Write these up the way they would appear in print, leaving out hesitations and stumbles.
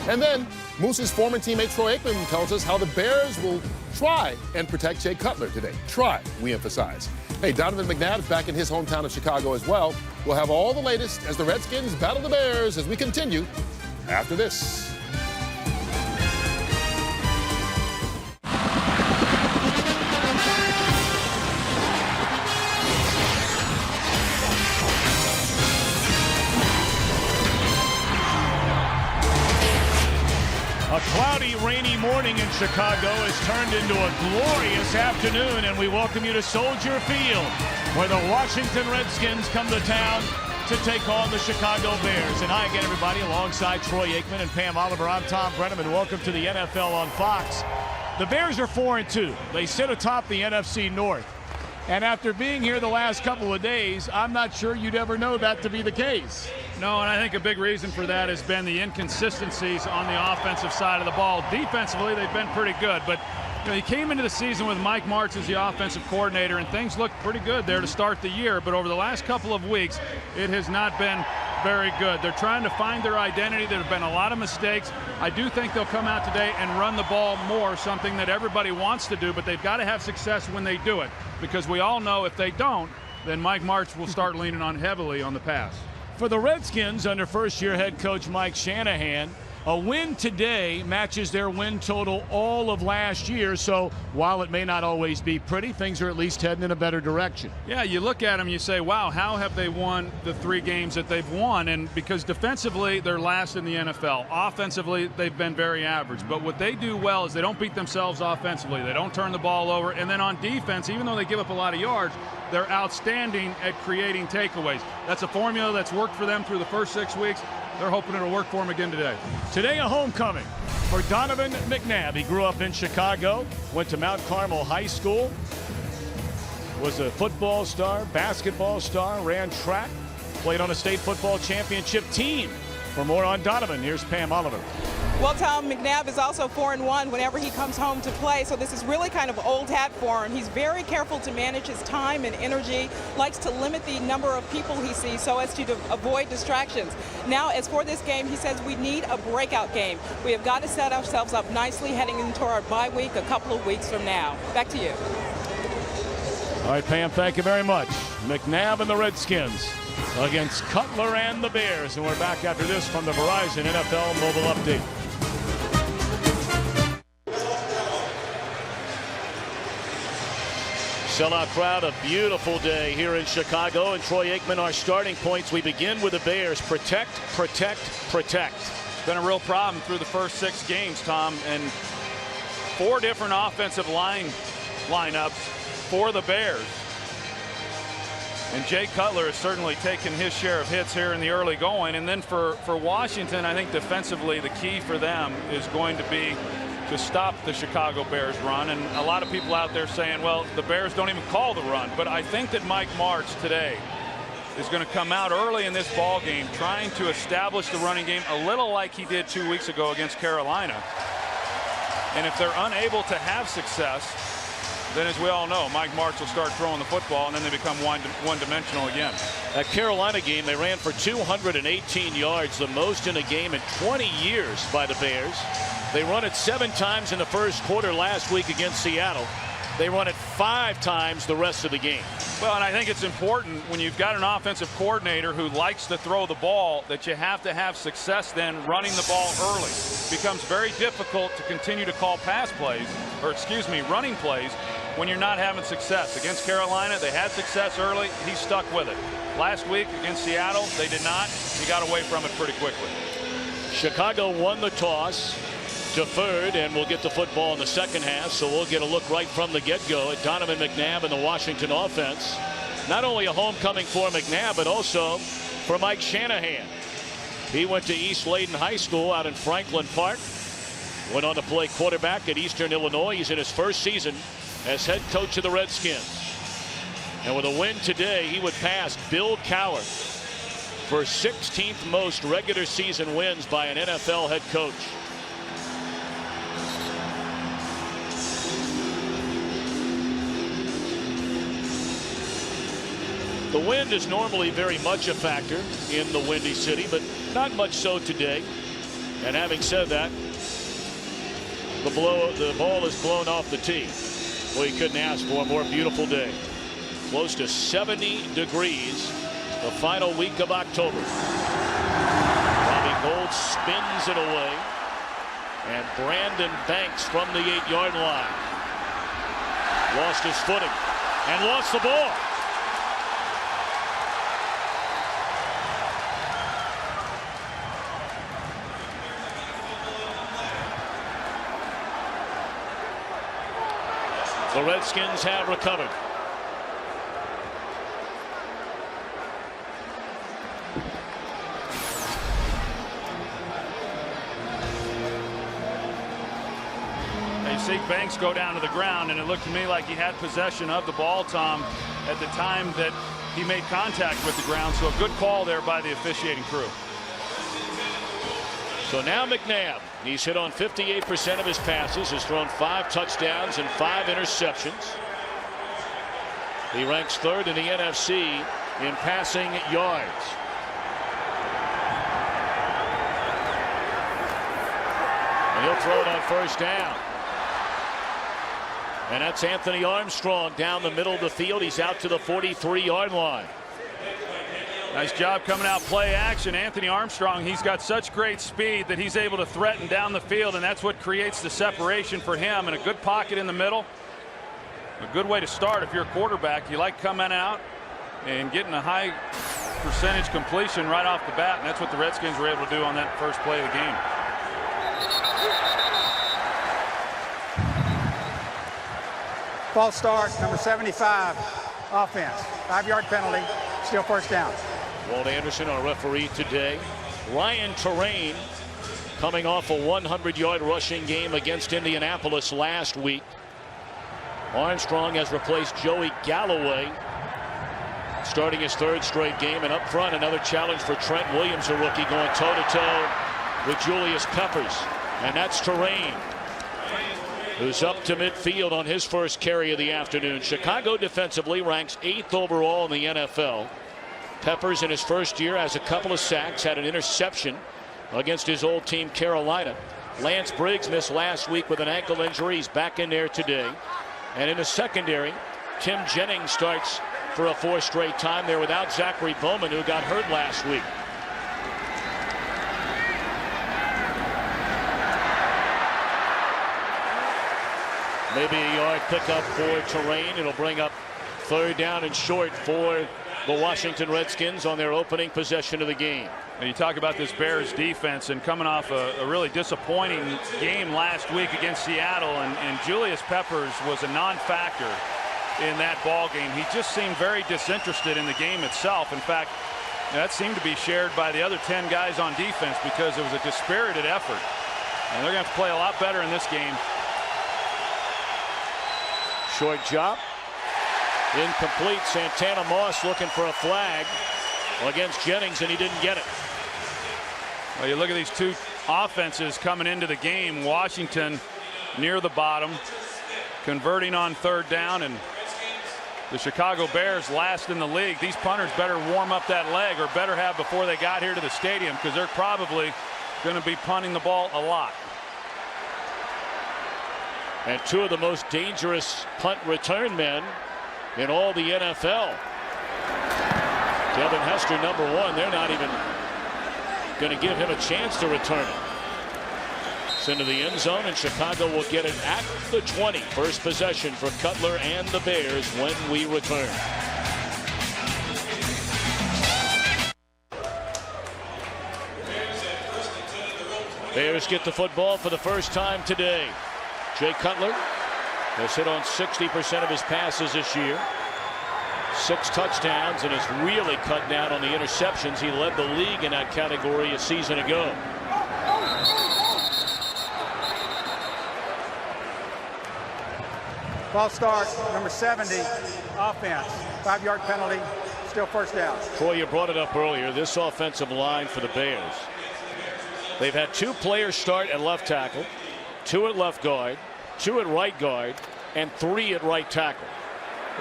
And then Moose's former teammate Troy Aikman tells us how the Bears will try and protect Jay Cutler today. Try, we emphasize. Hey, Donovan McNabb's back in his hometown of Chicago as well. We'll have all the latest as the Redskins battle the Bears as we continue after this. A cloudy, rainy morning in Chicago has turned into a glorious afternoon, and we welcome you to Soldier Field, where the Washington Redskins come to town to take on the Chicago Bears. And hi again, everybody, alongside Troy Aikman and Pam Oliver. I'm Tom Brennan, and welcome to the NFL on Fox. The Bears are 4-2. They sit atop the NFC North. And after being here the last couple of days, I'm not sure you'd ever know that to be the case. No, and I think a big reason for that has been the inconsistencies on the offensive side of the ball. Defensively, they've been pretty good, but he came into the season with Mike Martz as the offensive coordinator, and things looked pretty good there to start the year. But over the last couple of weeks, it has not been very good. They're trying to find their identity. There have been a lot of mistakes. I do think they'll come out today and run the ball more, something that everybody wants to do, but they've got to have success when they do it, because we all know if they don't, then Mike Martz will start leaning on heavily on the pass. For the Redskins, under first-year head coach Mike Shanahan, a win today matches their win total all of last year. So while it may not always be pretty, things are at least heading in a better direction. Yeah, you look at them, you say, wow, how have they won the 3 games that they've won? And because defensively, they're last in the NFL. Offensively, they've been very average. But what they do well is they don't beat themselves offensively. They don't turn the ball over. And then on defense, even though they give up a lot of yards, they're outstanding at creating takeaways. That's a formula that's worked for them through the first 6 weeks. They're hoping it'll work for them again today. Today, a homecoming for Donovan McNabb. He grew up in Chicago, went to Mount Carmel High School, was a football star, basketball star, ran track, played on a state football championship team. For more on Donovan, here's Pam Oliver. Well, Tom, McNabb is also 4-1 whenever he comes home to play, so this is really kind of old hat for him. He's very careful to manage his time and energy, likes to limit the number of people he sees so as to avoid distractions. Now, as for this game, he says we need a breakout game. We have got to set ourselves up nicely heading into our bye week a couple of weeks from now. Back to you. All right, Pam, thank you very much. McNabb and the Redskins against Cutler and the Bears. And we're back after this from the Verizon NFL Mobile Update. Sellout crowd, a beautiful day here in Chicago. And Troy Aikman, our starting points. We begin with the Bears. Protect, protect, protect. It's been a real problem through the first 6 games, Tom, and 4 different offensive lineups for the Bears. And Jay Cutler has certainly taken his share of hits here in the early going. And then for Washington, I think defensively the key for them is going to be to stop the Chicago Bears run. And a lot of people out there saying, well, the Bears don't even call the run. But I think that Mike Martz today is going to come out early in this ball game trying to establish the running game a little like he did 2 weeks ago against Carolina. And if they're unable to have success, then as we all know, Mike Martz will start throwing the football, and then they become one-dimensional again. That Carolina game, they ran for 218 yards, the most in a game in 20 years by the Bears. They run it 7 times in the first quarter last week against Seattle. They run it 5 times the rest of the game. Well, and I think it's important when you've got an offensive coordinator who likes to throw the ball that you have to have success then running the ball early. It becomes very difficult to continue to call pass plays, or excuse me, running plays, when you're not having success. Against Carolina, they had success early. He stuck with it. Last week against Seattle, they did not. He got away from it pretty quickly. Chicago won the toss, deferred, and will get the football in the second half. So we'll get a look right from the get-go at Donovan McNabb and the Washington offense. Not only a homecoming for McNabb, but also for Mike Shanahan. He went to East Layton High School out in Franklin Park. Went on to play quarterback at Eastern Illinois. He's in his first season as head coach of the Redskins. And with a win today, he would pass Bill Cowher for 16th most regular season wins by an NFL head coach. The wind is normally very much a factor in the Windy City, but not much so today. And having said that, the ball is blown off the tee. Well, you couldn't ask for a more beautiful day. Close to 70 degrees the final week of October. Robbie Gould spins it away. And Brandon Banks from the 8-yard line. Lost his footing and lost the ball. The Redskins have recovered. See Banks go down to the ground, and it looked to me like he had possession of the ball, Tom, at the time that he made contact with the ground. So a good call there by the officiating crew. So now McNabb, he's hit on 58% of his passes, has thrown 5 touchdowns and 5 interceptions. He ranks 3rd in the NFC in passing yards. And he'll throw it on first down. And that's Anthony Armstrong down the middle of the field. He's out to the 43-yard line. Nice job coming out play action. Anthony Armstrong, he's got such great speed that he's able to threaten down the field, and that's what creates the separation for him. And a good pocket in the middle. A good way to start if you're a quarterback. You like coming out and getting a high percentage completion right off the bat, and that's what the Redskins were able to do on that first play of the game. False start, number 75, offense. 5-yard penalty, still first down. Walt Anderson, our referee today. Ryan Terrain coming off a 100-yard rushing game against Indianapolis last week. Armstrong has replaced Joey Galloway, starting his 3rd straight game. And up front, another challenge for Trent Williams, a rookie, going toe-to-toe with Julius Peppers. And that's Terrain, who's up to midfield on his first carry of the afternoon. Chicago defensively ranks 8th overall in the NFL. Peppers in his first year has a couple of sacks, had an interception against his old team Carolina. Lance Briggs missed last week with an ankle injury. He's back in there today. And in the secondary, Tim Jennings starts for a 4th straight time there without Zachary Bowman, who got hurt last week. Maybe a yard pickup for Terrain. It'll bring up 3rd down and short for the Washington Redskins on their opening possession of the game. Now you talk about this Bears defense, and coming off a really disappointing game last week against Seattle, and Julius Peppers was a non-factor in that ball game. He just seemed very disinterested in the game itself. In fact, that seemed to be shared by the other 10 guys on defense, because it was a dispirited effort. And they're going to have to play a lot better in this game. Short job. Incomplete. Santana Moss looking for a flag against Jennings, and he didn't get it. Well, you look at these two offenses coming into the game. Washington near the bottom, converting on 3rd down, and the Chicago Bears last in the league. These punters better warm up that leg, or better have before they got here to the stadium, because they're probably going to be punting the ball a lot. And 2 of the most dangerous punt return men in all the NFL. Devin Hester, number 1. They're not even going to give him a chance to return it. It's into the end zone, and Chicago will get it at the 20. First possession for Cutler and the Bears when we return. Bears get the football for the first time today. Jay Cutler has hit on 60% of his passes this year. 6 touchdowns, and has really cut down on the interceptions. He led the league in that category a season ago. False start, number 70, offense. 5-yard penalty, still first down. Troy, you brought it up earlier. This offensive line for the Bears. They've had 2 players start at left tackle, 2 at left guard, 2 at right guard, and 3 at right tackle.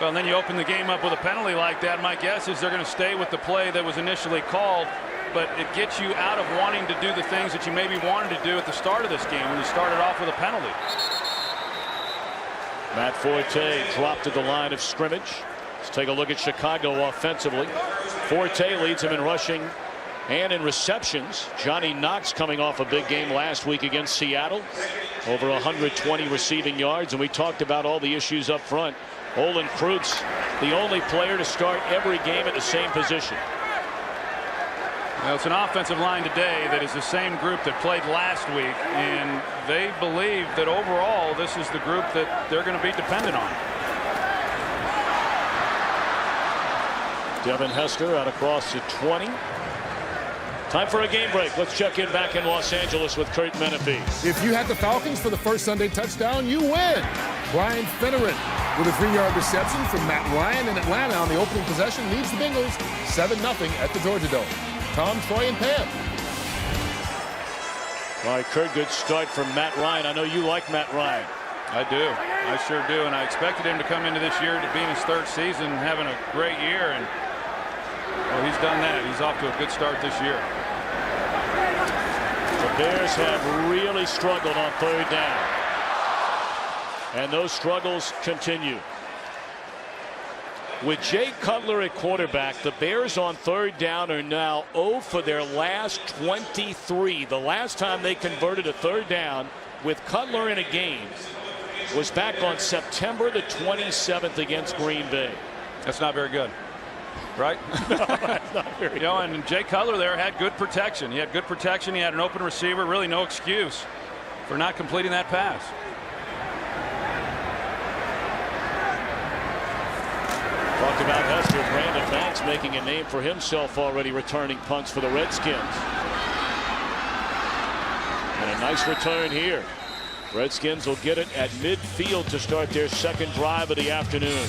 Well, and then you open the game up with a penalty like that. My guess is they're going to stay with the play that was initially called but it gets you out of wanting to do the things that you maybe wanted to do at the start of this game when you started off with a penalty. Matt Forte dropped to the line of scrimmage. Let's take a look at Chicago offensively. Forte leads him in rushing and in receptions. Johnny Knox coming off a big game last week against Seattle. Over 120 receiving yards, and we talked about all the issues up front. Olin Kreutz, the only player to start every game at the same position. Well, it's an offensive line today that is the same group that played last week, and they believe that overall this is the group that they're going to be dependent on. Devin Hester out across the 20. Time for a game break. Let's check in back in Los Angeles with Kurt Menefee. If you had the Falcons for the first Sunday touchdown, you win. Brian Finneran with a 3-yard reception from Matt Ryan in Atlanta on the opening possession leads the Bengals 7-0 at the Georgia Dome. Tom, Troy, and Pam. All right, Kurt, good start from Matt Ryan. I know you like Matt Ryan. I do. I sure do. And I expected him to come into this year to be in his 3rd season, having a great year. And well, he's done that. He's off to a good start this year. The Bears have really struggled on 3rd down. And those struggles continue. With Jay Cutler at quarterback, the Bears on 3rd down are now 0 for their last 23. The last time they converted a 3rd down with Cutler in a game was back on September the 27th against Green Bay. That's not very good. Right? No, that's not very good. And Jay Cutler there had good protection. He had good protection. He had an open receiver. Really no excuse for not completing that pass. Talked about Hester. Brandon Banks making a name for himself already, returning punts for the Redskins. And a nice return here. Redskins will get it at midfield to start their 2nd drive of the afternoon.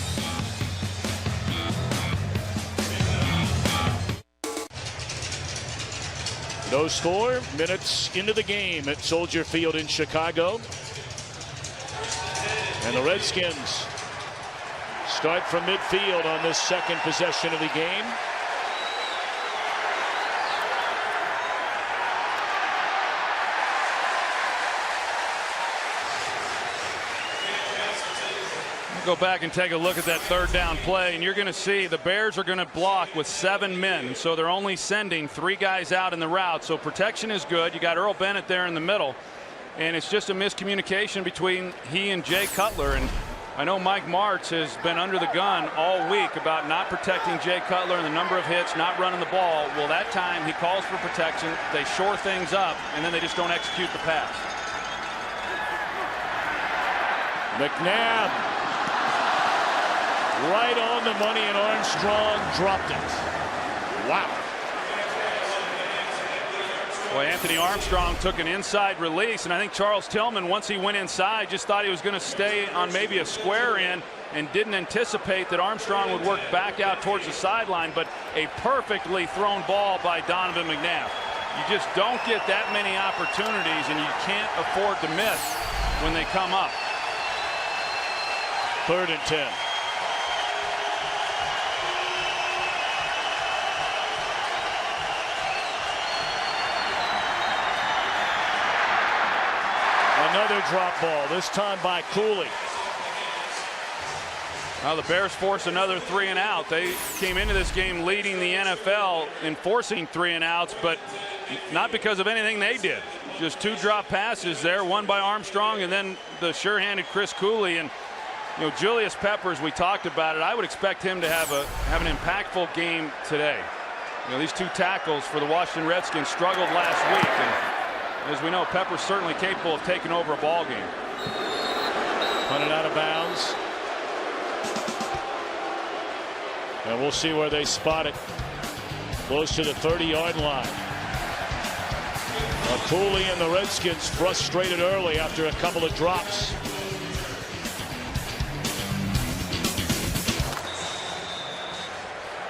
No score, minutes into the game at Soldier Field in Chicago. And the Redskins start from midfield on this 2nd possession of the game. Go back and take a look at that 3rd down play, and you're going to see the Bears are going to block with 7 men, so they're only sending 3 guys out in the route. So protection is good. You got Earl Bennett there in the middle, and it's just a miscommunication between he and Jay Cutler. And I know Mike Martz has been under the gun all week about not protecting Jay Cutler and the number of hits, not running the ball. Well, that time he calls for protection, they shore things up, and then they just don't execute the pass. McNabb right on the money, and Armstrong dropped it. Wow. Boy, Anthony Armstrong took an inside release, and I think Charles Tillman, once he went inside, just thought he was going to stay on maybe a square in and didn't anticipate that Armstrong would work back out towards the sideline. But a perfectly thrown ball by Donovan McNabb. You just don't get that many opportunities, and you can't afford to miss when they come up. 3rd and 10. Another drop ball, this time by Cooley. Now the Bears force another 3 and out. They came into this game leading the NFL in forcing 3 and outs, but not because of anything they did. Just 2 drop passes there, one by Armstrong and then the sure-handed Chris Cooley. And Julius Peppers, we talked about it. I would expect him to have an impactful game today. These 2 tackles for the Washington Redskins struggled last week, and as we know, Pepper's certainly capable of taking over a ball game. Punted out of bounds. And we'll see where they spot it. Close to the 30-yard line. Cooley and the Redskins frustrated early after a couple of drops.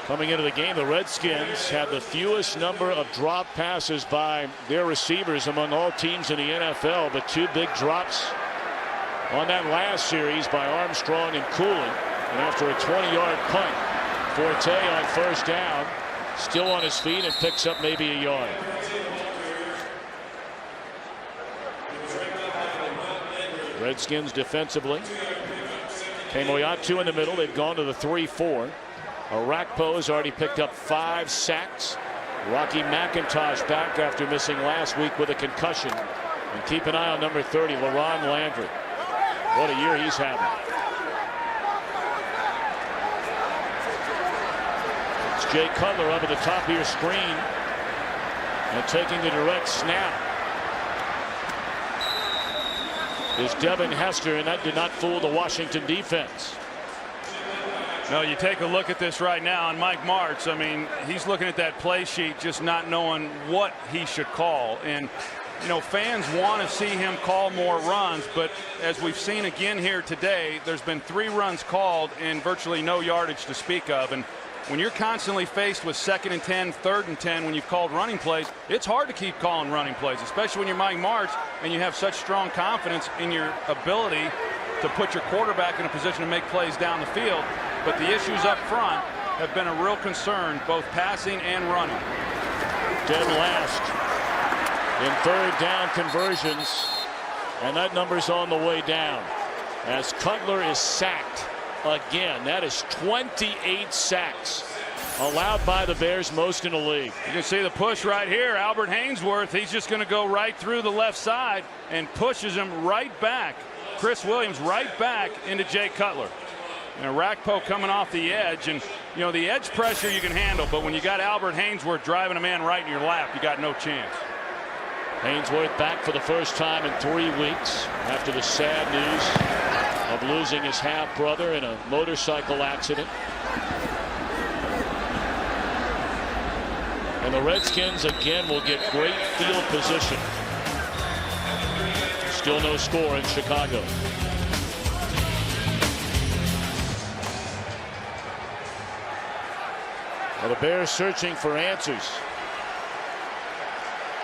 Coming into the game, the Redskins had the fewest number of drop passes by their receivers among all teams in the NFL, but 2 big drops on that last series by Armstrong and Cooley. And after a 20-yard punt, Forte on 1st down Still on his feet and picks up maybe a yard. Redskins defensively. Kemoyatu in the middle. They've gone to the 3-4. Arakpo has already picked up 5 sacks. Rocky McIntosh back after missing last week with a concussion. And keep an eye on number 30, LaRon Landry. What a year he's having. It's Jay Cutler up at the top of your screen and taking the direct snap is Devin Hester, and that did not fool the Washington defense. No, you take a look at this right now, and Mike Martz, I mean, he's looking at that play sheet just not knowing what he should call. And, you know, fans want to see him call more runs, but as we've seen again here today, there's been 3 runs called and virtually no yardage to speak of. And when you're constantly faced with 2nd and 10, 3rd and 10 when you've called running plays, it's hard to keep calling running plays, especially when you're Mike Martz and you have such strong confidence in your ability to put your quarterback in a position to make plays down the field. But the issues up front have been a real concern, both passing and running. Dead last in 3rd down conversions, and that number's on the way down as Cutler is sacked again. That is 28 sacks allowed by the Bears, most in the league. You can see the push right here. Albert Hainsworth, he's just going to go right through the left side and pushes him right back. Chris Williams right back into Jay Cutler. And Arakpo coming off the edge, and you know the edge pressure you can handle, but when you got Albert Hainsworth driving a man right in your lap, you got no chance. Hainsworth back for the first time in 3 weeks after the sad news of losing his half-brother in a motorcycle accident. And the Redskins again will get great field position. Still no score in Chicago. Well, the Bears searching for answers.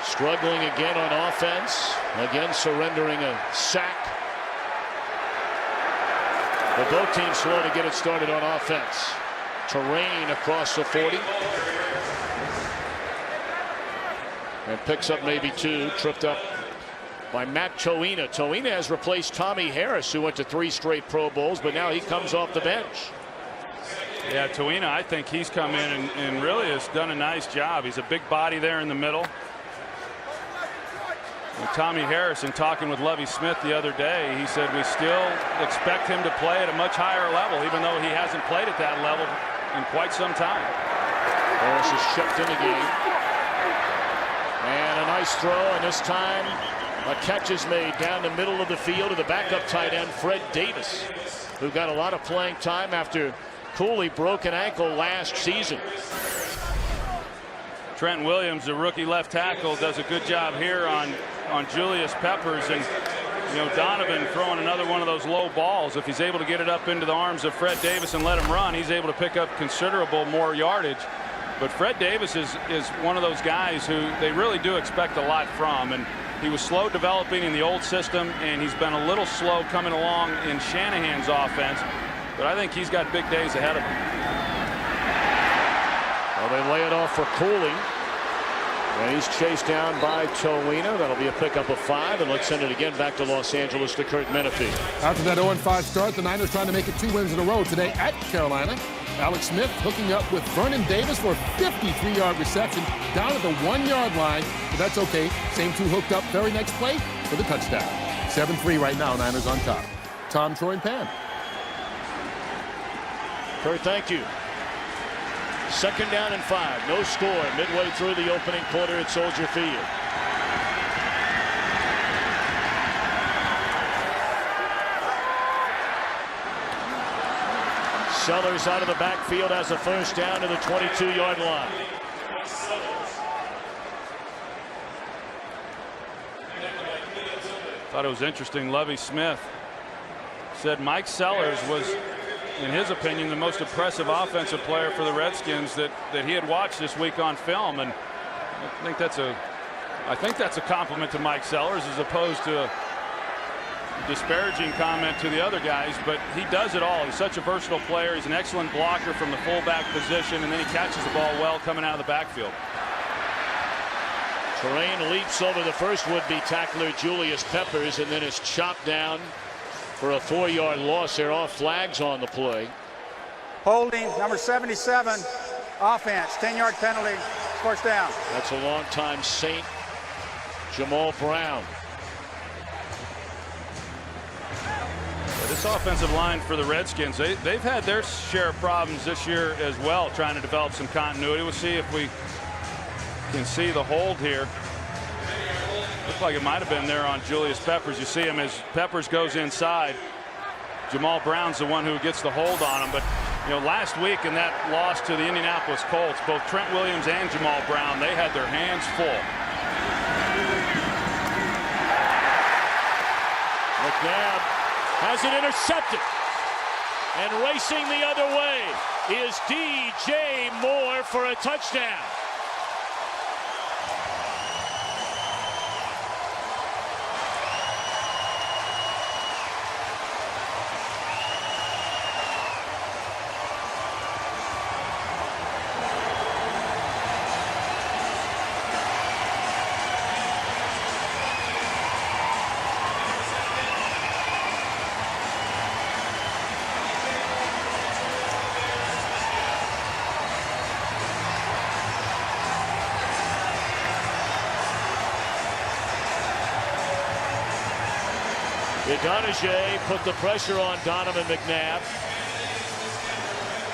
Struggling again on offense. Again surrendering a sack. But both teams slow to get it started on offense. Terrain across the 40. And picks up maybe 2. Tripped up by Matt Toina. Toina has replaced Tommy Harris, who went to 3 straight Pro Bowls, but now he comes off the bench. Yeah, Toina, I think he's come in and really has done a nice job. He's a big body there in the middle. And Tommy Harrison, talking with Lovie Smith the other day, he said we still expect him to play at a much higher level, even though he hasn't played at that level in quite some time. Harris is checked in the game. And a nice throw, and this time a catch is made down the middle of the field to the backup tight end, Fred Davis, who got a lot of playing time after Cooley broke an ankle last season. Trent Williams, the rookie left tackle, does a good job here on Julius Peppers, and you know Donovan throwing another one of those low balls. If he's able to get it up into the arms of Fred Davis and let him run, he's able to pick up considerable more yardage. But Fred Davis is one of those guys who they really do expect a lot from, and he was slow developing in the old system, and he's been a little slow coming along in Shanahan's offense. But I think he's got big days ahead of him. Well, they lay it off for Cooley. And he's chased down by Toina. That'll be a pickup of 5. And let's send it again back to Los Angeles to Kurt Menefee. After that 0-5 start, the Niners trying to make it 2 wins in a row today at Carolina. Alex Smith hooking up with Vernon Davis for a 53-yard reception down at the 1-yard line. But that's okay. Same 2 hooked up very next play for the touchdown. 7-3 right now, Niners on top. Tom, Troy, and Pam. Kurt, thank you. 2nd down and 5. No score midway through the opening quarter at Soldier Field. Sellers out of the backfield has a first down to the 22-yard line. Thought it was interesting. Lovie Smith said Mike Sellers was, in his opinion, the most impressive offensive player for the Redskins that he had watched this week on film, and I think that's a compliment to Mike Sellers as opposed to disparaging comment to the other guys, but he does it all. He's such a versatile player. He's an excellent blocker from the fullback position, and then he catches the ball well coming out of the backfield. Terrain leaps over the first would-be tackler, Julius Peppers, and then is chopped down for a 4-yard loss. There are flags on the play. Holding, number 77, offense, 10-yard penalty, first down. That's a longtime Saint, Jamal Brown. This offensive line for the Redskins, they've had their share of problems this year as well, trying to develop some continuity. We'll see if we can see the hold here. Looks like it might have been there on Julius Peppers. You see him as Peppers goes inside. Jamal Brown's the one who gets the hold on him. But, you know, last week in that loss to the Indianapolis Colts, both Trent Williams and Jamal Brown, they had their hands full. McNabb has it intercepted. And racing the other way is DJ Moore for a touchdown. Donahue put the pressure on Donovan McNabb.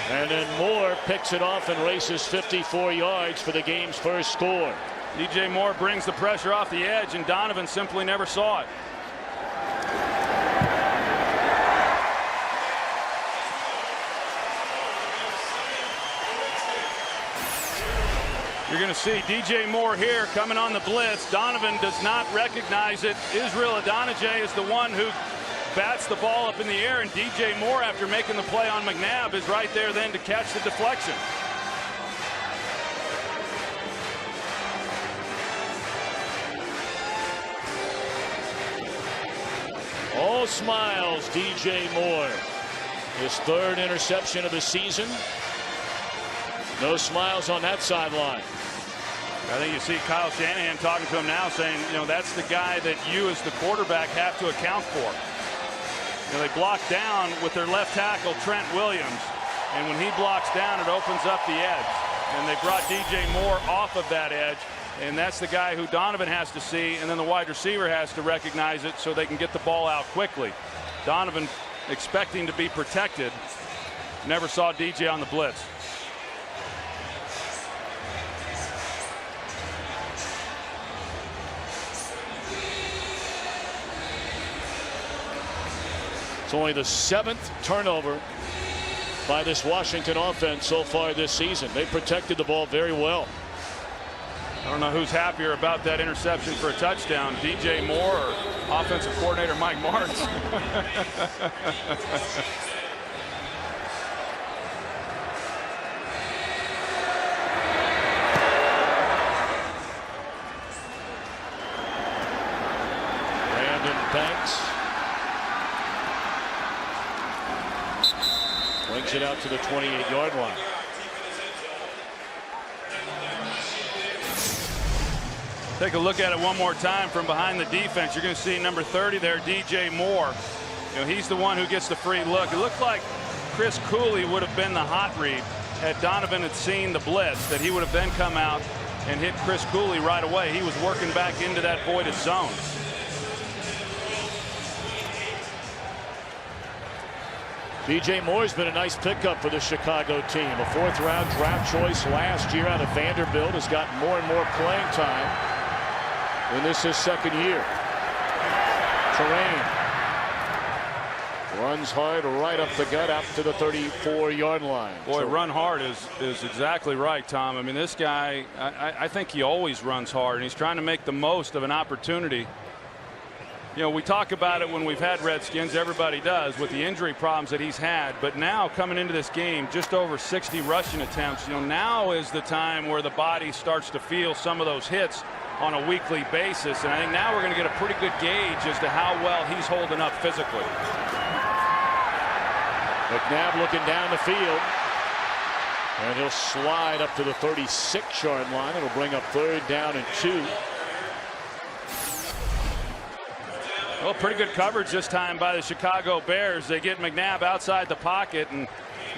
And then Moore picks it off and races 54 yards for the game's first score. DJ Moore brings the pressure off the edge, and Donovan simply never saw it. You're going to see DJ Moore here coming on the blitz. Donovan does not recognize it. Israel Adonijah is the one who bats the ball up in the air, and DJ Moore, after making the play on McNabb, is right there then to catch the deflection. All smiles, DJ Moore. His third interception of the season. No smiles on that sideline. I think you see Kyle Shanahan talking to him now, saying, you know, that's the guy that you as the quarterback have to account for. You know, they block down with their left tackle, Trent Williams, and when he blocks down, it opens up the edge. And they brought DJ Moore off of that edge, and that's the guy who Donovan has to see, and then the wide receiver has to recognize it so they can get the ball out quickly. Donovan, expecting to be protected, never saw DJ on the blitz. It's only the 7th turnover by this Washington offense so far this season. They protected the ball very well. I don't know who's happier about that interception for a touchdown, DJ Moore or offensive coordinator Mike Martz. Brandon Banks brings it out to the 28-yard line. Take a look at it one more time from behind the defense. You're going to see number 30 there, DJ Moore. You know, he's the one who gets the free look. It looked like Chris Cooley would have been the hot read had Donovan had seen the blitz, that he would have then come out and hit Chris Cooley right away. He was working back into that voided zone. DJ Moore's been a nice pickup for the Chicago team. A 4th-round draft choice last year out of Vanderbilt, has gotten more and more playing time. And this is his 2nd year. Terrain runs hard right up the gut out to the 34-yard line. Boy, run hard is exactly right, Tom. I mean, this guy, I think he always runs hard, and he's trying to make the most of an opportunity. You know, we talk about it when we've had Redskins, everybody does, with the injury problems that he's had. But now coming into this game, just over 60 rushing attempts, you know, now is the time where the body starts to feel some of those hits. on a weekly basis. And I think now we're going to get a pretty good gauge as to how well he's holding up physically. McNabb looking down the field. And he'll slide up to the 36-yard line. It'll bring up 3rd down and 2. Well, pretty good coverage this time by the Chicago Bears. They get McNabb outside the pocket, and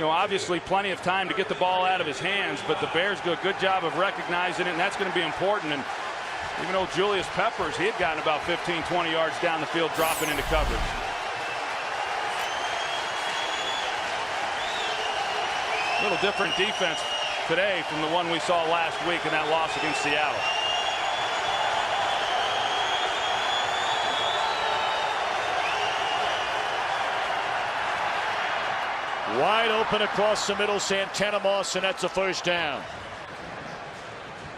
obviously plenty of time to get the ball out of his hands, but the Bears do a good job of recognizing it, and that's going to be important. And even though Julius Peppers, he had gotten about 15-20 yards down the field dropping into coverage. A little different defense today from the one we saw last week in that loss against Seattle. Wide open across the middle, Santana Moss, and that's a 1st down.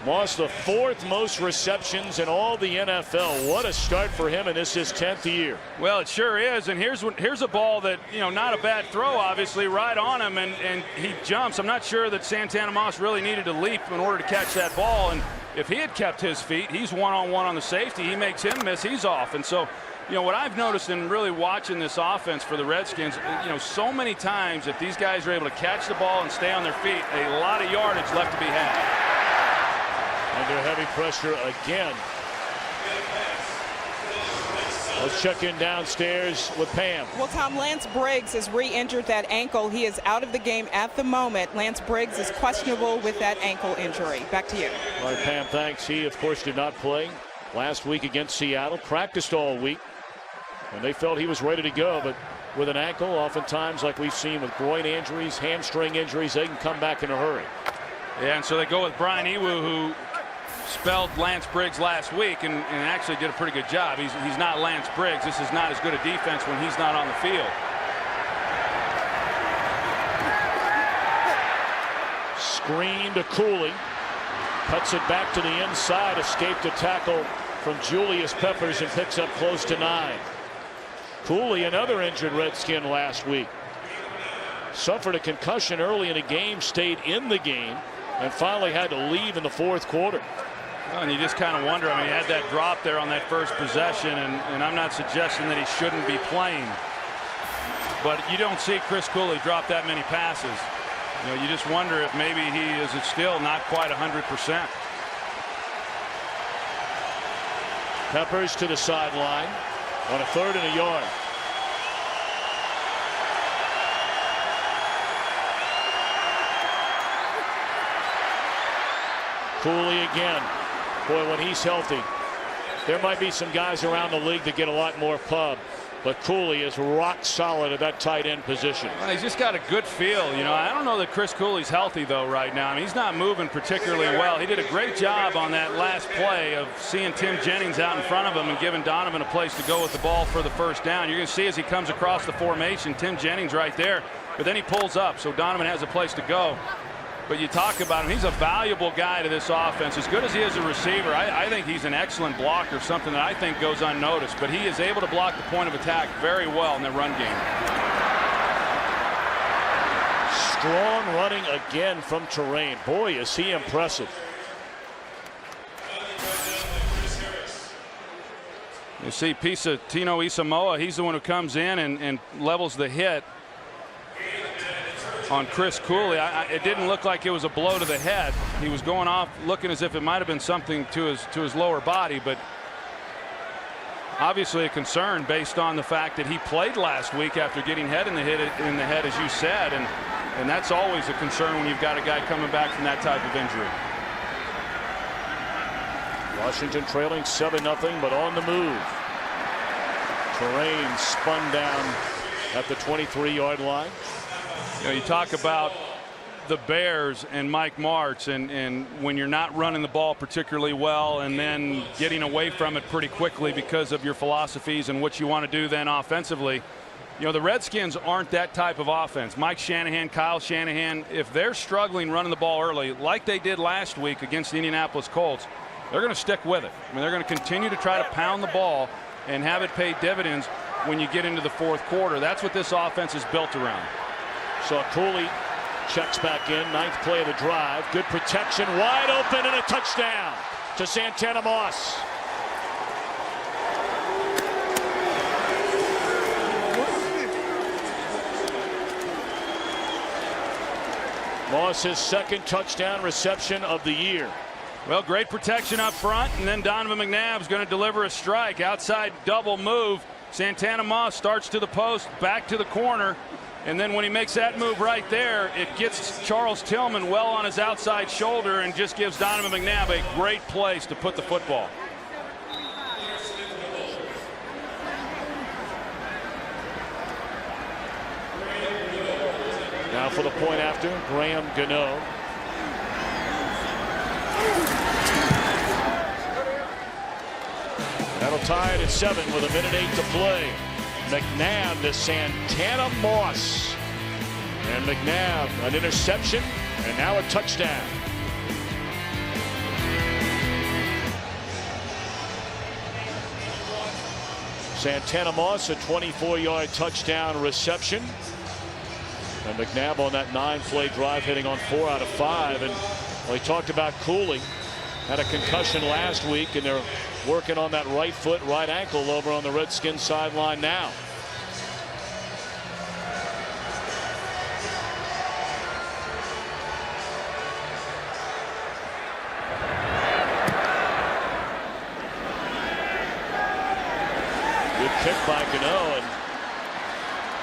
Moss, the 4th most receptions in all the NFL. What a start for him, and this is his 10th year. Well, it sure is, and here's a ball that, not a bad throw, obviously, right on him, and he jumps. I'm not sure that Santana Moss really needed to leap in order to catch that ball, and if he had kept his feet, he's one-on-one on the safety. He makes him miss, he's off. And so, what I've noticed in really watching this offense for the Redskins, so many times if these guys are able to catch the ball and stay on their feet, a lot of yardage left to be had. Under heavy pressure again. Let's check in downstairs with Pam. Well, Tom, Lance Briggs has re-injured that ankle. He is out of the game at the moment. Lance Briggs is questionable with that ankle injury. Back to you. All right, Pam, thanks. He, of course, did not play last week against Seattle. Practiced all week. And they felt he was ready to go, but with an ankle, oftentimes, like we've seen with groin injuries, hamstring injuries, they can come back in a hurry. Yeah, and so they go with Brian Ewu, who spelled Lance Briggs last week and actually did a pretty good job. He's not Lance Briggs. This is not as good a defense when he's not on the field. Screen to Cooley. Cuts it back to the inside. Escaped a tackle from Julius Peppers and picks up close to 9. Cooley, another injured Redskin last week. Suffered a concussion early in the game, stayed in the game, and finally had to leave in the 4th quarter. Well, and you just kind of wonder, he had that drop there on that first possession, and I'm not suggesting that he shouldn't be playing. But you don't see Chris Cooley drop that many passes. You just wonder if maybe he is still not quite 100%. Peppers to the sideline on a 3rd and a yard. Cooley again. Boy, when he's healthy, there might be some guys around the league that get a lot more pub, but Cooley is rock solid at that tight end position. Well, he's just got a good feel. I don't know that Chris Cooley's healthy, though, right now. He's not moving particularly well. He did a great job on that last play of seeing Tim Jennings out in front of him and giving Donovan a place to go with the ball for the 1st down. You're going to see as he comes across the formation, Tim Jennings right there, but then he pulls up, so Donovan has a place to go. But you talk about him, he's a valuable guy to this offense. As good as he is a receiver, I think he's an excellent blocker, something that I think goes unnoticed. But he is able to block the point of attack very well in the run game. Strong running again from Terrain. Boy, is he impressive. You see Tino Isamoa, he's the one who comes in and levels the hit on Chris Cooley. It didn't look like it was a blow to the head. He was going off looking as if it might have been something to his lower body, but obviously a concern based on the fact that he played last week after getting hit in the head, as you said, and that's always a concern when you've got a guy coming back from that type of injury. Washington trailing 7-0, but on the move. Terrain spun down at the 23-yard line. You talk about the Bears and Mike Martz, and when you're not running the ball particularly well and then getting away from it pretty quickly because of your philosophies and what you want to do then offensively. The Redskins aren't that type of offense. Mike Shanahan, Kyle Shanahan, if they're struggling running the ball early like they did last week against the Indianapolis Colts, they're going to stick with it. They're going to continue to try to pound the ball and have it pay dividends when you get into the 4th quarter. That's what this offense is built around. So Cooley checks back in, 9th play of the drive. Good protection, wide open, and a touchdown. to Santana Moss. Moss, his second touchdown reception of the year. Well, great protection up front, and then Donovan McNabb's going to deliver a strike. Outside double move. Santana Moss starts to the post, back to the corner, and then when he makes that move right there, it gets Charles Tillman well on his outside shoulder and just gives Donovan McNabb a great place to put the football. Now for the point after, Graham Gano. That'll tie it at 7 with 1:08 to play. McNabb to Santana Moss. And McNabb, an interception, and now a touchdown. Santana Moss, a 24-yard touchdown reception. And McNabb on that 9-play drive hitting on 4 out of 5. And we talked about Cooley. Had a concussion last week, and they're working on that right foot, right ankle over on the Redskins sideline now. Good kick by Gano, and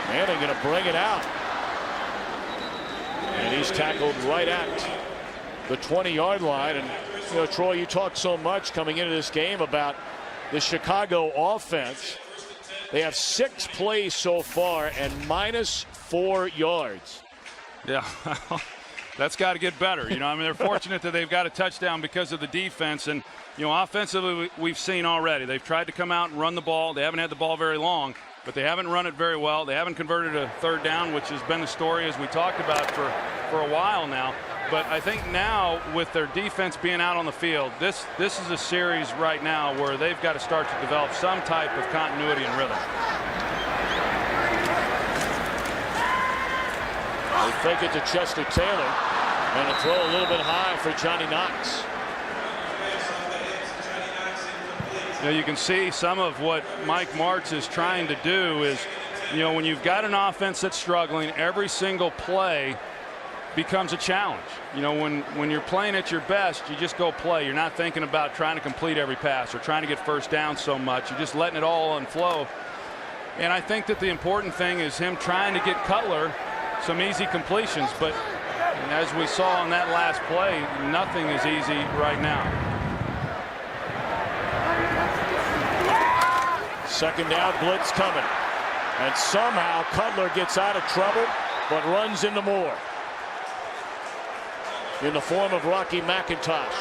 Manning going to bring it out. And he's tackled right at the 20-yard line. And you know, Troy, you talked so much coming into this game about the Chicago offense. They have 6 plays so far and -4 yards. Yeah, that's got to get better. You know, I mean, they're fortunate that they've got a touchdown because of the defense. And, you know, offensively, we've seen already. They've tried to come out and run the ball. They haven't had the ball very long, but they haven't run it very well. They haven't converted a third down, which has been the story, as we talked about, for a while now. But I think now, with their defense being out on the field, this is a series right now where they've got to start to develop some type of continuity and rhythm. They fake it to Chester Taylor, and a throw a little bit high for Johnny Knox. You know, you can see some of what Mike Martz is trying to do is, you know, when you've got an offense that's struggling, every single play becomes a challenge. You know, when you're playing at your best, you just go play. You're not thinking about trying to complete every pass or trying to get first down so much. You're just letting it all unflow. And I think that the important thing is him trying to get Cutler some easy completions. But as we saw on that last play, nothing is easy right now. Second down blitz coming. And somehow Cutler gets out of trouble, but runs into more. In the form of Rocky McIntosh.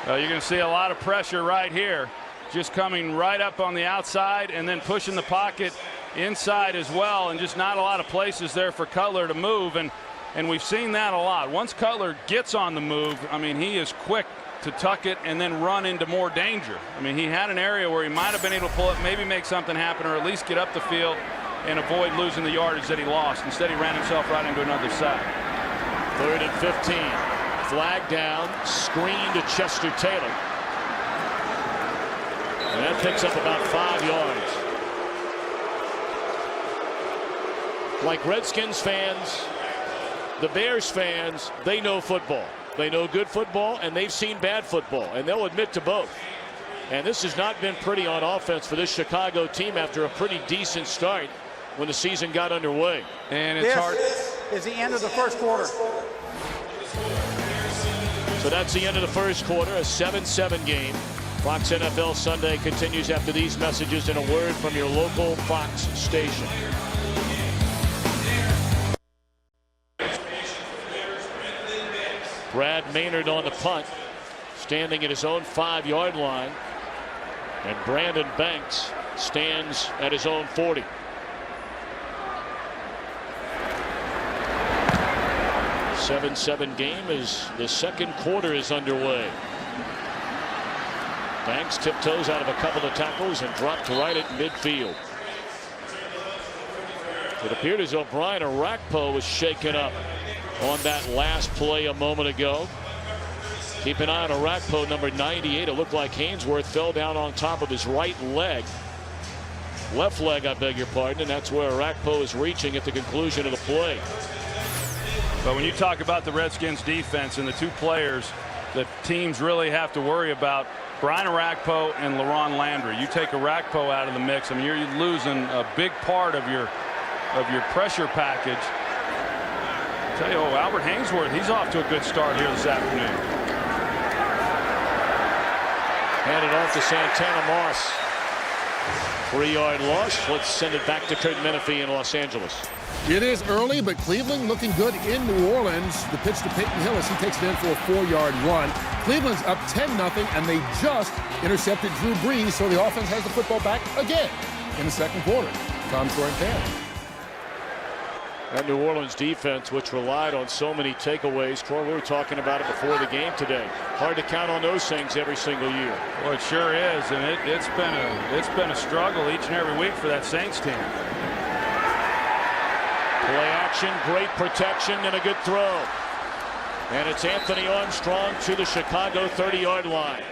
You're going to see a lot of pressure right here. Just coming right up on the outside and then pushing the pocket inside as well, and just not a lot of places there for Cutler to move. And we've seen that a lot. Once Cutler gets on the move, I mean, he is quick to tuck it and then run into more danger. I mean, he had an area where he might have been able to pull it, maybe make something happen, or at least get up the field and avoid losing the yardage that he lost. Instead, he ran himself right into another sack. 3rd and 15. Flag down, screen to Chester Taylor. And that picks up about 5 yards. Like Redskins fans, the Bears fans, they know football. They know good football, and they've seen bad football, and they'll admit to both. And this has not been pretty on offense for this Chicago team after a pretty decent start when the season got underway. And it's hard. Is the end of the first quarter. So that's the end of the first quarter, a 7-7 game. Fox NFL Sunday continues after these messages and a word from your local Fox station. Brad Maynard on the punt, standing at his own 5-yard line. And Brandon Banks stands at his own 40. A 7-7 game as the second quarter is underway. Banks tiptoes out of a couple of tackles and dropped right at midfield. It appeared as though Brian Arakpo was shaken up on that last play a moment ago. Keep an eye on Arakpo, number 98. It looked like Hainsworth fell down on top of his right leg. Left leg, I beg your pardon, and that's where Arakpo is reaching at the conclusion of the play. But when you talk about the Redskins defense and the two players that teams really have to worry about, Brian Arakpo and LaRon Landry. You take Arakpo out of the mix, I mean, you're losing a big part of your pressure package. I'll tell you, Albert Hainsworth, he's off to a good start here this afternoon. Handed off to Santana Moss. 3-yard loss. Let's send it back to Kurt Menefee in Los Angeles. It is early, but Cleveland looking good in New Orleans. The pitch to Peyton Hillis. He takes it in for a 4-yard run. Cleveland's up 10-0, and they just intercepted Drew Brees, so the offense has the football back again in the second quarter. Tom Troy and Pam. That New Orleans defense, which relied on so many takeaways. Troy, we were talking about it before the game today. Hard to count on those things every single year. Well, it sure is, and it's been a struggle each and every week for that Saints team. Play action, great protection, and a good throw. And it's Anthony Armstrong to the Chicago 30-yard line.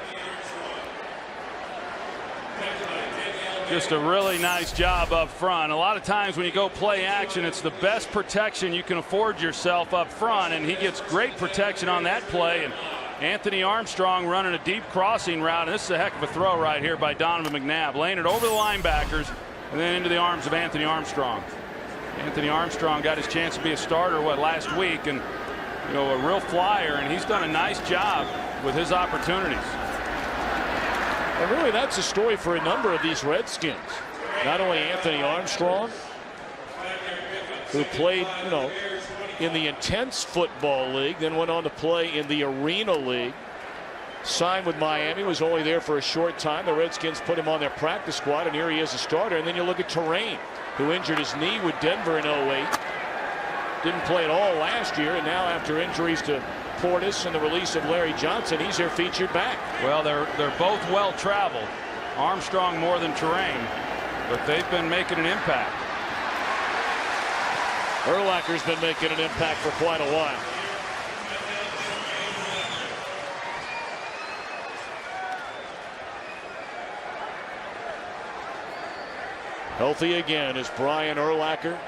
Just a really nice job up front. A lot of times when you go play action, it's the best protection you can afford yourself up front, and he gets great protection on that play. And Anthony Armstrong running a deep crossing route, and this is a heck of a throw right here by Donovan McNabb, laying it over the linebackers and then into the arms of Anthony Armstrong. Anthony Armstrong got his chance to be a starter last week, and a real flyer, and he's done a nice job with his opportunities. And really, that's a story for a number of these Redskins. Not only Anthony Armstrong, who played, in the Intense Football League, then went on to play in the Arena League. Signed with Miami, was only there for a short time. The Redskins put him on their practice squad, and here he is a starter. And then you look at Terrain, who injured his knee with Denver in 08. Didn't play at all last year, and now after injuries to Portis and the release of Larry Johnson, he's their featured back. Well, they're both well traveled. Armstrong more than Terrain, but they've been making an impact. Urlacher's been making an impact for quite a while. Healthy again is Brian Urlacher.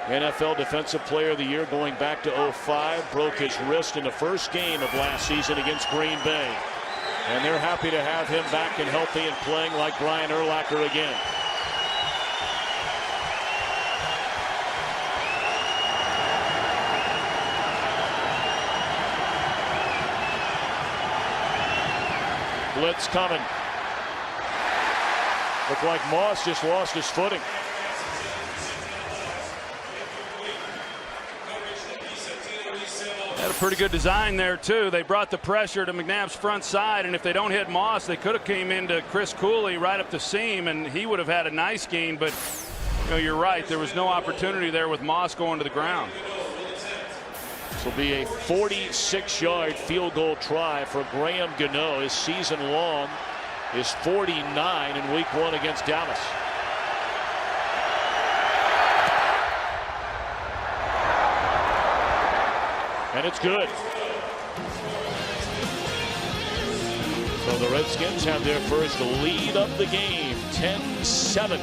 NFL Defensive Player of the Year going back to 05. Broke his wrist in the first game of last season against Green Bay. And they're happy to have him back and healthy and playing like Brian Urlacher again. Blitz coming. Looked like Moss just lost his footing. Had a pretty good design there too. They brought the pressure to McNabb's front side, and if they don't hit Moss, they could have came into Chris Cooley right up the seam, and he would have had a nice gain. But you're right, there was no opportunity there with Moss going to the ground. This will be a 46-yard field goal try for Graham Gano. His season long is 49 in week 1 against Dallas. And it's good. So the Redskins have their first lead of the game, 10-7.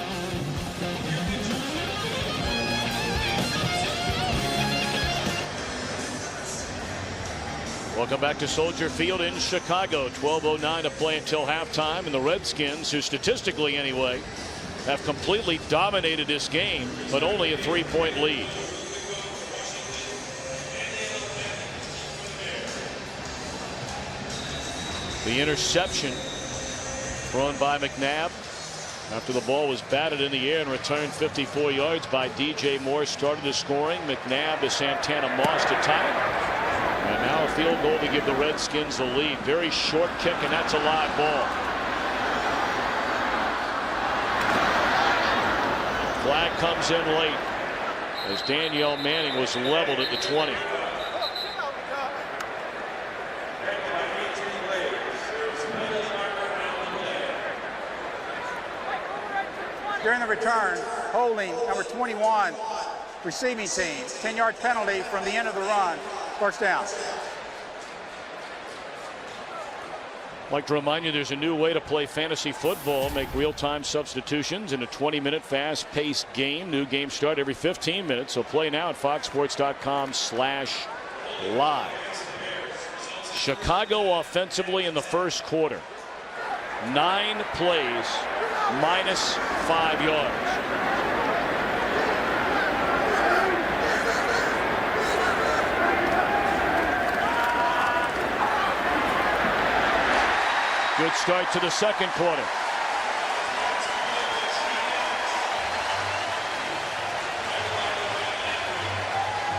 Welcome back to Soldier Field in Chicago. 12:09 to play until halftime, and the Redskins, who statistically anyway, have completely dominated this game, but only a 3-point lead. The interception thrown by McNabb after the ball was batted in the air and returned 54 yards by DJ Moore started the scoring. McNabb to Santana Moss to tie it. And now a field goal to give the Redskins the lead. Very short kick, and that's a live ball. Flag comes in late as Danielle Manning was leveled at the 20. During the return, holding number 21, receiving team. 10-yard penalty from the end of the run. First down. I'd like to remind you there's a new way to play fantasy football. Make real-time substitutions in a 20-minute fast-paced game. New games start every 15 minutes. So play now at foxsports.com/live. Chicago offensively in the first quarter. 9 plays, minus 5 yards. Good start to the second quarter.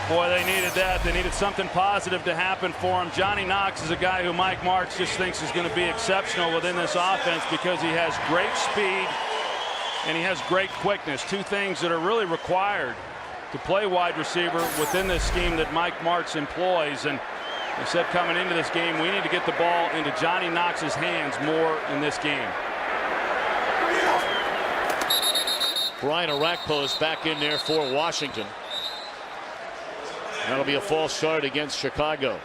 Boy, they needed that. They needed something positive to happen for him. Johnny Knox is a guy who Mike Martz just thinks is going to be exceptional within this offense because he has great speed and he has great quickness. Two things that are really required to play wide receiver within this scheme that Mike Martz employs. And they said coming into this game, we need to get the ball into Johnny Knox's hands more in this game. Brian Orakpo is back in there for Washington. That'll be a false start against Chicago.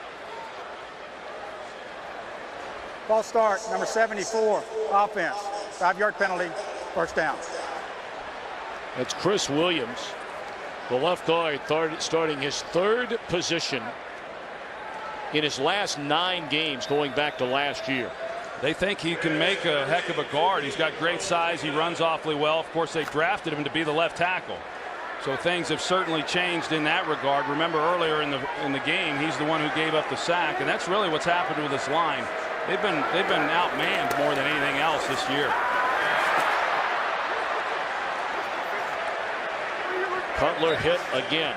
False start, number 74, offense. 5-yard penalty, first down. That's Chris Williams, the left guard, starting his 3rd position in his last 9 games going back to last year. They think he can make a heck of a guard. He's got great size. He runs awfully well. Of course, they drafted him to be the left tackle. So things have certainly changed in that regard. Remember earlier in the game, he's the one who gave up the sack, and that's really what's happened with this line. They've been outmanned more than anything else this year. Cutler hit again.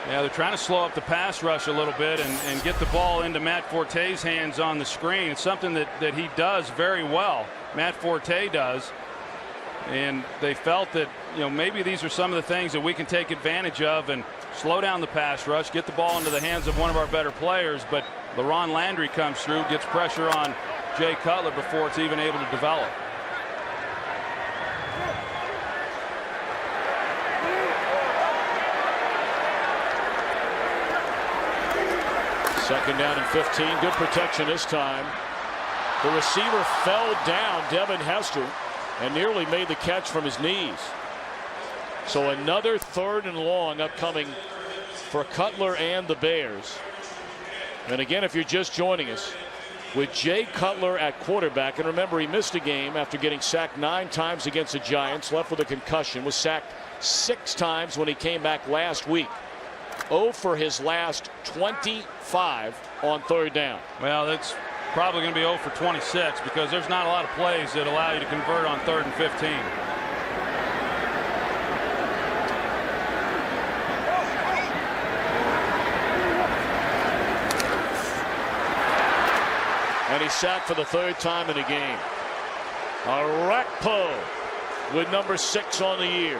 Yeah, they're trying to slow up the pass rush a little bit and get the ball into Matt Forte's hands on the screen. It's something that he does very well. Matt Forte does. And they felt that, maybe these are some of the things that we can take advantage of and slow down the pass rush, get the ball into the hands of one of our better players. But LaRon Landry comes through, gets pressure on Jay Cutler before it's even able to develop. Second down and 15. Good protection this time. The receiver fell down, Devin Hester, and nearly made the catch from his knees. So another 3rd and long upcoming for Cutler and the Bears. And again, if you're just joining us, with Jay Cutler at quarterback, and remember he missed a game after getting sacked 9 times against the Giants, left with a concussion, was sacked 6 times when he came back last week. 0 for his last 25 on 3rd down. Well, that's probably going to be 0 for 26 because there's not a lot of plays that allow you to convert on 3rd and 15. And he's sacked for the 3rd time in the game. Orakpo with number 6 on the year.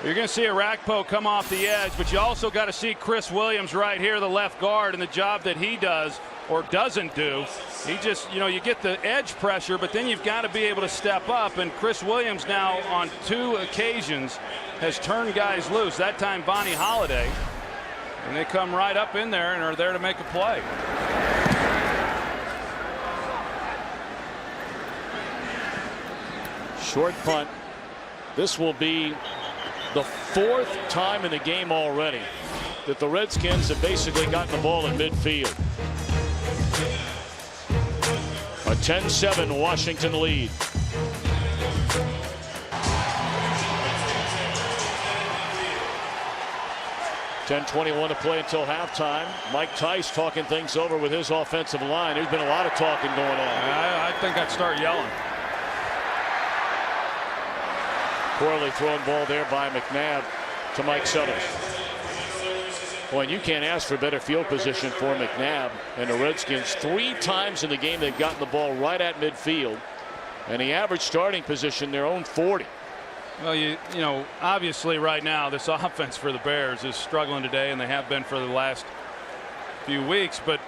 You're going to see Orakpo come off the edge, but you also got to see Chris Williams right here, the left guard, and the job that he does or doesn't do. He just, you get the edge pressure, but then you've got to be able to step up. And Chris Williams now on 2 occasions has turned guys loose. That time Bonnie Holiday. And they come right up in there and are there to make a play. Short punt. This will be the 4th time in the game already that the Redskins have basically gotten the ball in midfield. A 10-7 Washington lead. .10:21 to play until halftime. Mike Tice talking things over with his offensive line. There's been a lot of talking going on. I think I'd start yelling. Poorly thrown ball there by McNabb to Mike Suttles. Boy, and you can't ask for better field position for McNabb and the Redskins. 3 times in the game they've gotten the ball right at midfield. And the average starting position, their own 40. Well, you know, obviously right now this offense for the Bears is struggling today, and they have been for the last few weeks. But,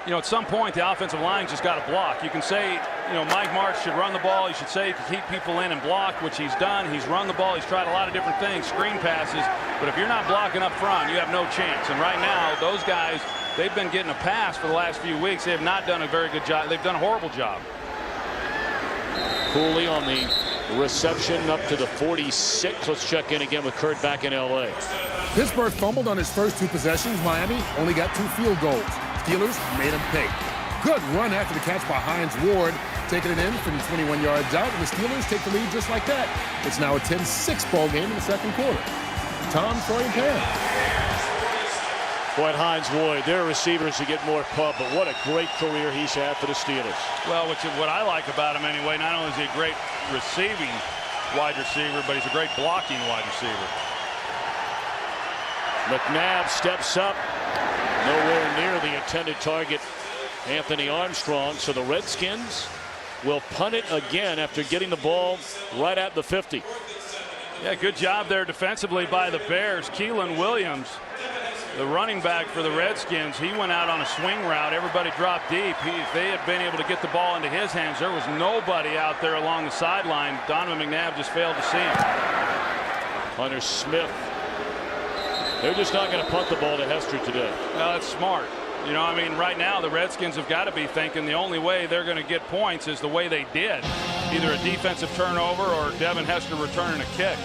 you know, at some point the offensive line just got to block. You can say Mike Martz should run the ball. He should say he can keep people in and block, which he's done. He's run the ball. He's tried a lot of different things, screen passes. But if you're not blocking up front, you have no chance. And right now, those guys, they've been getting a pass for the last few weeks. They have not done a very good job. They've done a horrible job. Cooley on the reception up to the 46. Let's check in again with Kurt back in L.A. Pittsburgh fumbled on his first 2 possessions. Miami only got 2 field goals. Steelers made him pay. Good run after the catch by Hines Ward, taking it in from 21 yards out, and the Steelers take the lead just like that. It's now a 10-6 ball game in the second quarter. Tom, Troy, and Pam. Boy, Hines Ward, there are receivers who get more pub, but what a great career he's had for the Steelers. Well, what I like about him anyway, not only is he a great receiving wide receiver, but he's a great blocking wide receiver. McNabb steps up, nowhere near the intended target, Anthony Armstrong. So the Redskins will punt it again after getting the ball right at the 50. Yeah, good job there defensively by the Bears. Keelan Williams, the running back for the Redskins, he went out on a swing route. Everybody dropped deep. If they had been able to get the ball into his hands, there was nobody out there along the sideline. Donovan McNabb just failed to see him. Hunter Smith. They're just not going to punt the ball to Hester today. No, that's smart. I mean, right now the Redskins have got to be thinking the only way they're going to get points is the way they did. Either a defensive turnover or Devin Hester returning a kick.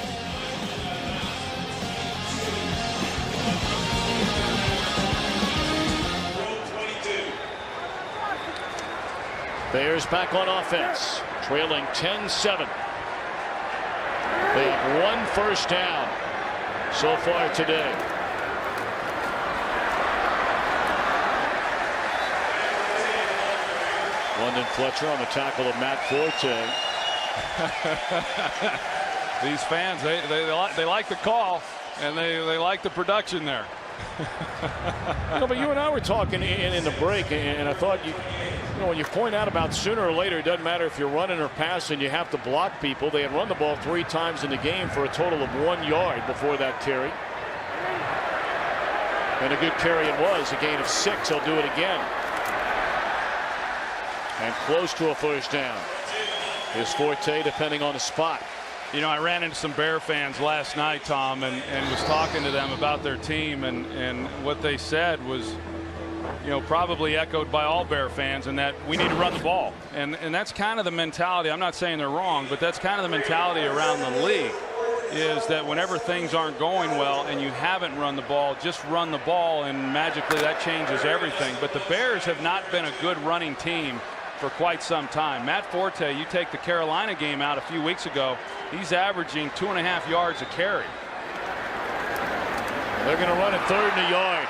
Bears back on offense, trailing 10-7. They have 1 first down so far today. London Fletcher on the tackle of Matt Forte. These fans, they like the call, and they like the production there. But you and I were talking in the break, and I thought when you point out about sooner or later, it doesn't matter if you're running or passing, you have to block people. They had run the ball 3 times in the game for a total of 1 yard before that carry. And a good carry it was, a gain of 6. He'll do it again. And close to a first down is Forte, depending on the spot. I ran into some Bear fans last night, Tom, and was talking to them about their team, and what they said was, probably echoed by all Bear fans, and that we need to run the ball. And that's kind of the mentality. I'm not saying they're wrong, but that's kind of the mentality around the league, is that whenever things aren't going well and you haven't run the ball, just run the ball, and magically that changes everything. But the Bears have not been a good running team for quite some time. Matt Forte, you take the Carolina game out a few weeks ago, he's averaging 2.5 yards a carry. They're going to run it 3rd and a yard.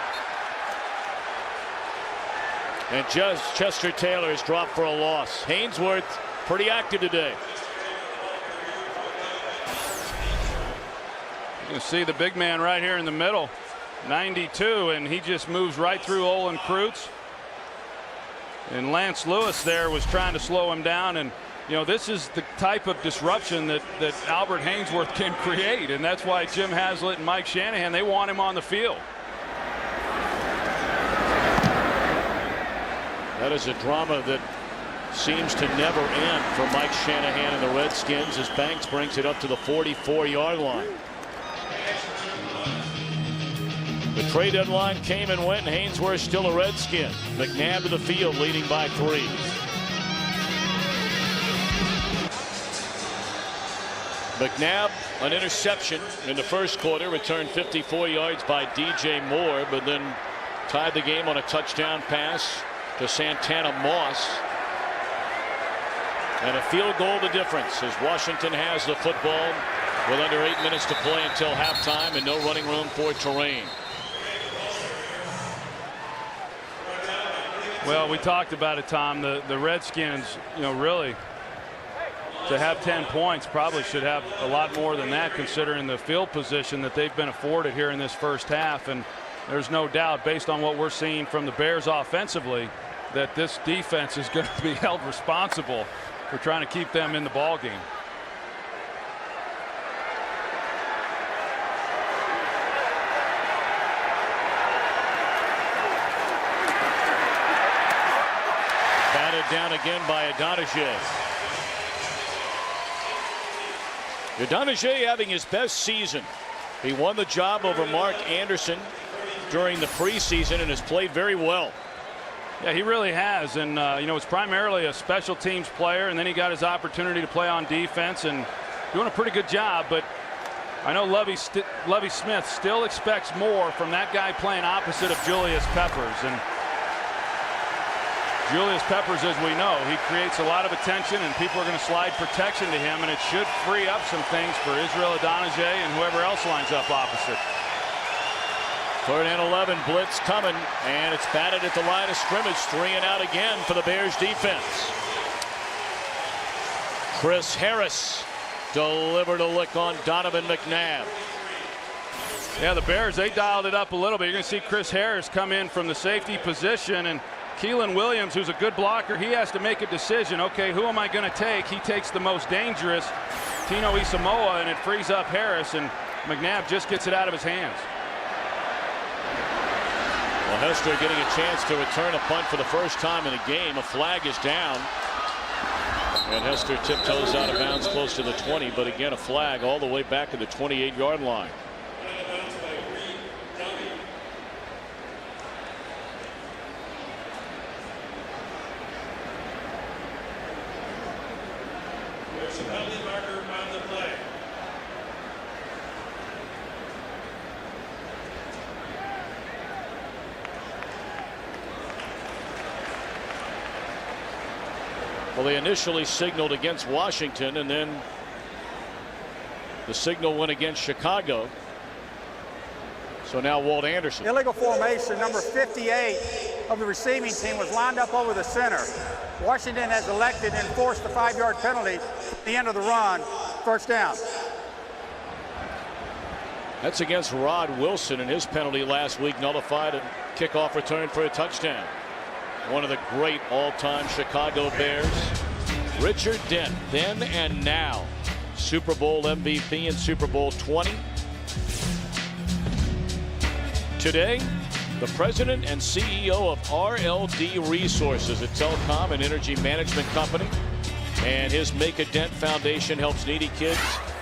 And just Chester Taylor is dropped for a loss. Hainsworth pretty active today. You see the big man right here in the middle, 92, and he just moves right through Olin Kreutz. And Lance Lewis there was trying to slow him down, and this is the type of disruption that Albert Hainsworth can create, and that's why Jim Haslett and Mike Shanahan, they want him on the field. That is a drama that seems to never end for Mike Shanahan and the Redskins as Banks brings it up to the 44-yard line. The trade deadline came and went, and Hainsworth still a Redskin. McNabb to the field, leading by 3. McNabb, an interception in the first quarter, returned 54 yards by DJ Moore, but then tied the game on a touchdown pass to Santana Moss. And a field goal the difference as Washington has the football with under 8 minutes to play until halftime and no running room for Terrain. Well, we talked about it, Tom. The Redskins, really to have 10 points probably should have a lot more than that, considering the field position that they've been afforded here in this first half. And there's no doubt, based on what we're seeing from the Bears offensively, that this defense is going to be held responsible for trying to keep them in the ball game. down again by Adonijay. Adonijay having his best season. He won the job over Mark Anderson during the preseason and has played very well. Yeah, he really has. And, you know, it's primarily a special teams player, and then he got his opportunity to play on defense and doing a pretty good job. But I know Lovie Smith still expects more from that guy playing opposite of Julius Peppers. And Julius Peppers, as we know, he creates a lot of attention, and people are going to slide protection to him, and it should free up some things for Israel Adonijay and whoever else lines up opposite. 3rd and 11, blitz coming, and it's batted at the line of scrimmage. 3 and out again for the Bears defense. Chris Harris delivered a lick on Donovan McNabb. Yeah, the Bears, they dialed it up a little bit. You're going to see Chris Harris come in from the safety position, and Keelan Williams, who's a good blocker, he has to make a decision. Okay, who am I going to take? He takes the most dangerous, Tino Isamoa, and it frees up Harris, and McNabb just gets it out of his hands. Well, Hester getting a chance to return a punt for the first time in the game. A flag is down. And Hester tiptoes out of bounds close to the 20, but again, a flag all the way back to the 28-yard line. There's a penalty marker on the play. Well, they initially signaled against Washington, and then the signal went against Chicago. So now Walt Anderson. Illegal formation, number 58 of the receiving team was lined up over the center. Washington has elected and enforced the 5-yard penalty at the end of the run. First down. That's against Rod Wilson, and his penalty last week nullified a kickoff return for a touchdown. One of the great all-time Chicago Bears, Richard Dent, then and now Super Bowl MVP in Super Bowl 20. Today, the president and CEO of RLD Resources, a telecom and energy management company, and his Make a Dent Foundation helps needy kids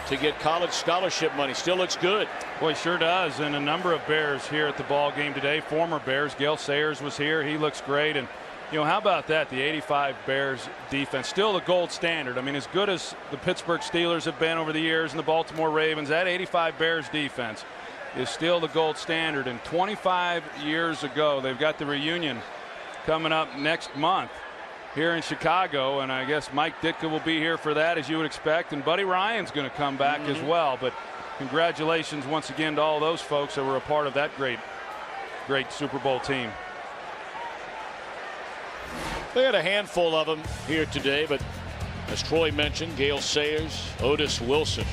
to get college scholarship money. Still looks good. Boy, sure does. And a number of Bears here at the ball game today. Former Bears. Gale Sayers was here. He looks great. And, you know, how about that? The 85 Bears defense, still the gold standard. I mean, as good as the Pittsburgh Steelers have been over the years and the Baltimore Ravens, that 85 Bears defense is still the gold standard. And 25 years ago, they've got the reunion coming up next month here in Chicago, and I guess Mike Ditka will be here for that, as you would expect, and Buddy Ryan's going to come back as well. But congratulations once again to all those folks that were a part of that great Super Bowl team. They had a handful of them here today, but as Troy mentioned, Gale Sayers, Otis Wilson,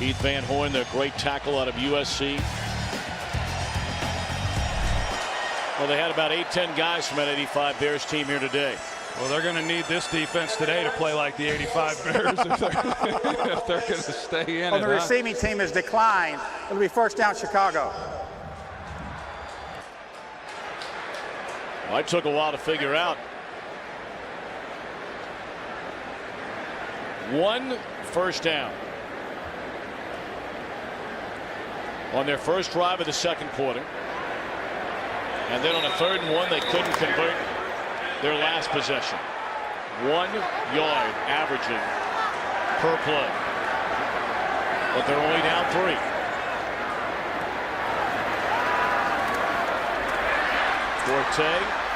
Keith Van Horn, their great tackle out of USC. Well, they had about 8-10 guys from that 85 Bears team here today. Well, they're going to need this defense today to play like the 85 Bears if they're going to stay in it. The receiving team has declined. It'll be first down Chicago. Well, it took a while to figure out. One first down on their first drive of the second quarter. And then on a 3rd and 1, they couldn't convert their last possession. 1 yard averaging per play. But they're only down 3. Forte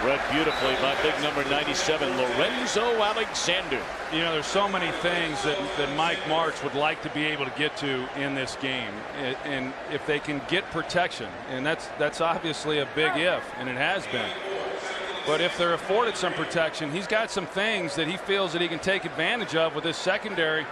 read beautifully by big number 97, Lorenzo Alexander. You know, there's so many things that Mike Martz would like to be able to get to in this game. And if they can get protection, and that's obviously a big if, and it has been. But if they're afforded some protection, he's got some things that he feels that he can take advantage of with his secondary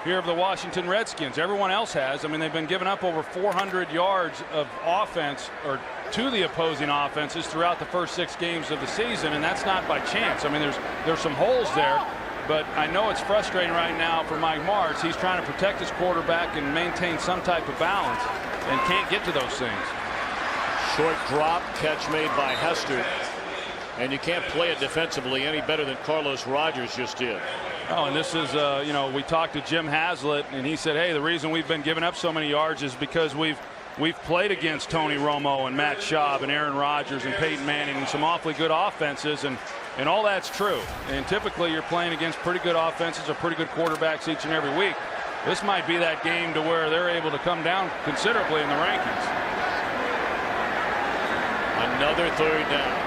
here of the Washington Redskins. Everyone else has. I mean, they've been giving up over 400 yards of offense or to the opposing offenses throughout the first 6 games of the season, and that's not by chance. I mean, there's some holes there, but I know it's frustrating right now for Mike Martz. He's trying to protect his quarterback and maintain some type of balance and can't get to those things. Short drop, catch made by Hester. And you can't play it defensively any better than Carlos Rogers just did. Oh, and this is, you know, we talked to Jim Haslett, and he said, hey, the reason we've been giving up so many yards is because we've played against Tony Romo and Matt Schaub and Aaron Rodgers and Peyton Manning and some awfully good offenses, and all that's true. And typically you're playing against pretty good offenses or pretty good quarterbacks each and every week. This might be that game to where they're able to come down considerably in the rankings. Another third down.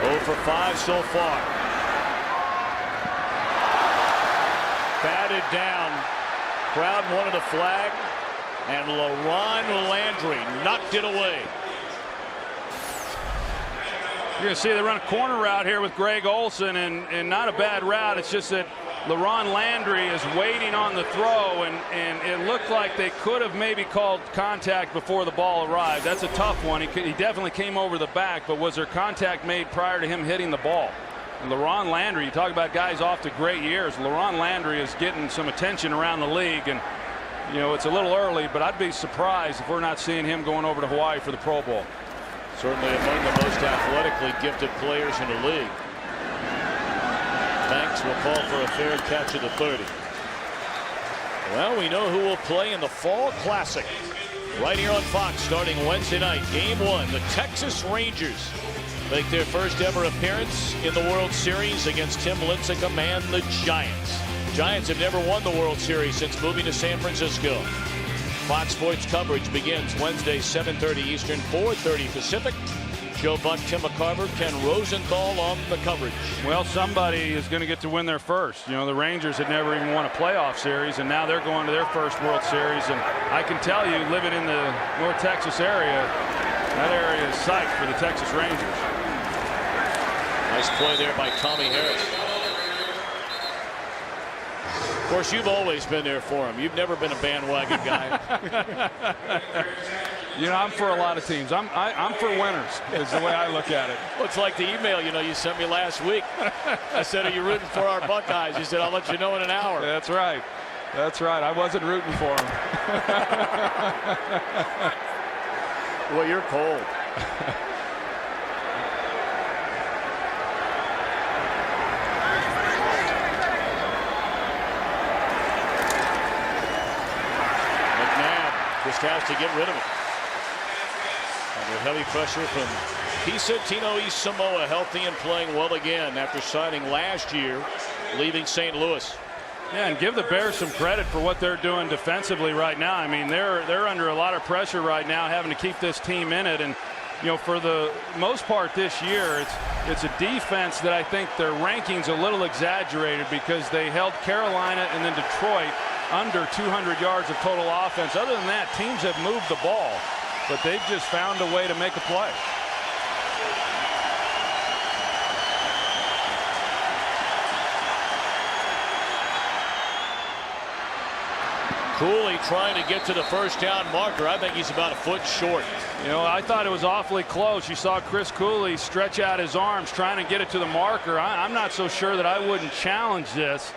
0 for 5 so far. Batted down. Crowd wanted a flag, and LaRon Landry knocked it away. You're going to see they run a corner route here with Greg Olsen, and not a bad route. It's just that LaRon Landry is waiting on the throw, and it looked like they could have maybe called contact before the ball arrived. That's a tough one. He definitely came over the back, but was there contact made prior to him hitting the ball? And LaRon Landry, you talk about guys off to great years. LaRon Landry is getting some attention around the league, and you know it's a little early, but I'd be surprised if we're not seeing him going over to Hawaii for the Pro Bowl. Certainly among the most athletically gifted players in the league. Banks will call for a fair catch at the 30. Well, we know who will play in the Fall Classic right here on Fox starting Wednesday night. Game 1, the Texas Rangers make their first ever appearance in the World Series against Tim Lincecum and the Giants. Giants have never won the World Series since moving to San Francisco. Fox Sports coverage begins Wednesday 7:30 Eastern, 4:30 Pacific. Joe Buck, Tim McCarver, Ken Rosenthal on the coverage. Well, somebody is going to get to win their first. You know, the Rangers had never even won a playoff series, and now they're going to their first World Series. And I can tell you, living in the North Texas area, that area is psyched for the Texas Rangers. Nice play there by Tommy Harris. Of course, you've always been there for him. You've never been a bandwagon guy. You know, I'm for a lot of teams. I'm for winners is the way I look at it. Well, it's like the email, you know, you sent me last week. I said, are you rooting for our Buckeyes? You said, I'll let you know in an hour. That's right. That's right. I wasn't rooting for them. Well, you're cold. Just has to get rid of it. Under heavy pressure from Pisatino East Samoa, healthy and playing well again after signing last year, leaving St. Louis. Yeah, and give the Bears some credit for what they're doing defensively right now. I mean, they're under a lot of pressure right now, having to keep this team in it. And you know, for the most part this year, it's a defense that I think their rankings a little exaggerated because they held Carolina and then Detroit under 200 yards of total offense. Other than that, teams have moved the ball, but they've just found a way to make a play. Cooley trying to get to the first down marker. I think he's about a foot short. You know, I thought it was awfully close. You saw Chris Cooley stretch out his arms trying to get it to the marker. I'm not so sure that I wouldn't challenge this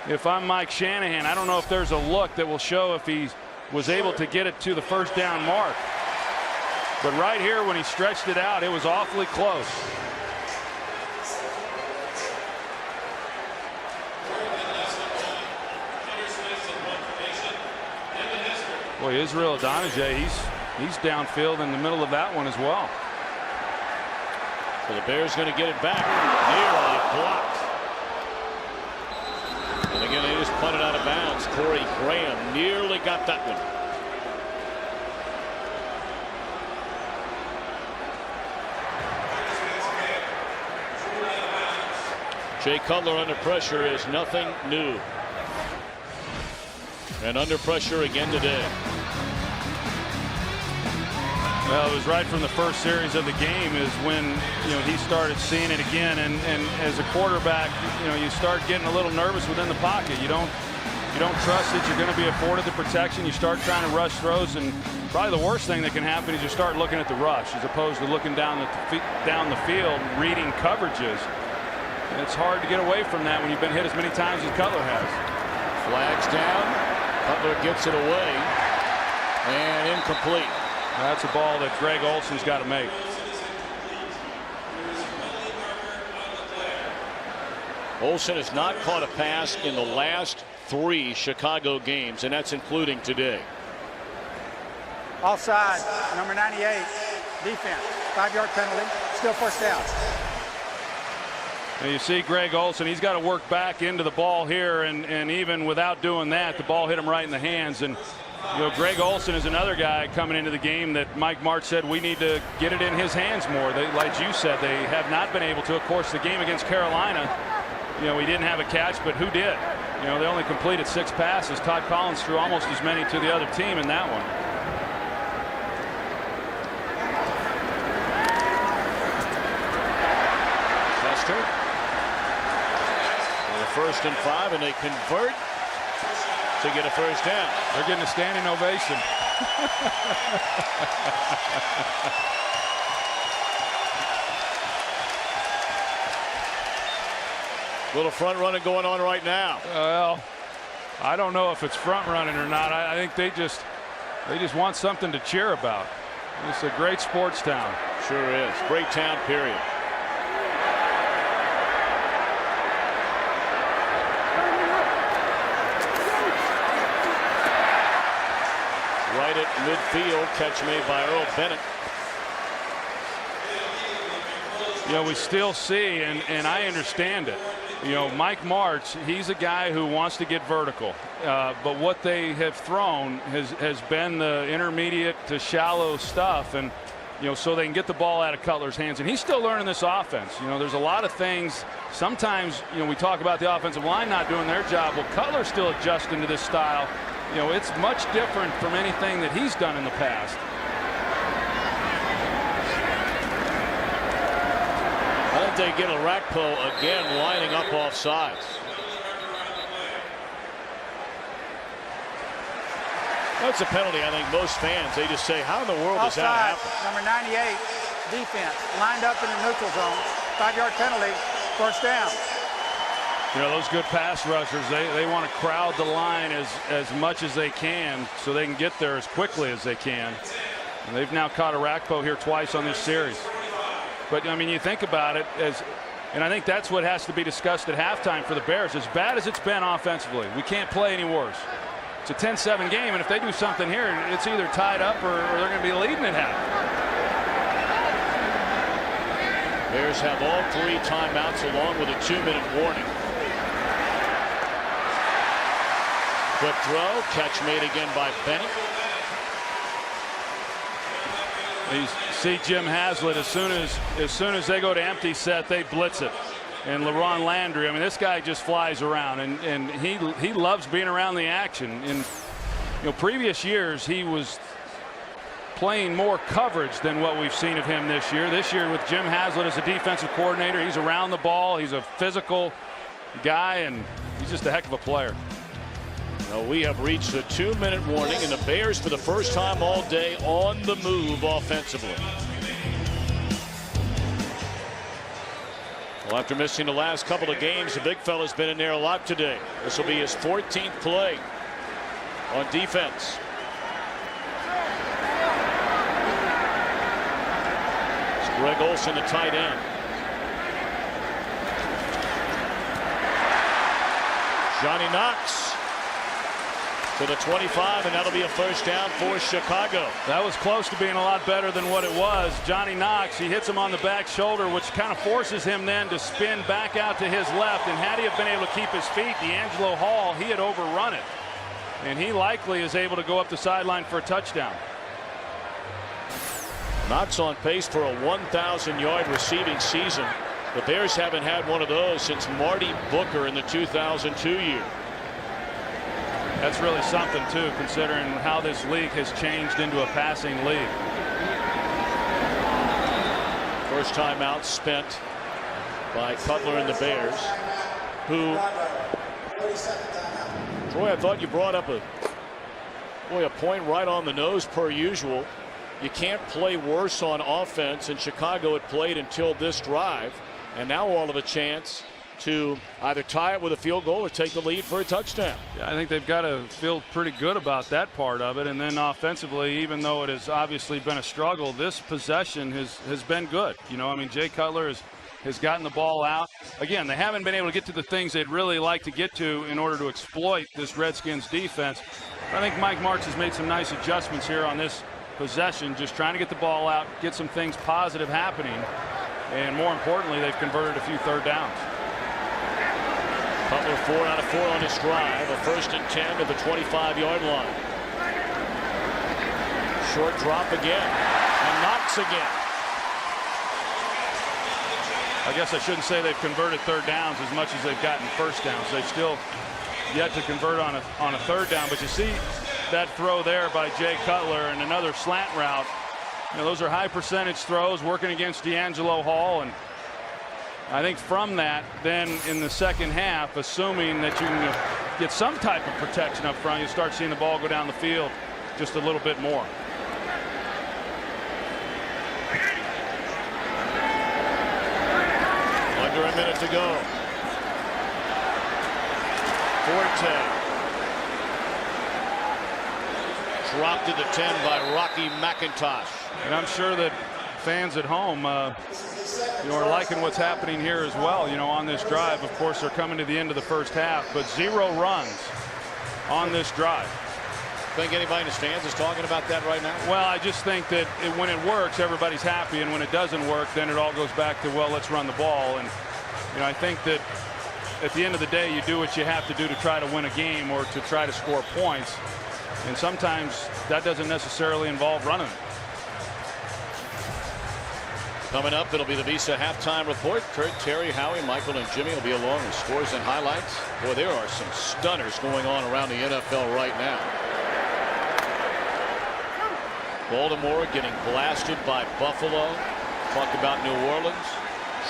if I'm Mike Shanahan. I don't know if there's a look that will show if he was able to get it to the first down mark. But right here when he stretched it out, it was awfully close. Boy, Israel Adonijah, he's downfield in the middle of that one as well. So the Bears going to get it back. Nearly blocked. And again, they just punted out of bounds. Corey Graham nearly got that one. Jay Cutler under pressure is nothing new. And under pressure again today. Well, it was right from the first series of the game is when, you know, he started seeing it again. And as a quarterback, you know, you start getting a little nervous within the pocket. You don't trust that you're going to be afforded the protection. You start trying to rush throws, and probably the worst thing that can happen is you start looking at the rush as opposed to looking down the field, reading coverages. And it's hard to get away from that when you've been hit as many times as Cutler has. Flags down. Cutler gets it away and incomplete. That's a ball that Greg Olson's got to make. Olson has not caught a pass in the last 3 Chicago games, and that's including today. Offside, number 98, defense, 5-yard penalty, still first down. And you see Greg Olson, he's got to work back into the ball here, and even without doing that, the ball hit him right in the hands. And you know, Greg Olson is another guy coming into the game that Mike Martz said we need to get it in his hands more. Like you said, they have not been able to. Of course, the game against Carolina, you know, he didn't have a catch, but who did? You know, they only completed 6 passes. Todd Collins threw almost as many to the other team in that one. Chester. 1st and 5, and they convert to get a first down. They're getting a standing ovation. Little front running going on right now. Well, I don't know if it's front running or not. I think they just want something to cheer about. It's a great sports town. Sure is. Great town, period. Right at midfield, catch made by Earl Bennett. You know, we still see, and I understand it. You know, Mike Martz, he's a guy who wants to get vertical. But what they have thrown has been the intermediate to shallow stuff. And, you know, so they can get the ball out of Cutler's hands. And he's still learning this offense. You know, there's a lot of things. Sometimes, you know, we talk about the offensive line not doing their job. Well, Cutler's still adjusting to this style. You know, it's much different from anything that he's done in the past. I think they get Arakpo again lining up off sides. That's a penalty. I think most fans, they just say, how in the world does that happen? Number 98, defense, lined up in the neutral zone, 5-yard penalty, first down. You know, those good pass rushers, they want to crowd the line as much as they can so they can get there as quickly as they can. And they've now caught Arakpo here twice on this series. But, I mean, you think about it, and I think that's what has to be discussed at halftime for the Bears. As bad as it's been offensively, we can't play any worse. It's a 10-7 game, and if they do something here, it's either tied up or they're going to be leading at half. Bears have all 3 timeouts along with a 2-minute warning. Quick throw, catch made again by Bennett. You see Jim Haslett, as soon as they go to empty set, they blitz it. And LaRon Landry, I mean, this guy just flies around, and he loves being around the action. In, you know, previous years he was playing more coverage than what we've seen of him this year. This year with Jim Haslett as a defensive coordinator, he's around the ball. He's a physical guy, and he's just a heck of a player. Well, we have reached a 2-minute warning, and the Bears for the first time all day on the move offensively. Well, after missing the last couple of games, the big fella's been in there a lot today. This will be his 14th play on defense. It's Greg Olson, the tight end. Johnny Knox to the 25, and that'll be a first down for Chicago. That was close to being a lot better than what it was. Johnny Knox, he hits him on the back shoulder, which kind of forces him then to spin back out to his left. And had he have been able to keep his feet, D'Angelo Hall, he had overrun it. And he likely is able to go up the sideline for a touchdown. Knox on pace for a 1,000-yard receiving season. The Bears haven't had one of those since Marty Booker in the 2002 year. That's really something, too, considering how this league has changed into a passing league. First timeout spent by Cutler and the Bears, who, Troy, I thought you brought up a point right on the nose per usual. You can't play worse on offense, and Chicago had played until this drive, and now all of a chance to either tie it with a field goal or take the lead for a touchdown. Yeah, I think they've got to feel pretty good about that part of it. And then offensively, even though it has obviously been a struggle, this possession has been good. You know, I mean, Jay Cutler has gotten the ball out. Again, they haven't been able to get to the things they'd really like to get to in order to exploit this Redskins defense. I think Mike Martz has made some nice adjustments here on this possession, just trying to get the ball out, get some things positive happening. And more importantly, they've converted a few third downs. Cutler 4 out of 4 on this drive. A 1st and 10 to the 25-yard line. Short drop again. And Knox again. I guess I shouldn't say they've converted third downs as much as they've gotten first downs. They've still yet to convert on a third down. But you see that throw there by Jay Cutler and another slant route. You know, those are high percentage throws working against D'Angelo Hall. And I think from that, then in the second half, assuming that you can get some type of protection up front, you start seeing the ball go down the field just a little bit more. Under a minute to go. Forte. Dropped to the 10 by Rocky McIntosh. And I'm sure that fans at home you know, are liking what's happening here as well. You know, on this drive, of course, they're coming to the end of the first half, but 0 runs on this drive. Think anybody in the stands is talking about that right now? Well, I just think that when it works, everybody's happy, and when it doesn't work, then it all goes back to, well, let's run the ball. And you know, I think that at the end of the day, you do what you have to do to try to win a game or to try to score points, and sometimes that doesn't necessarily involve running. Coming up, it'll be the Visa halftime report. Kurt, Terry, Howie, Michael, and Jimmy will be along with scores and highlights. Boy, there are some stunners going on around the NFL right now. Baltimore getting blasted by Buffalo. Talk about New Orleans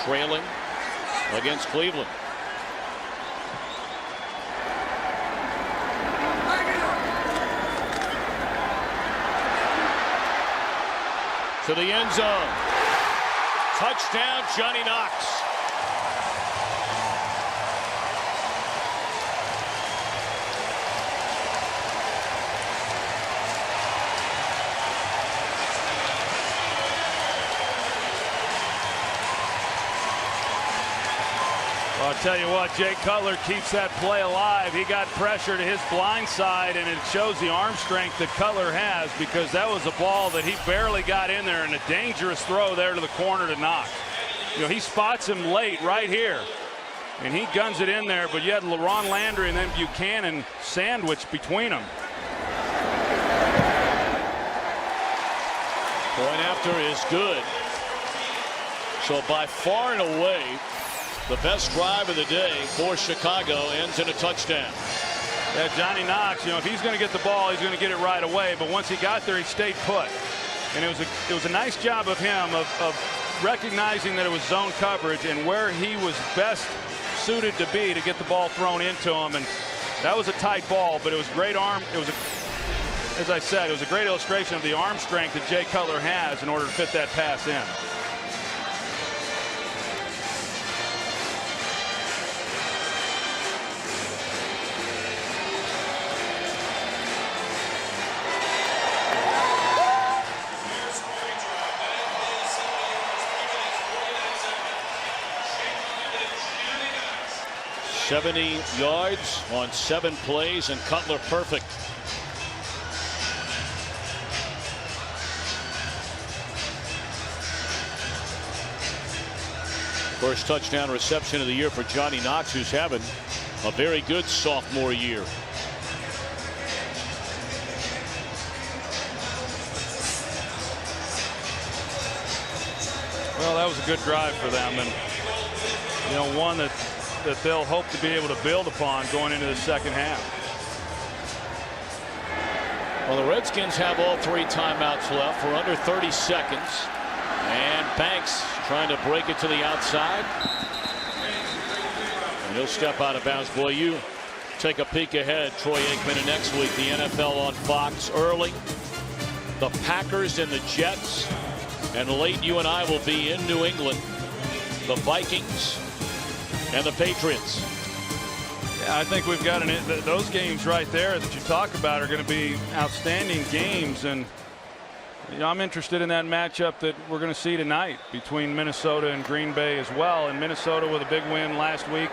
trailing against Cleveland. To the end zone. Touchdown, Johnny Knox. Well, I'll tell you what, Jay Cutler keeps that play alive. He got pressure to his blind side, and it shows the arm strength that Cutler has, because that was a ball that he barely got in there, and a dangerous throw there to the corner to Knox. You know, he spots him late right here, and he guns it in there, but you had LaRon Landry and then Buchanan sandwiched between them. Point after is good. So by far and away, the best drive of the day for Chicago ends in a touchdown. Yeah, Johnny Knox, you know, if he's going to get the ball, he's going to get it right away. But once he got there, he stayed put. And it was a nice job of him of recognizing that it was zone coverage and where he was best suited to be to get the ball thrown into him. And that was a tight ball, but it was great arm. It was, as I said, it was a great illustration of the arm strength that Jay Cutler has in order to fit that pass in. $70 yards on 7 plays, and Cutler perfect. First touchdown reception of the year for Johnny Knox, who's having a very good sophomore year. Well, that was a good drive for them, and you know, one that they'll hope to be able to build upon going into the second half. Well, the Redskins have all 3 timeouts left for under 30 seconds. And Banks trying to break it to the outside. And he'll step out of bounds. Boy, you take a peek ahead, Troy Aikman, next week, the NFL on Fox early. The Packers and the Jets. And late, you and I will be in New England. The Vikings and the Patriots. Yeah, I think we've got those games right there that you talk about are going to be outstanding games. And you know, I'm interested in that matchup that we're going to see tonight between Minnesota and Green Bay as well. And Minnesota with a big win last week,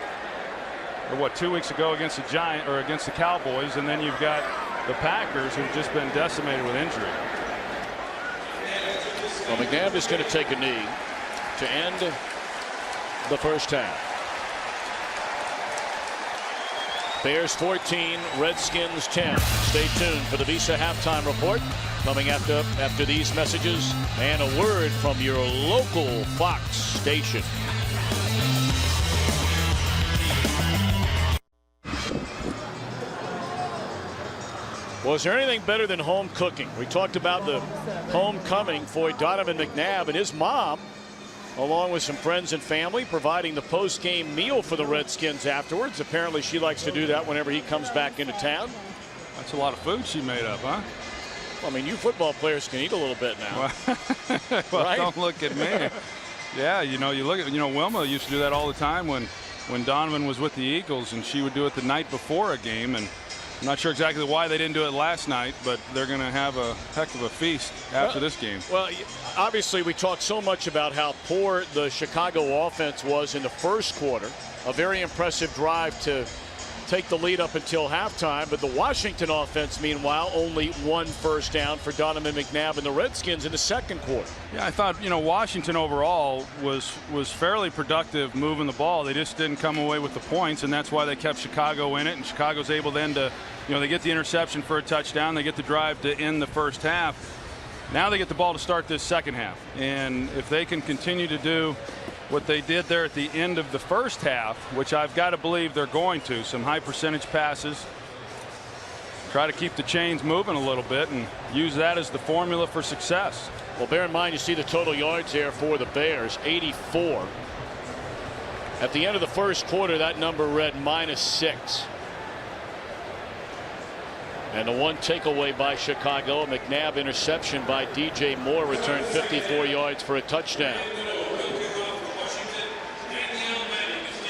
or what, 2 weeks ago against the Cowboys, and then you've got the Packers who've just been decimated with injury. Well, McNabb is going to take a knee to end the first half. Bears 14, Redskins 10. Stay tuned for the Visa halftime report coming after these messages and a word from your local Fox station. Was there anything better than home cooking? We talked about the homecoming for Donovan McNabb and his mom, along with some friends and family, providing the post-game meal for the Redskins afterwards. Apparently she likes to do that whenever he comes back into town. That's a lot of food she made up, huh? Well, I mean, you football players can eat a little bit now. Well, right? Don't look at me. Yeah, you know, Wilma used to do that all the time when Donovan was with the Eagles, and she would do it the night before a game. And I'm not sure exactly why they didn't do it last night, but they're going to have a heck of a feast after this game. Well, obviously we talked so much about how poor the Chicago offense was in the first quarter. A very impressive drive to take the lead up until halftime, but the Washington offense, meanwhile, only one first down for Donovan McNabb and the Redskins in the second quarter. Yeah, I thought, you know, Washington overall was fairly productive moving the ball. They just didn't come away with the points, and that's why they kept Chicago in it. And Chicago's able then to, you know, they get the interception for a touchdown. They get the drive to end the first half. Now they get the ball to start this second half. And if they can continue to do what they did there at the end of the first half, which I've got to believe they're going to, some high percentage passes, try to keep the chains moving a little bit and use that as the formula for success. Well, bear in mind, you see the total yards there for the Bears, 84. At the end of the first quarter, that number read -6. And the one takeaway by Chicago, a McNabb interception by DJ Moore, returned 54 yards for a touchdown.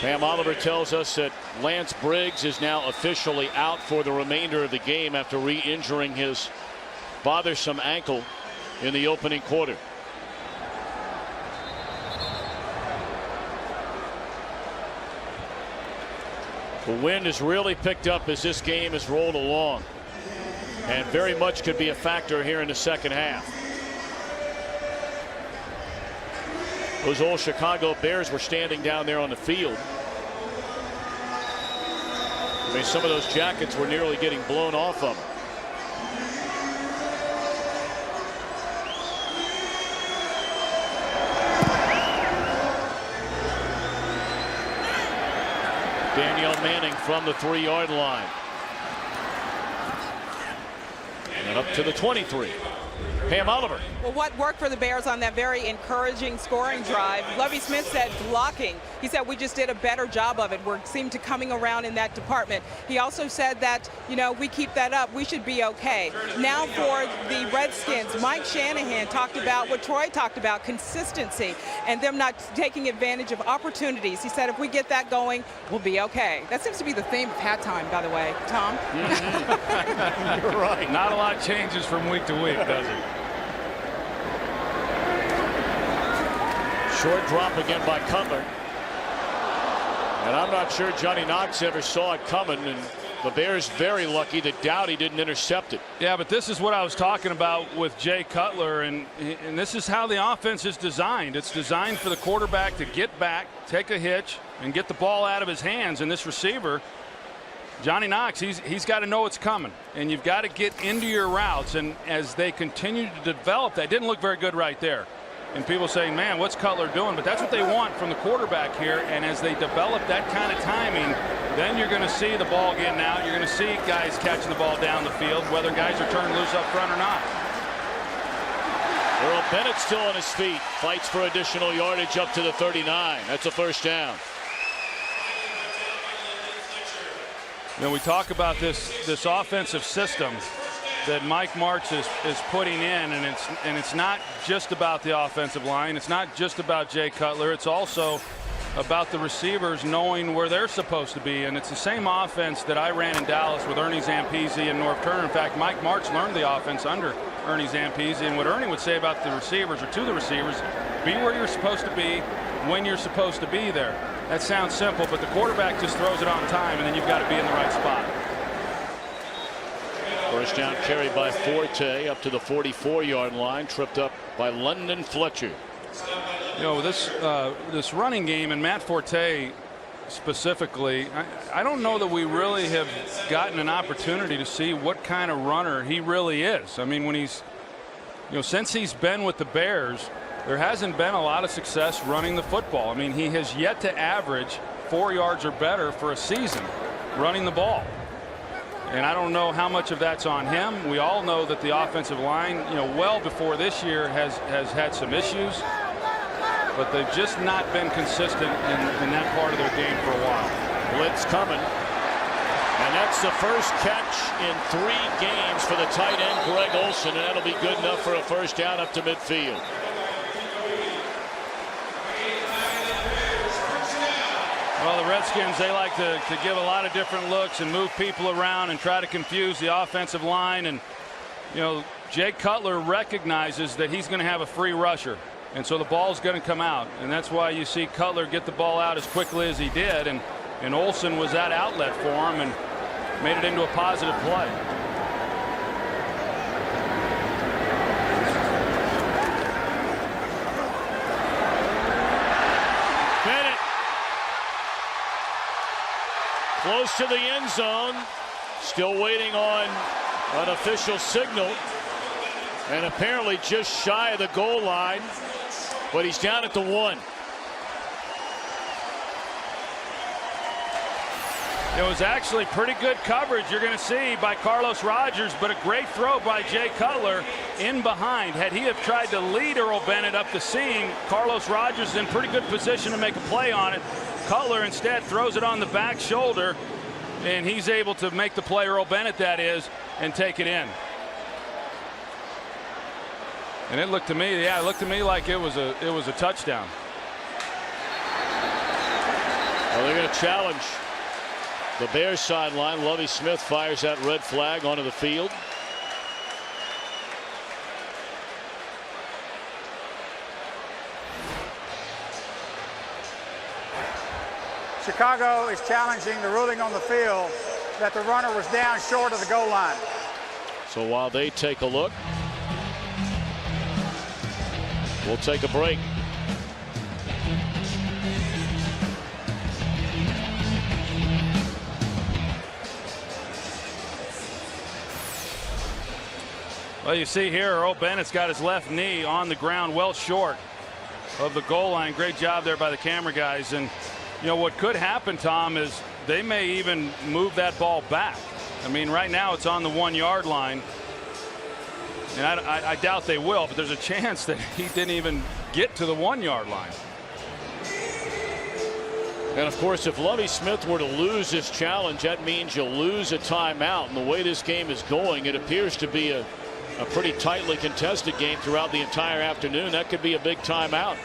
Pam Oliver tells us that Lance Briggs is now officially out for the remainder of the game after re-injuring his bothersome ankle in the opening quarter. The wind has really picked up as this game has rolled along, and very much could be a factor here in the second half. Those old Chicago Bears were standing down there on the field. I mean, some of those jackets were nearly getting blown off of them. Danielle Manning from the 3-yard line. And up to the 23. Pam Oliver. Well, what worked for the Bears on that very encouraging scoring drive? Lovie Smith said blocking. He said we just did a better job of it. We seemed to coming around in that department. He also said that, you know, we keep that up, we should be okay. Now for the Redskins, Mike Shanahan talked about what Troy talked about, consistency, and them not taking advantage of opportunities. He said if we get that going, we'll be okay. That seems to be the theme of halftime, by the way, Tom. You're right. Not a lot changes from week to week, does it? Short drop again by Cutler. And I'm not sure Johnny Knox ever saw it coming, and the Bears very lucky that Dowdy didn't intercept it. Yeah, but this is what I was talking about with Jay Cutler, and this is how the offense is designed. It's designed for the quarterback to get back, take a hitch, and get the ball out of his hands. And this receiver, Johnny Knox, he's got to know it's coming, and you've got to get into your routes. And as they continue to develop, that didn't look very good right there. And people saying, man, what's Cutler doing? But that's what they want from the quarterback here. And as they develop that kind of timing, then you're going to see the ball getting out. You're going to see guys catching the ball down the field, whether guys are turned loose up front or not. Earl Bennett still on his feet, fights for additional yardage up to the 39. That's a first down. You know, we talk about this offensive system that Mike Martz is putting in, and it's not just about the offensive line. It's not just about Jay Cutler. It's also about the receivers knowing where they're supposed to be. And it's the same offense that I ran in Dallas with Ernie Zampese and Norv Turner. In fact, Mike Martz learned the offense under Ernie Zampese. And what Ernie would say about the receivers, or to the receivers, be where you're supposed to be when you're supposed to be there. That sounds simple, but the quarterback just throws it on time, and then you've got to be in the right spot. First down carry by Forte up to the 44-yard line, tripped up by London Fletcher. You know, this running game, and Matt Forte specifically, I don't know that we really have gotten an opportunity to see what kind of runner he really is. I mean, when he's, you know, since he's been with the Bears, there hasn't been a lot of success running the football. I mean, he has yet to average 4 yards or better for a season running the ball. And I don't know how much of that's on him. We all know that the offensive line, you know, well before this year has had some issues, but they've just not been consistent in that part of their game for a while. Blitz coming. And that's the first catch in 3 games for the tight end, Greg Olsen, and that'll be good enough for a first down up to midfield. Well, the Redskins, they like to give a lot of different looks and move people around and try to confuse the offensive line. And, you know, Jay Cutler recognizes that he's going to have a free rusher. And so the ball's going to come out. And that's why you see Cutler get the ball out as quickly as he did. And Olsen was that outlet for him and made it into a positive play. Close to the end zone, still waiting on an official signal, and apparently just shy of the goal line, but he's down at the 1. It was actually pretty good coverage, you're going to see, by Carlos Rogers, but a great throw by Jay Cutler in behind. Had he have tried to lead Earl Bennett up the seam, Carlos Rogers is in pretty good position to make a play on it. Cutler instead throws it on the back shoulder, and he's able to make the play, Earl Bennett that is, and take it in. And it looked to me, yeah, it looked to me like it was a touchdown. Well, they're going to challenge the Bears sideline. Lovie Smith fires that red flag onto the field. Chicago is challenging the ruling on the field that the runner was down short of the goal line. So while they take a look, we'll take a break. Well, you see here, Earl Bennett's got his left knee on the ground, well short of the goal line. Great job there by the camera guys. And you know what could happen, Tom, is they may even move that ball back. I mean, right now it's on the 1-yard line, and I doubt they will, but there's a chance that he didn't even get to the 1-yard line. And of course, if Lovie Smith were to lose this challenge, that means you'll lose a timeout. And the way this game is going, it appears to be a pretty tightly contested game throughout the entire afternoon. That could be a big timeout.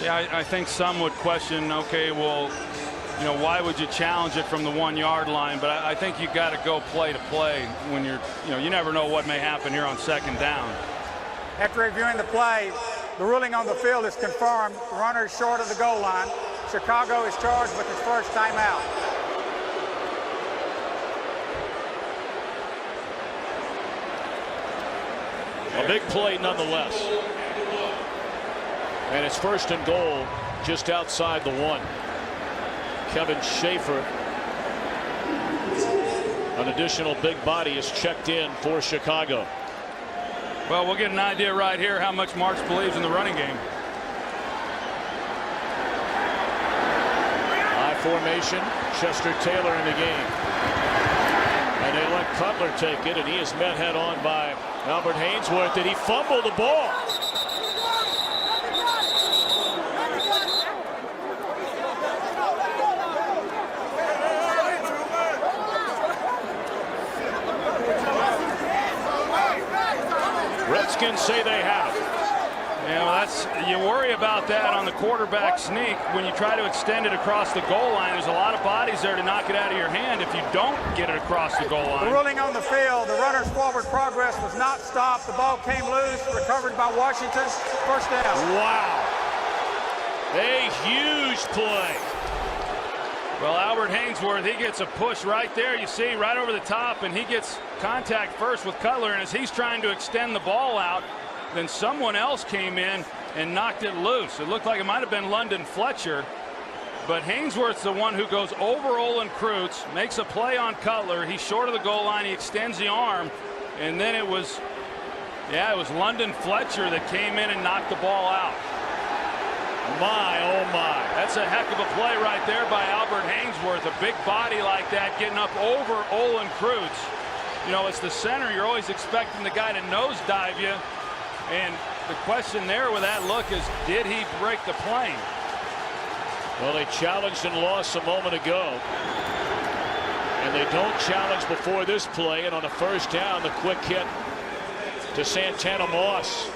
Yeah, I think some would question, okay, well, you know, why would you challenge it from the 1-yard line? But I think you got to go play to play when you're, you know, you never know what may happen here on 2nd down. After reviewing the play, the ruling on the field is confirmed. The runner is short of the goal line. Chicago is charged with its first timeout. A big play nonetheless. And it's 1st and goal just outside the 1. Kevin Schaefer, an additional big body, is checked in for Chicago. Well, we'll get an idea right here how much Martz believes in the running game. High formation, Chester Taylor in the game. And they let Cutler take it, and he is met head on by Albert Hainsworth. Did he fumble the ball? Redskins say they have it. Yeah, well, you worry about that on the quarterback sneak. When you try to extend it across the goal line, there's a lot of bodies there to knock it out of your hand if you don't get it across the goal line. The ruling on the field, the runner's forward progress was not stopped. The ball came loose, recovered by Washington. First down. Wow. A huge play. Well, Albert Hainsworth, he gets a push right there, you see, right over the top, and he gets contact first with Cutler, and as he's trying to extend the ball out, then someone else came in and knocked it loose. It looked like it might have been London Fletcher, but Hainsworth's the one who goes over Olin Kreutz, makes a play on Cutler. He's short of the goal line. He extends the arm, and then it was London Fletcher that came in and knocked the ball out. My, oh my. That's a heck of a play right there by Albert Hainsworth. A big body like that getting up over Olin Kreutz. You know, as the center, you're always expecting the guy to nosedive you. And the question there with that look is, did he break the plane? Well, they challenged and lost a moment ago. And they don't challenge before this play. And on a first down, the quick hit to Santana Moss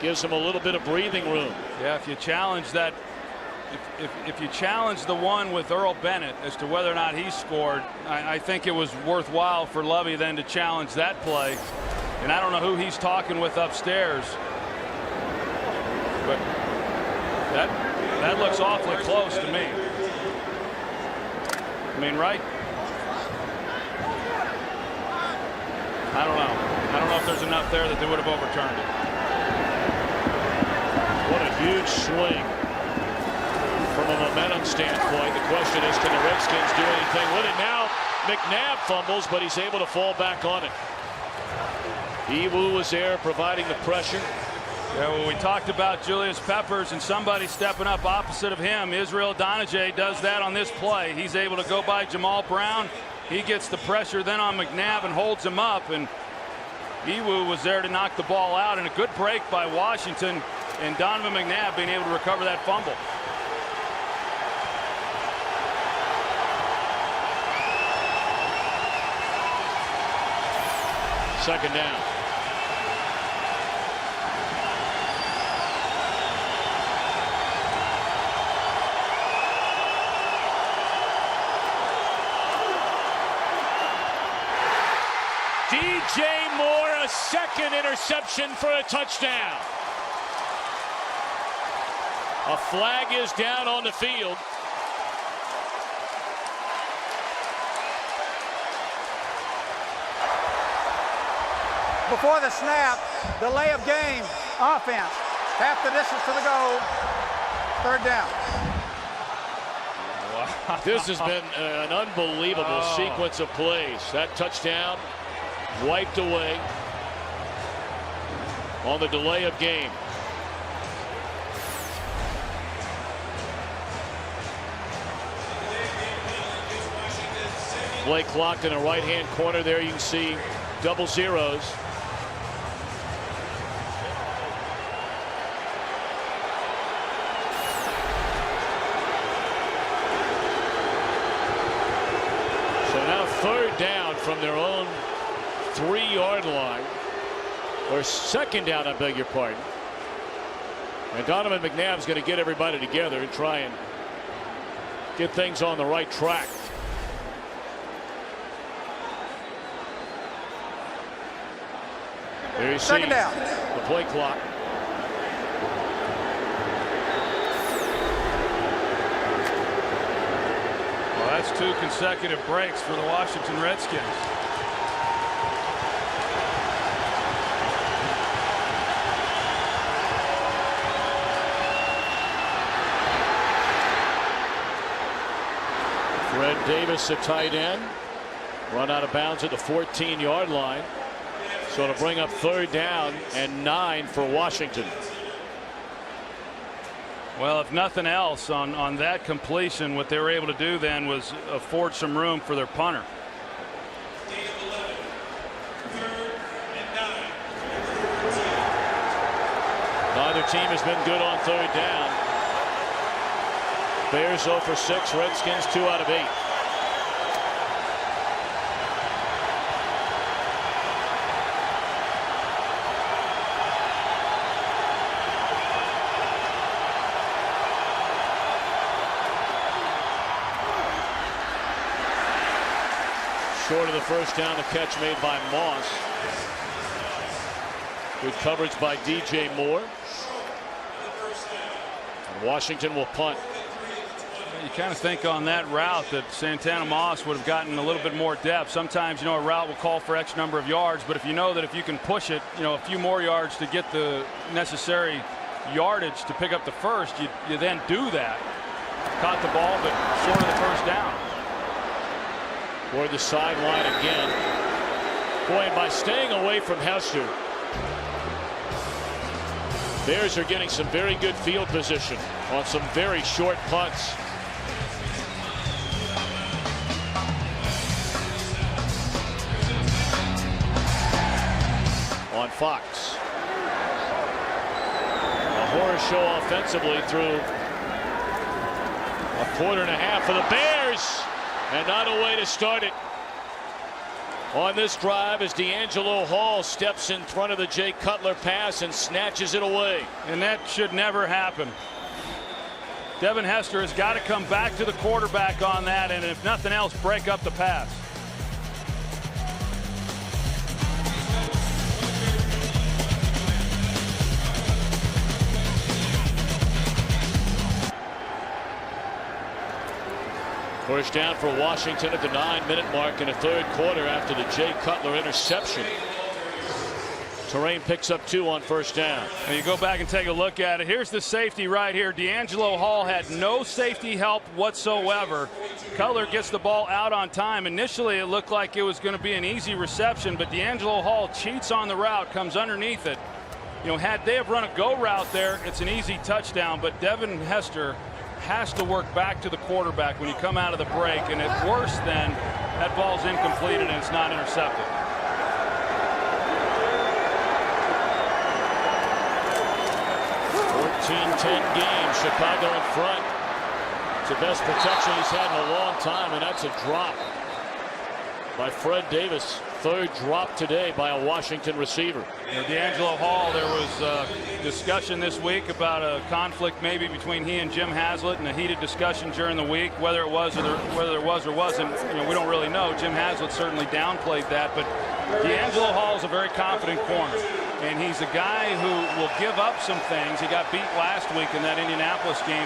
gives him a little bit of breathing room. Yeah, if you challenge that, if you challenge the one with Earl Bennett as to whether or not he scored, I think it was worthwhile for Lovey then to challenge that play. And I don't know who he's talking with upstairs, but that looks awfully close to me. I mean, right? I don't know. I don't know if there's enough there that they would have overturned it. What a huge swing from a momentum standpoint. The question is, can the Redskins do anything with it? Now McNabb fumbles, but he's able to fall back on it. Ewu was there providing the pressure. Yeah, well, we talked about Julius Peppers and somebody stepping up opposite of him. Israel Donijay does that on this play. He's able to go by Jamal Brown. He gets the pressure then on McNabb and holds him up. And Ewu was there to knock the ball out. And a good break by Washington. And Donovan McNabb being able to recover that fumble. Second down. DJ Moore, a second interception for a touchdown. A flag is down on the field. Before the snap, delay of game, offense. Half the distance to the goal. Third down. Wow. This has been an unbelievable sequence of plays. That touchdown wiped away on the delay of game. Play clocked in the right-hand corner there. You can see double zeros. So now third down from their own 3-yard line, or second down, I beg your pardon. And Donovan McNabb's going to get everybody together and try and get things on the right track. There you see Second down. The play clock. Well, that's 2 consecutive breaks for the Washington Redskins. Fred Davis, a tight end, run out of bounds at the 14-yard line. So to bring up third down and 9 for Washington. Well, if nothing else, on that completion, what they were able to do then was afford some room for their punter. Neither team has been good on third down. Bears 0 for 6, Redskins 2 out of 8. Short of the first down, the catch made by Moss. Good coverage by DJ Moore. And Washington will punt. You kind of think on that route that Santana Moss would have gotten a little bit more depth. Sometimes, you know, a route will call for X number of yards, but if you know that if you can push it, you know, a few more yards to get the necessary yardage to pick up the first, you then do that. Caught the ball, but short of the first down. Toward the sideline again. Boy, and by staying away from Hester, Bears are getting some very good field position on some very short punts. On Fox. A horror show offensively through a quarter and a half for the Bears. And not a way to start it on this drive as D'Angelo Hall steps in front of the Jay Cutler pass and snatches it away. And that should never happen. Devin Hester has got to come back to the quarterback on that, and if nothing else, break up the pass. First down for Washington at the 9-minute mark in the third quarter after the Jay Cutler interception. Terrain picks up 2 on first down. And you go back and take a look at it. Here's the safety right here. D'Angelo Hall had no safety help whatsoever. Cutler gets the ball out on time. Initially, it looked like it was going to be an easy reception, but D'Angelo Hall cheats on the route, comes underneath it. You know, had they have run a go route there, it's an easy touchdown, but Devin Hester has to work back to the quarterback when you come out of the break, and at worse then, that ball's incomplete and it's not intercepted. Game, Chicago in front. It's the best protection he's had in a long time, and that's a drop by Fred Davis. Third drop today by a Washington receiver. You know, D'Angelo Hall, there was discussion this week about a conflict maybe between he and Jim Haslett, and a heated discussion during the week, whether it was or whether there was or wasn't. You know, we don't really know. Jim Haslett certainly downplayed that, but D'Angelo Hall is a very confident corner. And he's a guy who will give up some things. He got beat last week in that Indianapolis game.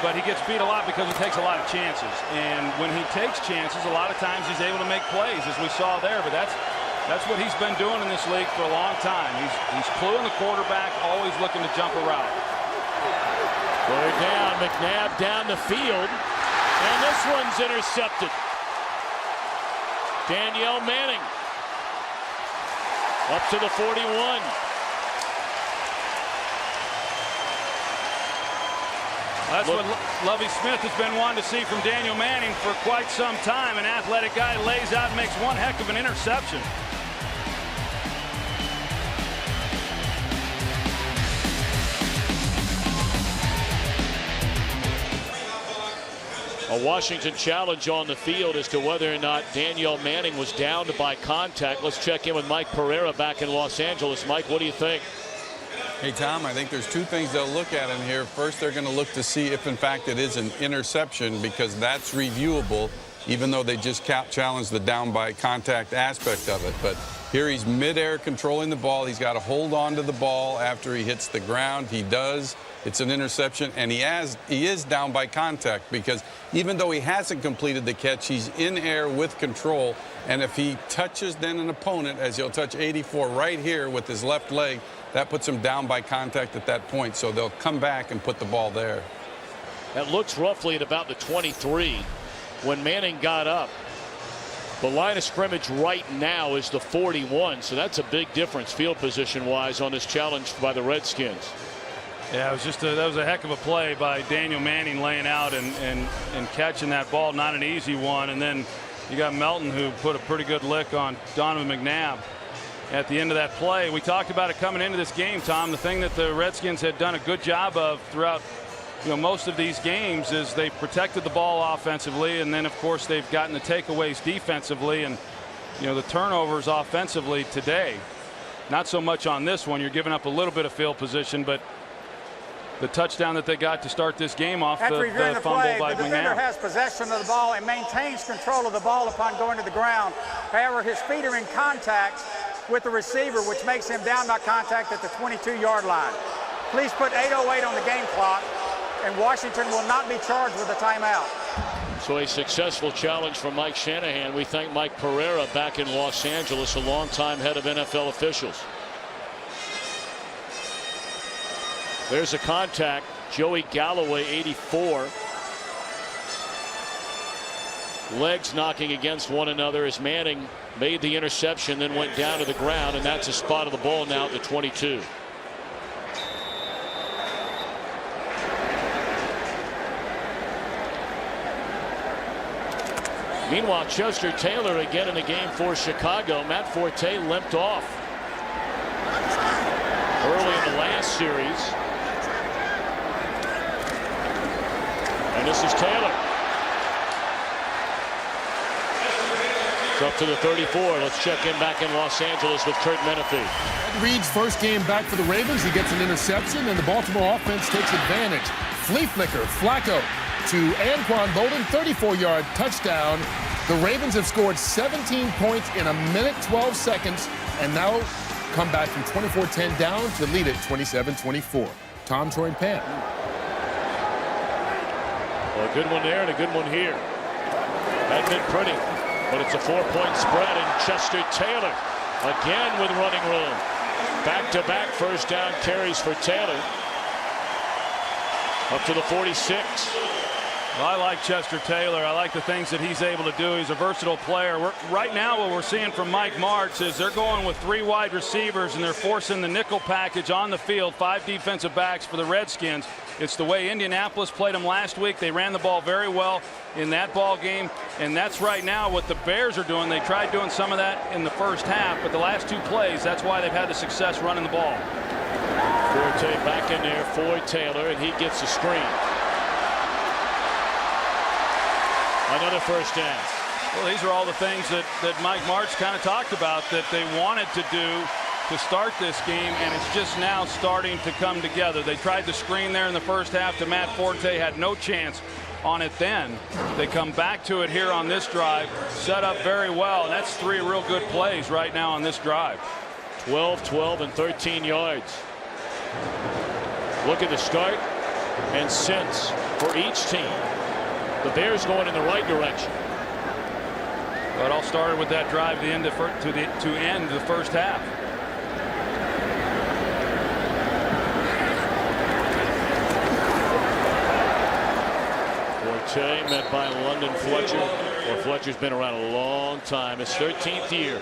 But he gets beat a lot because he takes a lot of chances. And when he takes chances, a lot of times he's able to make plays, as we saw there. But that's what he's been doing in this league for a long time. He's cluing the quarterback, always looking to jump a route. Third down, McNabb down the field. And this one's intercepted. Danielle Manning. Up to the 41. That's what Lovie Smith has been wanting to see from Daniel Manning for quite some time. An athletic guy lays out and makes one heck of an interception. A Washington challenge on the field as to whether or not Danielle Manning was downed by contact. Let's check in with Mike Pereira back in Los Angeles. Mike, what do you think? Hey, Tom, I think there's two things they'll look at in here. First, they're going to look to see if, in fact, it is an interception, because that's reviewable, even though they just challenged the down by contact aspect of it. But here he's midair controlling the ball. He's got to hold on to the ball after he hits the ground. He does. It's an interception, and he is down by contact, because even though he hasn't completed the catch, he's in air with control. And if he touches then an opponent, as he'll touch 84 right here with his left leg, that puts him down by contact at that point. So they'll come back and put the ball there. That looks roughly at about the 23 when Manning got up. The line of scrimmage right now is the 41, so that's a big difference field position wise on this challenge by the Redskins. Yeah, it was just that was a heck of a play by Daniel Manning, laying out and catching that ball. Not an easy one. And then you got Melton, who put a pretty good lick on Donovan McNabb at the end of that play. We talked about it coming into this game, Tom. The thing that the Redskins had done a good job of throughout, you know, most of these games is they protected the ball offensively, and then of course they've gotten the takeaways defensively, and you know, the turnovers offensively today. Not so much on this one. You're giving up a little bit of field position, but the touchdown that they got to start this game off After the reviewing the fumble play, by the defender McNabb. has possession of the ball and maintains control of the ball upon going to the ground. However, his feet are in contact with the receiver, which makes him down by contact at the 22-yard line. Please put 8:08 on the game clock, and Washington will not be charged with a timeout. So a successful challenge from Mike Shanahan. We thank Mike Pereira back in Los Angeles, a longtime head of NFL officials. There's a contact. Joey Galloway, 84. Legs knocking against one another as Manning made the interception, then went down to the ground, and that's a spot of the ball now at the 22. Meanwhile, Chester Taylor again in the game for Chicago. Matt Forte limped off early in the last series. And this is Taylor. It's up to the 34. Let's check in back in Los Angeles with Kurt Menefee. Reed's first game back for the Ravens. He gets an interception, and the Baltimore offense takes advantage. Flea flicker, Flacco to Anquan Bolden, 34-yard touchdown. The Ravens have scored 17 points in 1:12 seconds and now come back from 24-10 down to lead it 27-24. Tom, Troy, and Pam. Well, a good one there and a good one here. Hadn't been pretty, but it's a 4-point spread, and Chester Taylor again with running room. Back-to-back first down carries for Taylor. Up to the 46. Well, I like Chester Taylor. I like the things that he's able to do. He's a versatile player. Right now, what we're seeing from Mike Martz is they're going with 3 wide receivers, and they're forcing the nickel package on the field, 5 defensive backs for the Redskins. It's the way Indianapolis played them last week. They ran the ball very well in that ball game, and that's right now what the Bears are doing. They tried doing some of that in the first half, but the last 2 plays, that's why they've had the success running the ball. Forte back in there for Taylor, and he gets a screen. Another first down. Well, these are all the things that Mike Martz kind of talked about that they wanted to do to start this game, and it's just now starting to come together. They tried the screen there in the first half to Matt Forte, had no chance on it then. They come back to it here on this drive, set up very well, and that's 3 real good plays right now on this drive. 12, 12, and 13 yards. Look at the start and since for each team. The Bears going in the right direction. But it all started with that drive to end the first half. Forte met by London Fletcher. Well, Fletcher's been around a long time. His 13th year.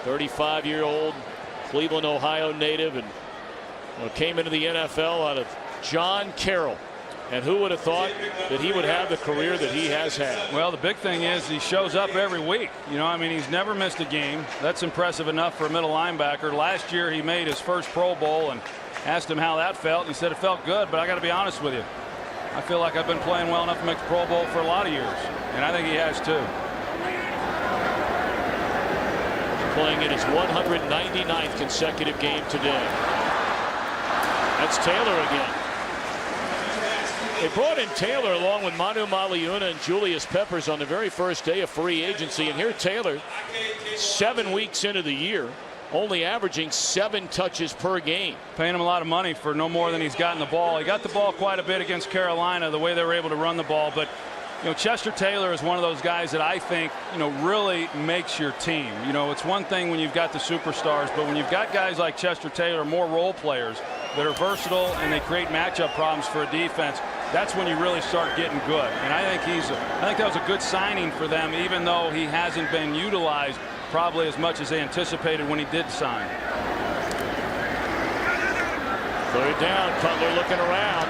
35-year-old Cleveland, Ohio native, and came into the NFL out of John Carroll. And who would have thought that he would have the career that he has had? Well, the big thing is he shows up every week. You know, I mean, he's never missed a game. That's impressive enough for a middle linebacker. Last year he made his first Pro Bowl, and asked him how that felt, and he said it felt good, but I got to be honest with you. I feel like I've been playing well enough to make the Pro Bowl for a lot of years, and I think he has too. Playing in his 199th consecutive game today. That's Taylor again. They brought in Taylor along with Manu Maliuna and Julius Peppers on the very first day of free agency. And here Taylor, 7 weeks into the year, only averaging 7 touches per game. Paying him a lot of money for no more than he's gotten the ball. He got the ball quite a bit against Carolina, the way they were able to run the ball. But, you know, Chester Taylor is one of those guys that I think, you know, really makes your team. You know, it's one thing when you've got the superstars, but when you've got guys like Chester Taylor, more role players that are versatile and they create matchup problems for a defense, that's when you really start getting good. And I think that was a good signing for them, even though he hasn't been utilized probably as much as they anticipated when he did sign. Third down, Cutler looking around.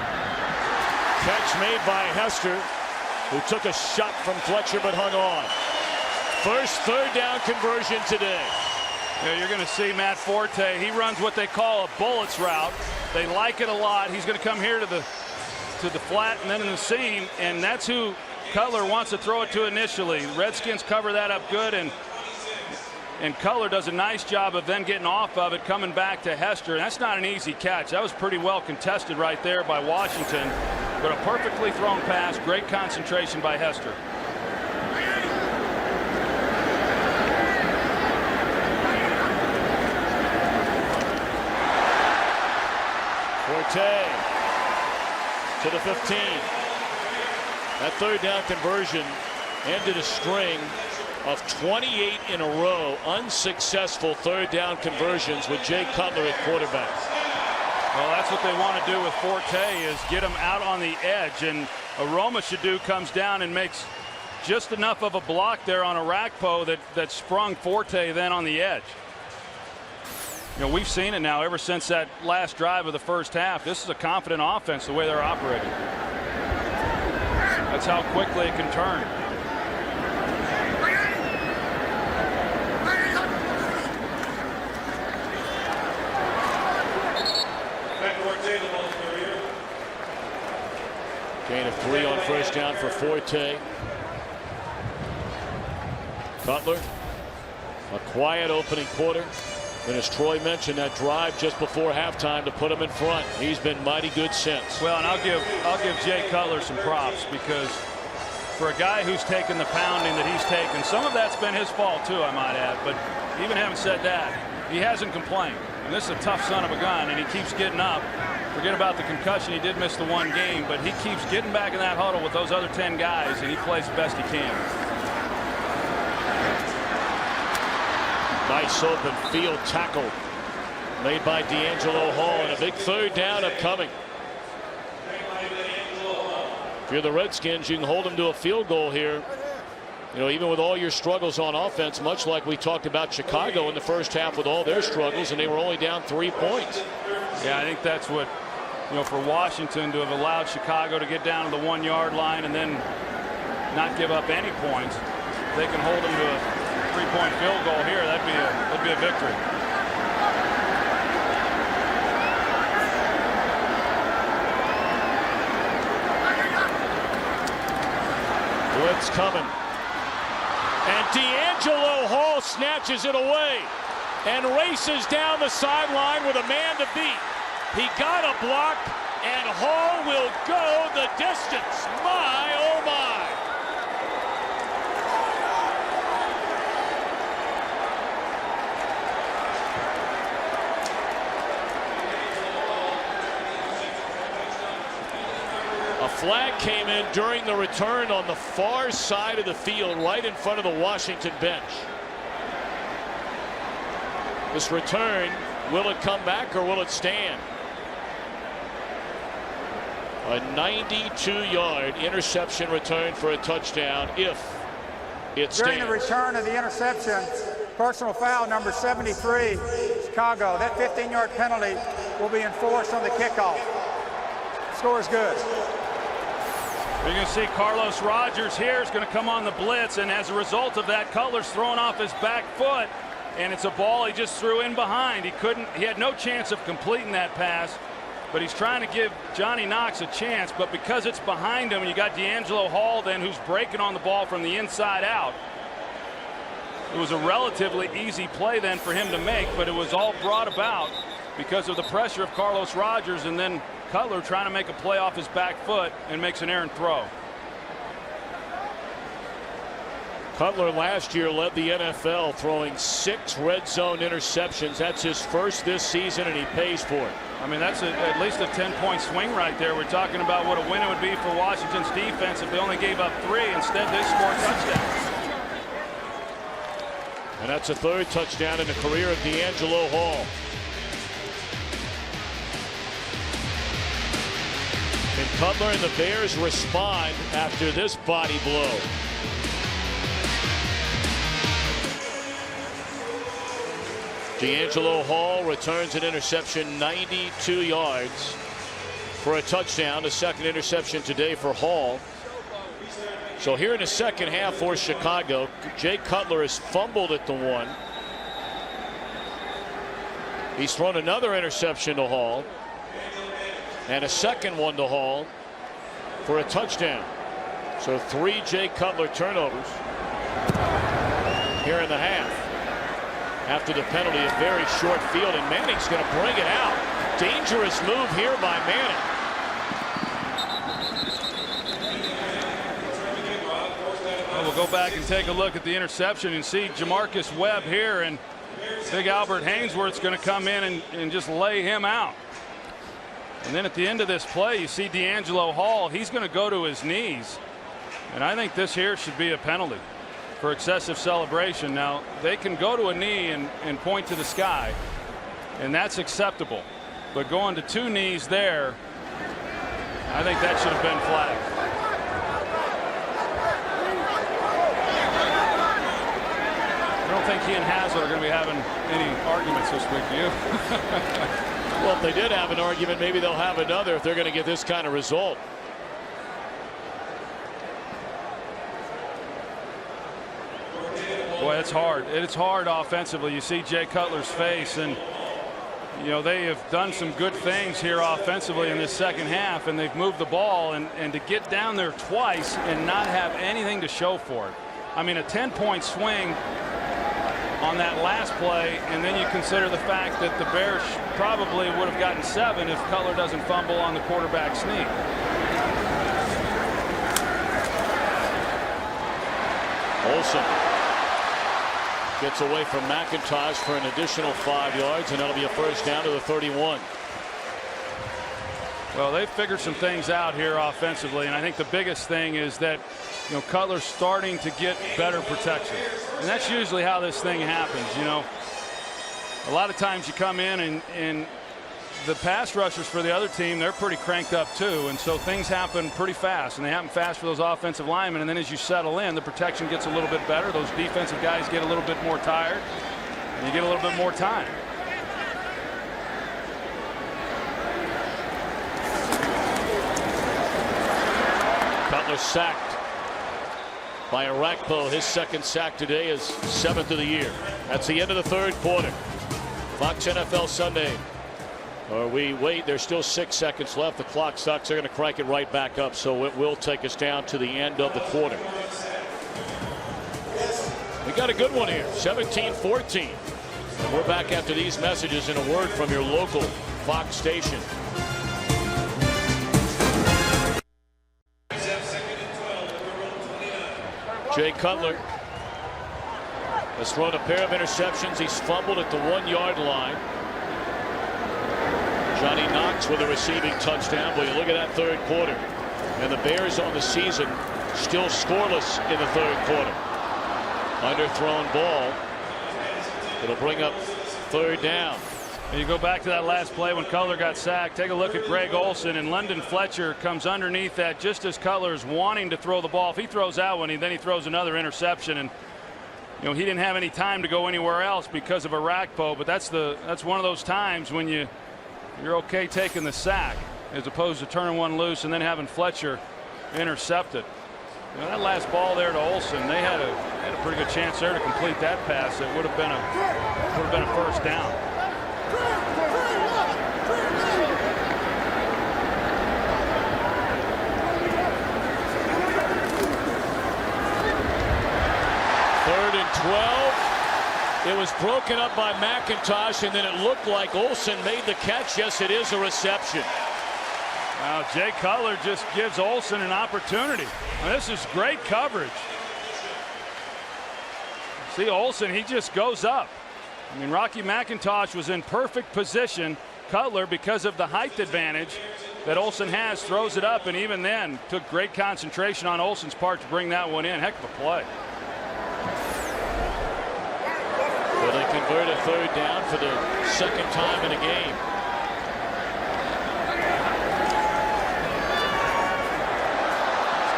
Catch made by Hester, who took a shot from Fletcher but hung on. First third down conversion today. Yeah, you're going to see Matt Forte. He runs what they call a bullets route. They like it a lot. He's going to come here to the flat and then in the seam, and that's who Cutler wants to throw it to initially. The Redskins cover that up good, and And Cutler does a nice job of then getting off of it, coming back to Hester. And that's not an easy catch. That was pretty well contested right there by Washington. But a perfectly thrown pass, great concentration by Hester. Forte to the 15. That third down conversion ended a string of 28 in a row unsuccessful third down conversions with Jay Cutler at quarterback. Well, that's what they want to do with Forte, is get him out on the edge. And Aromashodu comes down and makes just enough of a block there on Arakpo that sprung Forte then on the edge. You know, we've seen it now ever since that last drive of the first half. This is a confident offense the way they're operating. That's how quickly it can turn. Gain of 3 on first down for Forte. Cutler, a quiet opening quarter. And as Troy mentioned, that drive just before halftime to put him in front. He's been mighty good since. Well, and I'll give Jay Cutler some props, because for a guy who's taken the pounding that he's taken, some of that's been his fault too, I might add. But even having said that, he hasn't complained. And this is a tough son of a gun, and he keeps getting up. Forget about the concussion. He did miss the one game, but he keeps getting back in that huddle with those other 10 guys, and he plays the best he can. Nice open field tackle made by D'Angelo Hall, and a big third down upcoming. If you're the Redskins, you can hold them to a field goal here. You know, even with all your struggles on offense, much like we talked about Chicago in the first half with all their struggles, and they were only down 3 points. Yeah, I think that's what, you know, for Washington to have allowed Chicago to get down to the 1 yard line and then not give up any points. If they can hold them to a 3-point field goal here, that'd be a victory. Blitz coming. And D'Angelo Hall snatches it away and races down the sideline with a man to beat. He got a block, and Hall will go the distance. My, oh my. A flag came in during the return on the far side of the field, right in front of the Washington bench. This return, will it come back or will it stand? A 92-yard interception return for a touchdown if it stands. During the return of the interception, personal foul number 73, Chicago. That 15-yard penalty will be enforced on the kickoff. Score is good. You're going to see Carlos Rogers here is going to come on the blitz, and as a result of that, Cutler's throwing off his back foot, and it's a ball he just threw in behind. He had no chance of completing that pass, but he's trying to give Johnny Knox a chance. But because it's behind him, you got D'Angelo Hall then, who's breaking on the ball from the inside out. It was a relatively easy play then for him to make, but it was all brought about because of the pressure of Carlos Rogers, and then Cutler trying to make a play off his back foot and makes an errant throw. Cutler last year led the NFL, throwing 6 red zone interceptions. That's his first this season, and he pays for it. I mean, that's at least a 10-point swing right there. We're talking about what a win it would be for Washington's defense if they only gave up 3. Instead, they scored touchdowns. And that's a 3rd touchdown in the career of D'Angelo Hall. And Cutler and the Bears respond after this body blow. D'Angelo Hall returns an interception 92 yards for a touchdown. A second interception today for Hall. So here in the second half for Chicago, Jay Cutler has fumbled at the 1. He's thrown another interception to Hall. And a second one to Hall for a touchdown. So 3 Jay Cutler turnovers here in the half. after the penalty, a very short field, and Manning's going to bring it out. Dangerous move here by Manning. Well, we'll go back and take a look at the interception and see Jamarcus Webb here, and big Albert Hainsworth's going to come in and just lay him out. And then at the end of this play, you see D'Angelo Hall. He's going to go to his knees. And I think this here should be a penalty for excessive celebration. Now, they can go to a knee and point to the sky, and that's acceptable. But going to 2 knees there, I think that should have been flagged. I don't think he and Hazard are going to be having any arguments this week, do you? Well, if they did have an argument, maybe they'll have another if they're going to get this kind of result. Boy, it's hard. It's hard offensively. You see Jay Cutler's face, and you know they have done some good things here offensively in this second half, and they've moved the ball, and to get down there twice and not have anything to show for it. I mean, a 10-point swing on that last play, and then you consider the fact that the Bears probably would have gotten 7 if Cutler doesn't fumble on the quarterback sneak. Olsen gets away from McIntosh for an additional 5 yards, and that'll be a first down to the 31. Well, they've figured some things out here offensively, and I think the biggest thing is that Cutler's starting to get better protection. And that's usually how this thing happens. A lot of times you come in and the pass rushers for the other team, they're pretty cranked up too, and so things happen pretty fast, and they happen fast for those offensive linemen, and then as you settle in, the protection gets a little bit better. Those defensive guys get a little bit more tired, and you get a little bit more time. Cutler sacked by Arakpo. His second sack today is 7th of the year. That's the end of the 3rd quarter. Fox NFL Sunday. Or we wait. There's still 6 seconds left. The clock sucks. They're going to crank it right back up, so it will take us down to the end of the quarter. We got a good one here, 17-14. And we're back after these messages and a word from your local Fox station. Jay Cutler has thrown a pair of interceptions. He's fumbled at the 1-yard line. Johnny Knox with a receiving touchdown. But you look at that 3rd quarter, and the Bears on the season still scoreless in the 3rd quarter. Underthrown ball. It'll bring up 3rd down. And you go back to that last play when Cutler got sacked. Take a look at Greg Olsen, and London Fletcher comes underneath that just as Cutler is wanting to throw the ball. If he throws that one, then he throws another interception, and he didn't have any time to go anywhere else because of Arakpo. But that's one of those times when you're okay taking the sack as opposed to turning one loose and then having Fletcher intercepted. That last ball there to Olsen, they had a pretty good chance there to complete that pass. It would have been a first down. Third and 12. It was broken up by McIntosh, and then it looked like Olsen made the catch. Yes, it is a reception. Wow, Jay Cutler just gives Olsen an opportunity. Now, this is great coverage. See Olsen, he just goes up. I mean, Rocky McIntosh was in perfect position. Cutler, because of the height advantage that Olsen has, throws it up, and even then took great concentration on Olsen's part to bring that one in. Heck of a play. Well, they convert a 3rd down for the 2nd time in a game.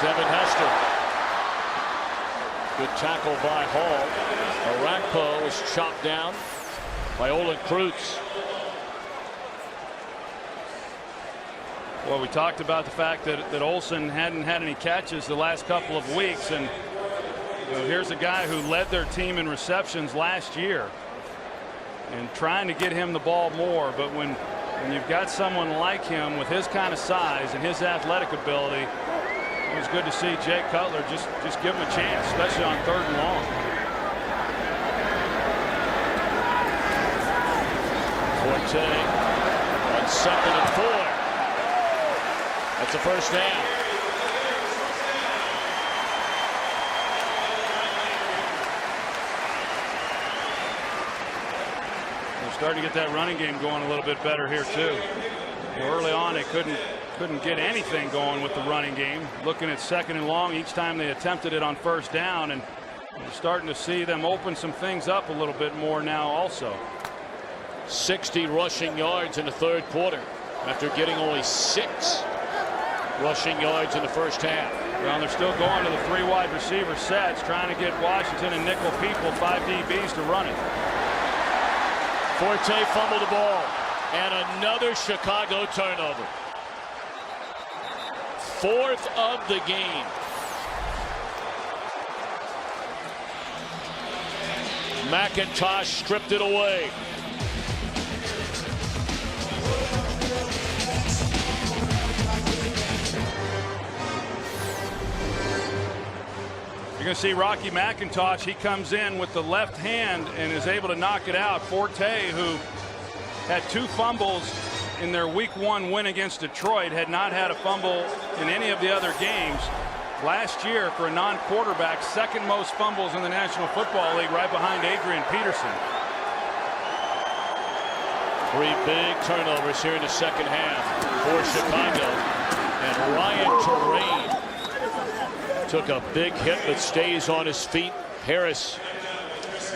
Devin Hester. Good tackle by Hall. Arakpo is chopped down by Olin Kreutz. Well, we talked about the fact that Olsen hadn't had any catches the last couple of weeks, and here's a guy who led their team in receptions last year, and trying to get him the ball more. But when you've got someone like him with his kind of size and his athletic ability, it was good to see Jay Cutler just give him a chance, especially on 3rd and long. Forte on 2nd and 4. That's a first down. They're starting to get that running game going a little bit better here too. Early on, they couldn't get anything going with the running game. Looking at 2nd and long each time they attempted it on first down, and you're starting to see them open some things up a little bit more now also. 60 rushing yards in the 3rd quarter after getting only 6 rushing yards in the first half. Well, they're still going to the 3 wide receiver sets, trying to get Washington and nickel people, 5 DBs to run it. Forte fumbled the ball, and another Chicago turnover. 4th of the game. McIntosh stripped it away. You're going to see Rocky McIntosh. He comes in with the left hand and is able to knock it out. Forte, who had 2 fumbles in their Week 1 win against Detroit, had not had a fumble in any of the other games. Last year, for a non-quarterback, 2nd most fumbles in the National Football League, right behind Adrian Peterson. 3 big turnovers here in the 2nd half for Chicago. And Ryan Terrain took a big hit but stays on his feet. Harris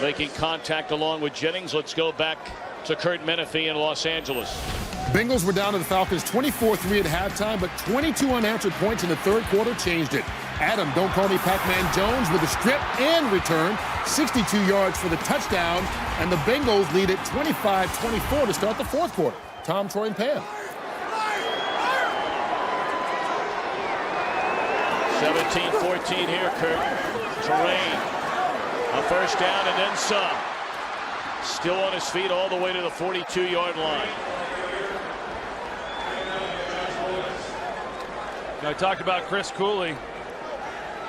making contact along with Jennings. Let's go back to Kurt Menefee in Los Angeles. Bengals were down to the Falcons 24-3 at halftime, but 22 unanswered points in the 3rd quarter changed it. Adam, don't call me Pac-Man Jones, with a strip and return, 62 yards for the touchdown, and the Bengals lead it 25-24 to start the 4th quarter. Tom, Troy, and Pam. 17-14 here, Kurt. Terrain, a first down and then some. Still on his feet all the way to the 42-yard line. I talked about Chris Cooley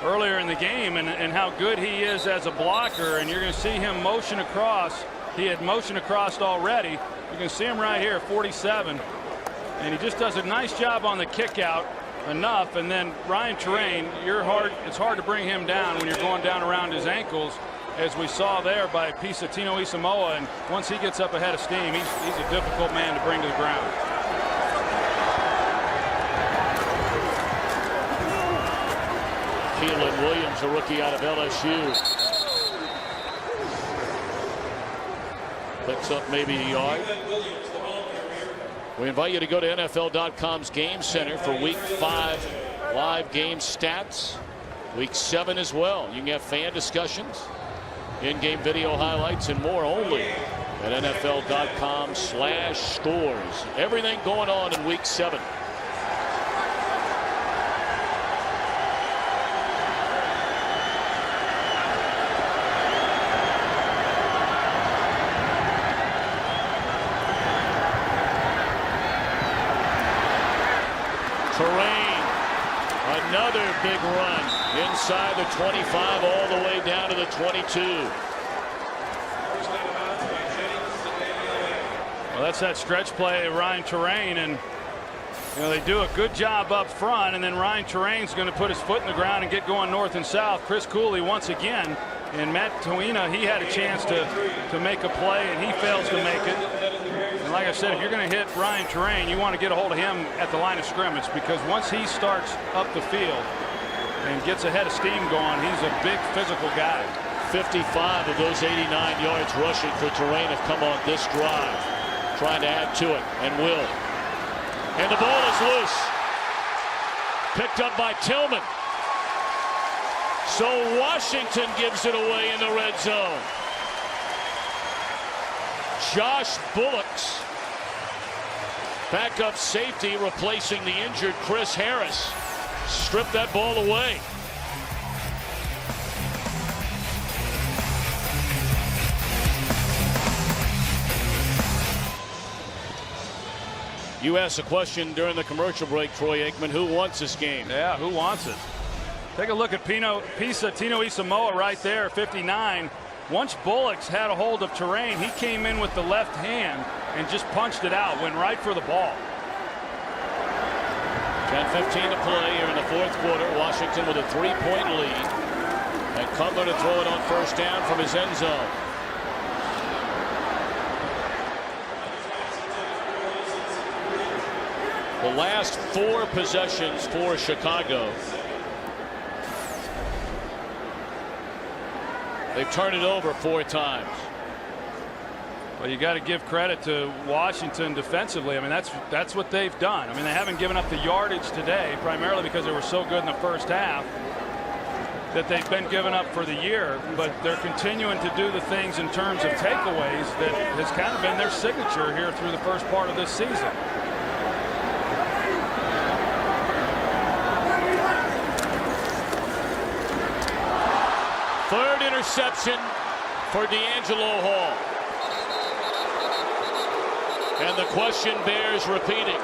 earlier in the game and how good he is as a blocker, and you're going to see him motion across. He had motion across already. You can see him right here, 47, and he just does a nice job on the kick out. Enough, and then Ryan Terrain, it's hard to bring him down when you're going down around his ankles, as we saw there by Tino Isamoa, and once he gets up ahead of steam, he's a difficult man to bring to the ground. Keelan Williams, a rookie out of LSU. Picks up maybe a yard. We invite you to go to NFL.com's Game Center for Week 5 live game stats. Week 7 as well. You can have fan discussions, in-game video highlights, and more only at NFL.com/scores. Everything going on in Week 7. Terrain, another big run inside the 25 all the way down to the 22. Well, that's that stretch play of Ryan Terrain, and they do a good job up front, and then Ryan Terrain's going to put his foot in the ground and get going north and south. Chris Cooley once again, and Matt Toina, he had a chance to make a play, and he fails to make it. And like I said, if you're going to hit Ryan Terrain, you want to get a hold of him at the line of scrimmage, because once he starts up the field and gets a head of steam going, he's a big physical guy. 55 of those 89 yards rushing for Terrain have come on this drive. Trying to add to it, and will. And the ball is loose. Picked up by Tillman. So Washington gives it away in the red zone. Josh Bullock's backup safety replacing the injured Chris Harris. Stripped that ball away. You asked a question during the commercial break, Troy Aikman. Who wants this game? Yeah, who wants it? Take a look at Tino Isamoa right there, 59. Once Bullocks had a hold of Terrain, he came in with the left hand and just punched it out, went right for the ball. 10:15 to play here in the fourth quarter. Washington with a 3-point lead. And Cutler to throw it on first down from his end zone. The last 4 possessions for Chicago, they've turned it over 4 times. Well, you got to give credit to Washington defensively. I mean, that's what they've done. I mean, they haven't given up the yardage today, primarily because they were so good in the first half that they've been given up for the year, but they're continuing to do the things in terms of takeaways that has kind of been their signature here through the first part of this season. Third interception for D'Angelo Hall. And the question bears repeating.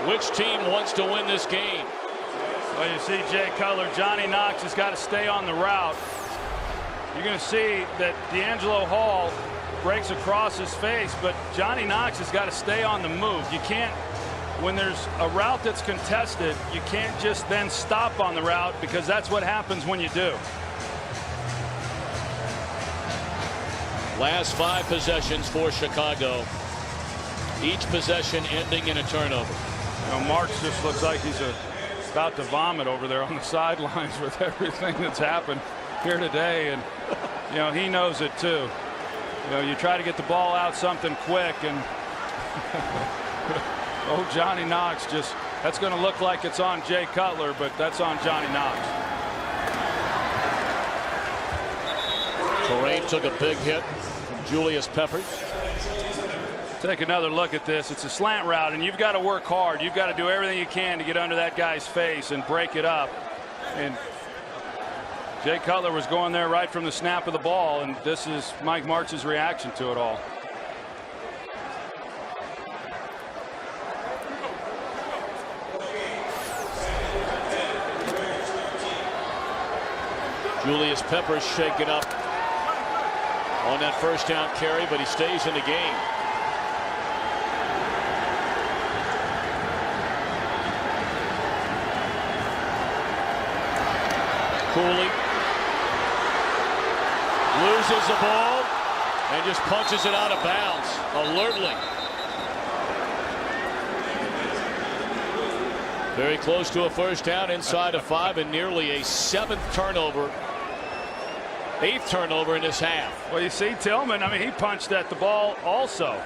Which team wants to win this game? Well, you see Jay Cutler, Johnny Knox has got to stay on the route. You're going to see that D'Angelo Hall breaks across his face, but Johnny Knox has got to stay on the move. You can't, when there's a route that's contested, you can't just then stop on the route, because that's what happens when you do. Last 5 possessions for Chicago. Each possession ending in a turnover. You know, Marks just looks like he's about to vomit over there on the sidelines with everything that's happened here today, and you know, he knows it too. You know, you try to get the ball out something quick, and oh, Johnny Knox, just, that's going to look like it's on Jay Cutler, but that's on Johnny Knox. Terrain took a big hit from Julius Peppers. Take another look at this. It's a slant route, and you've got to work hard. You've got to do everything you can to get under that guy's face and break it up. And Jay Cutler was going there right from the snap of the ball, and this is Mike Martz's reaction to it all. Julius Peppers shaken up on that first down carry, but he stays in the game. Cooley loses the ball and just punches it out of bounds alertly. Very close to a first down, inside of 5, and nearly a 7th turnover, 8th turnover in this half. Well, you see Tillman, I mean, he punched at the ball also.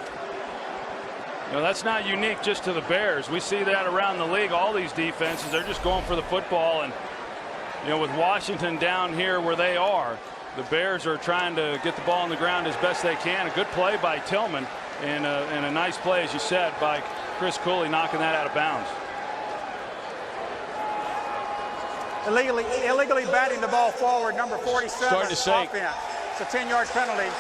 You know, that's not unique just to the Bears. We see that around the league. All these defenses, they're just going for the football, and you know, with Washington down here where they are, the Bears are trying to get the ball on the ground as best they can. A good play by Tillman, and a nice play, as you said, by Chris Cooley, knocking that out of bounds. Illegally batting the ball forward, number 47. Starting to say, offense. It's a 10-yard penalty.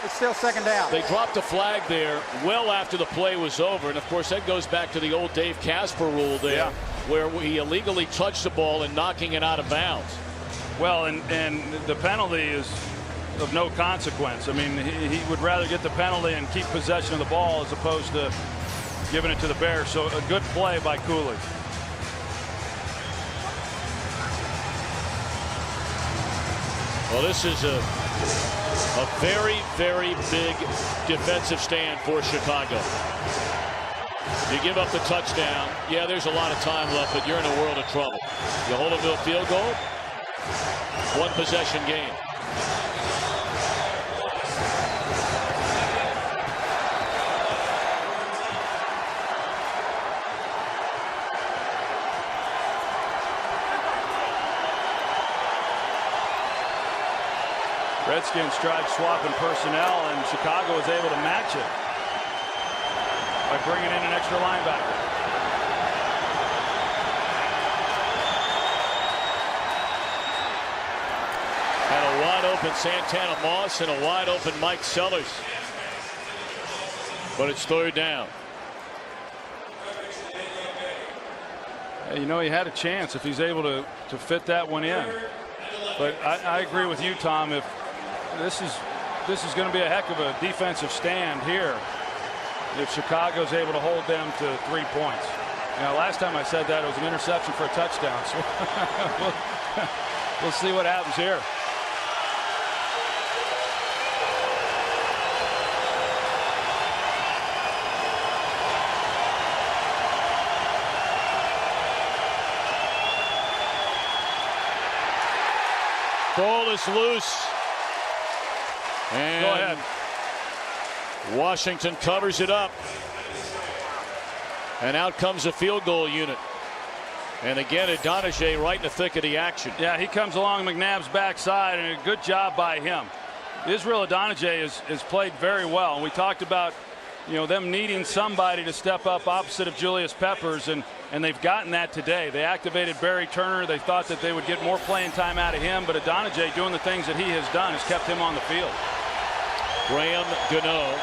It's still second down. They dropped a flag there well after the play was over, and of course that goes back to the old Dave Casper rule there. Yeah. Where he illegally touched the ball and knocking it out of bounds. Well, and the penalty is of no consequence. I mean, he would rather get the penalty and keep possession of the ball as opposed to giving it to the Bears. So a good play by Cooley. Well, this is a very, very big defensive stand for Chicago. You give up the touchdown, yeah, there's a lot of time left, but you're in a world of trouble. You hold them to a field goal, 1 possession game. Redskins tried swapping personnel, and Chicago was able to match it by bringing in an extra linebacker. Had a wide open Santana Moss and a wide open Mike Sellers. But it's 3rd down. You know, he had a chance if he's able to fit that one in. But I agree with you, Tom. If this is going to be a heck of a defensive stand here. if Chicago's able to hold them to 3 points. Now, last time I said that, it was an interception for a touchdown. So we'll see what happens here. Ball is loose. And go ahead. Washington covers it up. And out comes a field goal unit. And again, Adonijah right in the thick of the action. Yeah, he comes along McNabb's backside, and a good job by him. Israel Adonijah has played very well. And we talked about, them needing somebody to step up opposite of Julius Peppers, and they've gotten that today. They activated Barry Turner. They thought that they would get more playing time out of him, but Adonijah, doing the things that he has done, has kept him on the field. Graham Gano,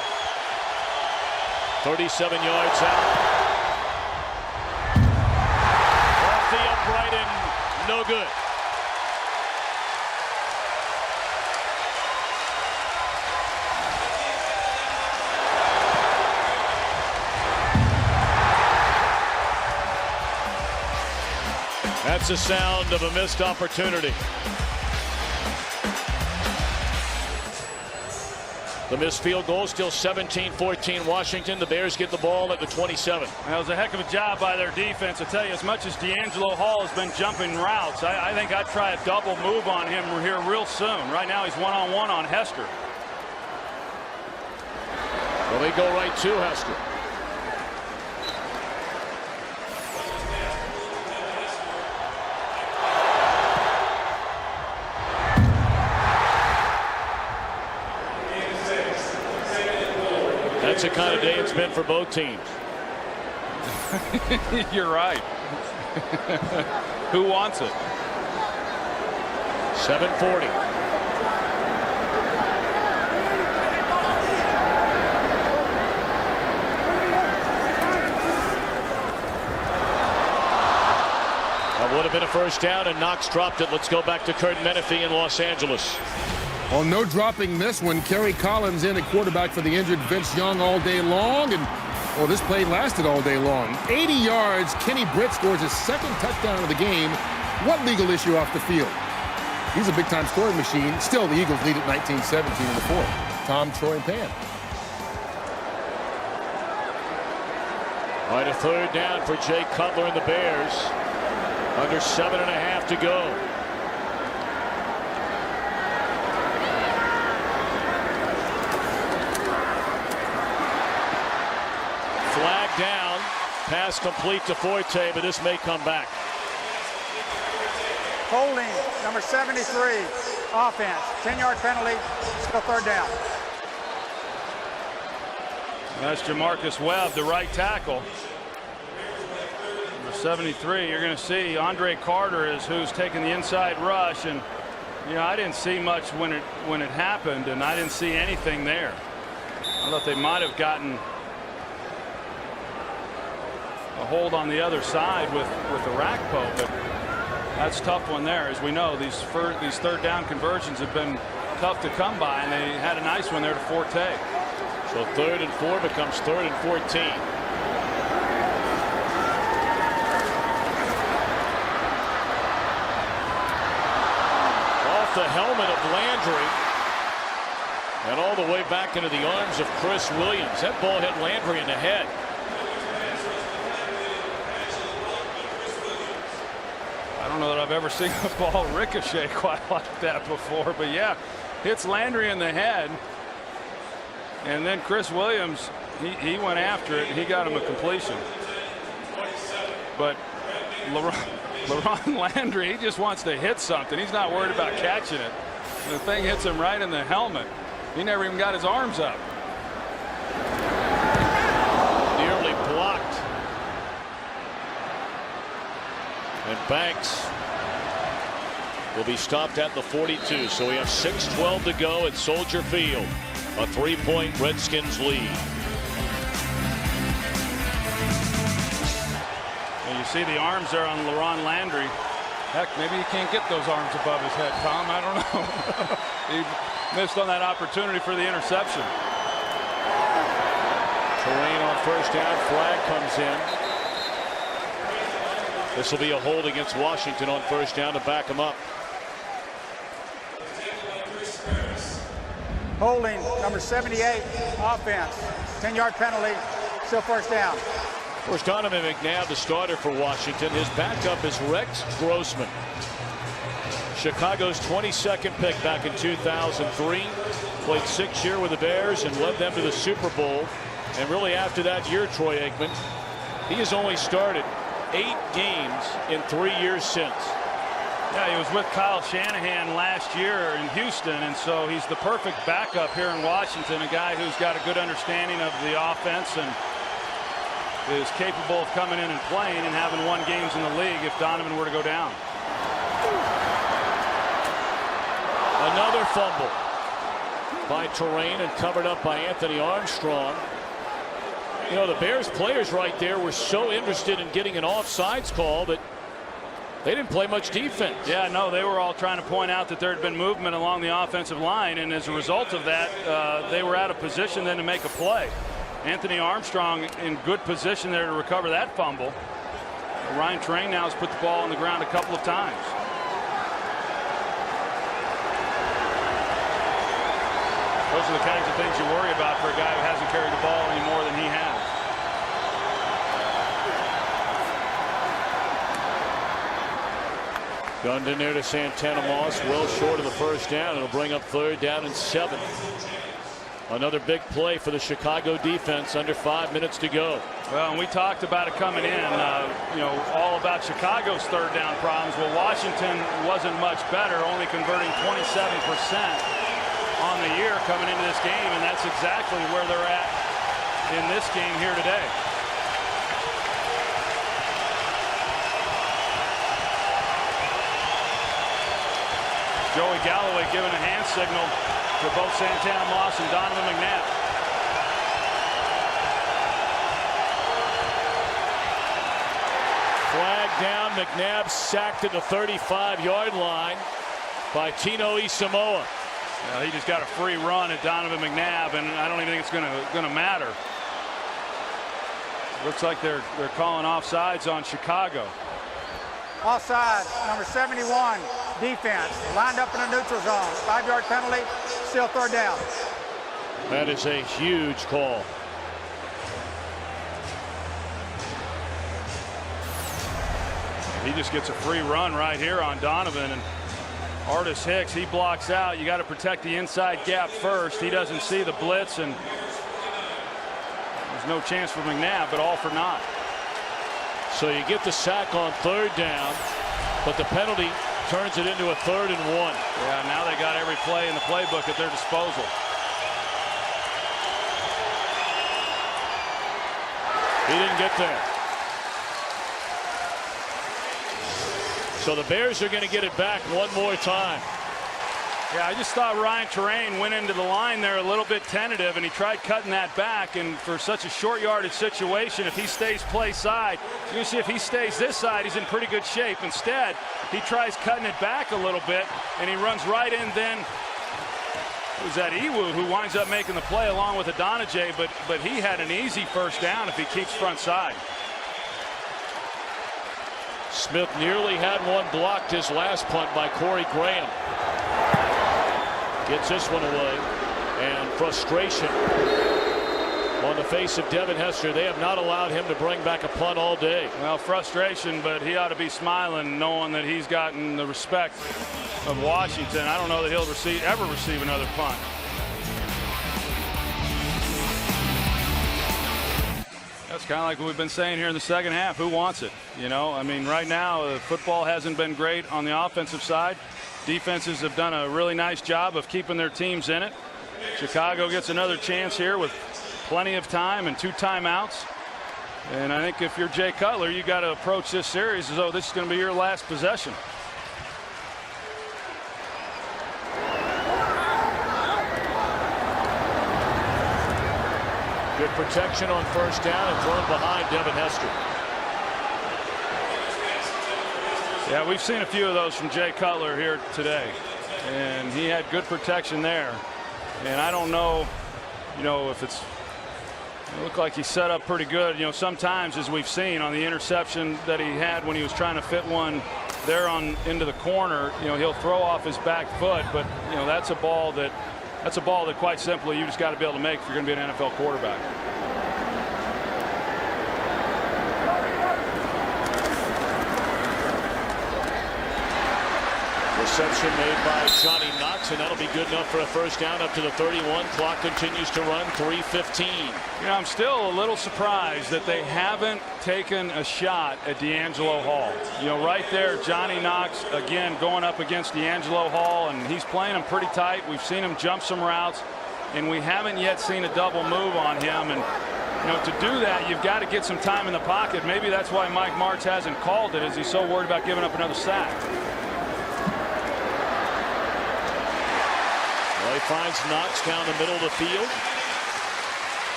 37 yards out. Off the upright and no good. That's the sound of a missed opportunity. The missed field goal, still 17-14 Washington. The Bears get the ball at the 27. That was a heck of a job by their defense. I tell you, as much as D'Angelo Hall has been jumping routes, I think I'd try a double move on him here real soon. Right now he's one-on-one on Hester. Well, they go right to Hester. That's the kind of day it's been for both teams. You're right. Who wants it? 7:40. That would have been a first down, and Knox dropped it. Let's go back to Kurt Menefee in Los Angeles. Well, no dropping this one. Kerry Collins in at quarterback for the injured Vince Young all day long. And, well, this play lasted all day long. 80 yards. Kenny Britt scores his second touchdown of the game. What legal issue off the field? He's a big-time scoring machine. Still, the Eagles lead at 19-17 in the fourth. Tom, Troy, and Pam. All right, a third down for Jay Cutler and the Bears. Under 7.5 to go. Flag down. Pass complete to Forte, but this may come back. Holding, number 73, offense. 10-yard penalty, still third down. That's Jamarcus Webb, the right tackle. Number 73, you're going to see Andre Carter is who's taking the inside rush, and I didn't see much when it happened, and I didn't see anything there. I thought they might have gotten a hold on the other side with the Rakpo, but that's a tough one there. As we know, these third down conversions have been tough to come by, and they had a nice one there to Forte. So 3rd and 4 becomes 3rd and 14. Off the helmet of Landry and all the way back into the arms of Chris Williams. That ball hit Landry in the head. I don't know that I've ever seen a ball ricochet quite like that before, but yeah, hits Landry in the head. And then Chris Williams, he went after it. He got him a completion. But LaRon Landry, he just wants to hit something. He's not worried about catching it. And the thing hits him right in the helmet. He never even got his arms up. Nearly blocked. And Banks will be stopped at the 42. So we have 6:12 to go at Soldier Field. A 3-point Redskins lead. And you see the arms there on LaRon Landry. Heck, maybe he can't get those arms above his head, Tom. I don't know. He missed on that opportunity for the interception. Terrain first down. Flag comes in. This will be a hold against Washington on first down to back him up. Holding number 78, offense. 10-yard penalty, still first down. Of course, Donovan McNabb, the starter for Washington. His backup is Rex Grossman, Chicago's 22nd pick back in 2003. Played 6 years with the Bears and led them to the Super Bowl. And really after that year, Troy Aikman, he has only started 8 games in 3 years since. Yeah, he was with Kyle Shanahan last year in Houston, and so he's the perfect backup here in Washington, a guy who's got a good understanding of the offense and is capable of coming in and playing and having won games in the league if Donovan were to go down. Another fumble by Terrain and covered up by Anthony Armstrong. You know, the Bears players right there were so interested in getting an offsides call that they didn't play much defense. Yeah, no, they were all trying to point out that there had been movement along the offensive line, and as a result of that, they were out of position then to make a play. Anthony Armstrong in good position there to recover that fumble. Ryan Terrain now has put the ball on the ground a couple of times. Those are the kinds of things you worry about for a guy who hasn't carried the ball any more than he has. Gunned in there to Santana Moss, well short of the first down. It'll bring up 3rd down and 7. Another big play for the Chicago defense under 5 minutes to go. Well, and we talked about it coming in, you know, all about Chicago's 3rd down problems. Well, Washington wasn't much better, only converting 27% on the year coming into this game, and that's exactly where they're at in this game here today. Joey Galloway giving a hand signal for both Santana Moss and Donovan McNabb. Flag down. McNabb sacked at the 35-yard line by Tino Isamoa. He just got a free run at Donovan McNabb, and I don't even think it's going to matter. Looks like they're calling offsides on Chicago. Offside, number 71, defense, lined up in a neutral zone. 5-yard penalty, still 3rd down. That is a huge call. He just gets a free run right here on Donovan, and Artis Hicks, he blocks out. You got to protect the inside gap first. He doesn't see the blitz, and there's no chance for McNabb, but all for naught. So you get the sack on 3rd down, but the penalty turns it into a 3rd and 1. Yeah, now they got every play in the playbook at their disposal. He didn't get there. So the Bears are going to get it back one more time. Yeah, I just thought Ryan Terrain went into the line there a little bit tentative, and he tried cutting that back. And for such a short yardage situation, if he stays play side, you can see if he stays this side, he's in pretty good shape. Instead, he tries cutting it back a little bit, and he runs right in then. It was that Iwu who winds up making the play along with Adonijay, but he had an easy first down if he keeps front side. Smith nearly had one blocked his last punt by Corey Graham. Gets this one away, and frustration on the face of Devin Hester. They have not allowed him to bring back a punt all day. Well, frustration, but he ought to be smiling knowing that he's gotten the respect of Washington. I don't know that he'll ever receive another punt. That's kind of like what we've been saying here in the second half. Who wants it? You know, I mean, right now, football hasn't been great on the offensive side. Defenses have done a really nice job of keeping their teams in it. Chicago gets another chance here with plenty of time and 2 timeouts. And I think if you're Jay Cutler, you got to approach this series as though this is going to be your last possession. Good protection on first down and thrown behind Devin Hester. Yeah, we've seen a few of those from Jay Cutler here today, and he had good protection there. And I don't know, you know, if it's It looked like he set up pretty good. You know, sometimes, as we've seen on the interception that he had when he was trying to fit one there on into the corner, you know, he'll throw off his back foot, but you know, that's a ball that quite simply you just got to be able to make if you're going to be an NFL quarterback. Reception made by Johnny Knox, and that'll be good enough for a first down up to the 31. Clock continues to run. 3:15. You know, I'm still a little surprised that they haven't taken a shot at D'Angelo Hall. You know, right there, Johnny Knox again going up against D'Angelo Hall, and he's playing him pretty tight. We've seen him jump some routes, and we haven't yet seen a double move on him. And you know, to do that, you've got to get some time in the pocket. Maybe that's why Mike Martz hasn't called it, as he's so worried about giving up another sack. Well, he finds Knox down the middle of the field.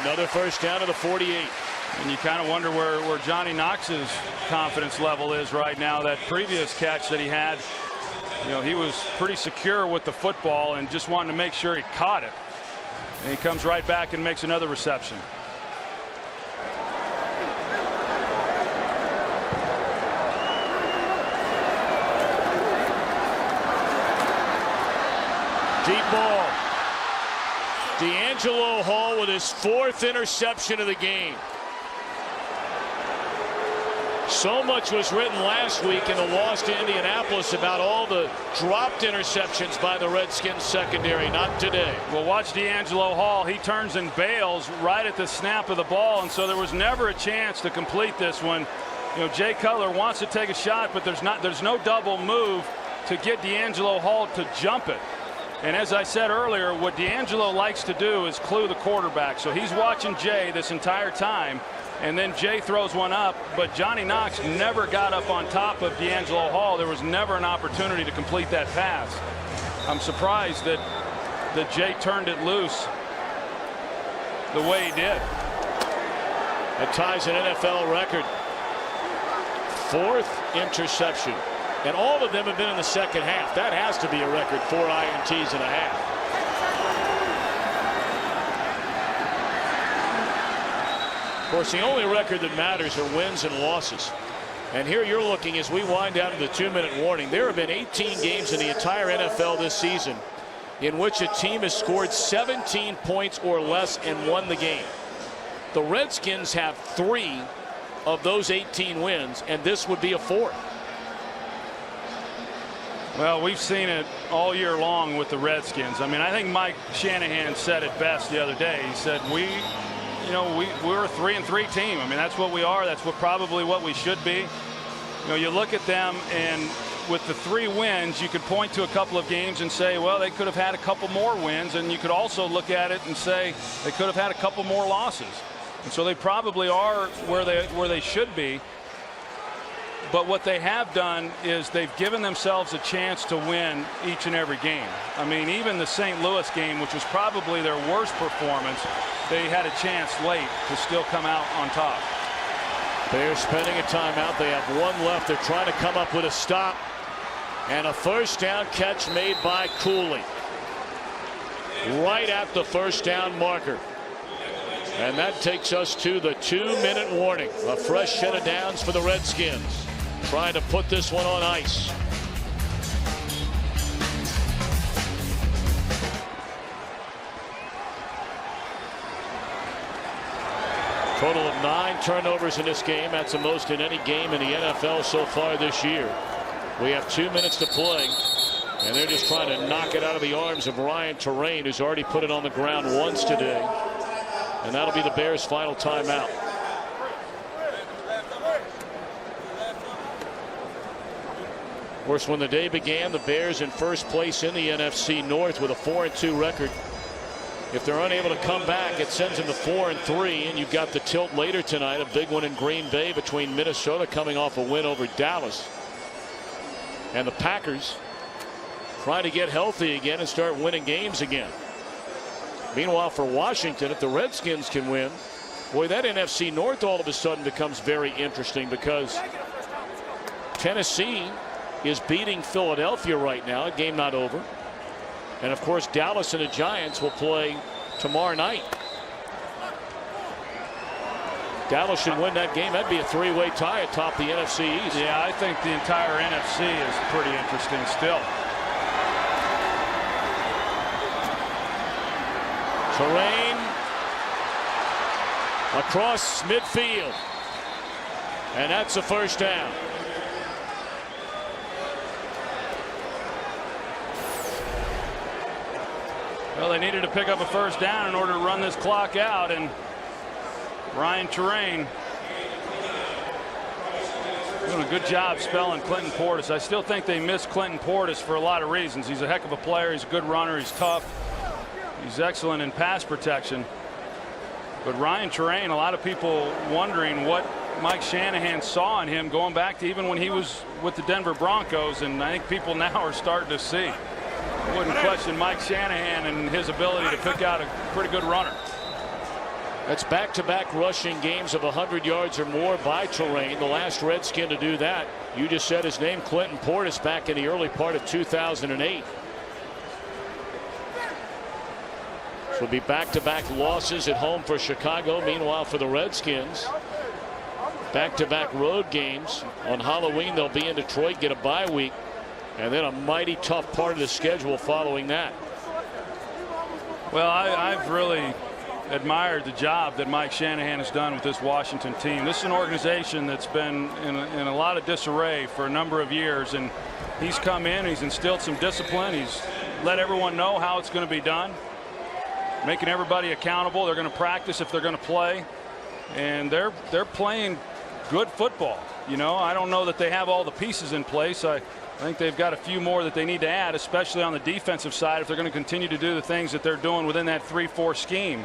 Another first down to the 48. And you kind of wonder where Johnny Knox's confidence level is right now. That previous catch that he had, you know, he was pretty secure with the football and just wanted to make sure he caught it. And he comes right back and makes another reception. Deep ball. D'Angelo Hall with his 4th interception of the game. So much was written last week in the loss to Indianapolis about all the dropped interceptions by the Redskins secondary. Not today. Well, watch D'Angelo Hall. He turns and bails right at the snap of the ball, and so there was never a chance to complete this one. You know, Jay Cutler wants to take a shot, but there's no double move to get D'Angelo Hall to jump it. And as I said earlier, what D'Angelo likes to do is clue the quarterback. So he's watching Jay this entire time, and then Jay throws one up, but Johnny Knox never got up on top of D'Angelo Hall. There was never an opportunity to complete that pass. I'm surprised that Jay turned it loose the way he did. That ties an NFL record. 4th interception. And all of them have been in the second half. That has to be a record. 4 INTs and a half. Of course, the only record that matters are wins and losses. And here you're looking, as we wind down to the 2-minute warning, there have been 18 games in the entire NFL this season in which a team has scored 17 points or less and won the game. The Redskins have 3 of those 18 wins, and this would be a 4th. Well, we've seen it all year long with the Redskins. I mean, I think Mike Shanahan said it best the other day. He said, we're a 3-3 team. I mean, that's what we are. That's probably what we should be. You know, you look at them, and with the 3 wins, you could point to a couple of games and say, well, they could have had a couple more wins. And you could also look at it and say they could have had a couple more losses. And so they probably are where they should be. But what they have done is they've given themselves a chance to win each and every game. I mean, even the St. Louis game, which was probably their worst performance, they had a chance late to still come out on top. They're spending a timeout. They have 1 left. They're trying to come up with a stop. And a first down catch made by Cooley. Right at the first down marker. And that takes us to the 2-minute warning. A fresh set of downs for the Redskins. Trying to put this one on ice. Total of 9 turnovers in this game. That's the most in any game in the NFL so far this year. We have 2 minutes to play, and they're just trying to knock it out of the arms of Ryan Terrain, who's already put it on the ground once today. And that'll be the Bears' final timeout. Of course, when the day began, the Bears in first place in the NFC North with a 4-2 record. If they're unable to come back, it sends them to 4-3, and you've got the tilt later tonight, a big one in Green Bay between Minnesota coming off a win over Dallas, and the Packers trying to get healthy again and start winning games again. Meanwhile, for Washington, if the Redskins can win, boy, that NFC North all of a sudden becomes very interesting, because Tennessee is beating Philadelphia right now, a game not over. And of course, Dallas and the Giants will play tomorrow night. Dallas should win that game. That'd be a three-way tie atop the NFC East. Yeah, I think the entire NFC is pretty interesting still. Terrain across midfield. And that's a first down. Well, they needed to pick up a first down in order to run this clock out, and Ryan Terrain doing a good job spelling Clinton Portis. I still think they miss Clinton Portis for a lot of reasons. He's a heck of a player. He's a good runner. He's tough. He's excellent in pass protection. But Ryan Terrain, a lot of people wondering what Mike Shanahan saw in him going back to even when he was with the Denver Broncos, and I think people now are starting to see. I wouldn't question Mike Shanahan and his ability to pick out a pretty good runner. That's back-to-back rushing games of 100 yards or more by Terrain. The last Redskin to do that, you just said his name, Clinton Portis, back in the early part of 2008. So it'll be back-to-back losses at home for Chicago. Meanwhile, for the Redskins, back-to-back road games. On Halloween, they'll be in Detroit, get a bye week, and then a mighty tough part of the schedule following that. Well, I've really admired the job that Mike Shanahan has done with this Washington team. This is an organization that's been in a lot of disarray for a number of years, and he's come in, he's instilled some discipline, he's let everyone know how it's going to be done, making everybody accountable. They're going to practice if they're going to play, and they're playing good football. You know, I don't know that they have all the pieces in place. I think they've got a few more that they need to add, especially on the defensive side, if they're going to continue to do the things that they're doing within that 3-4 scheme.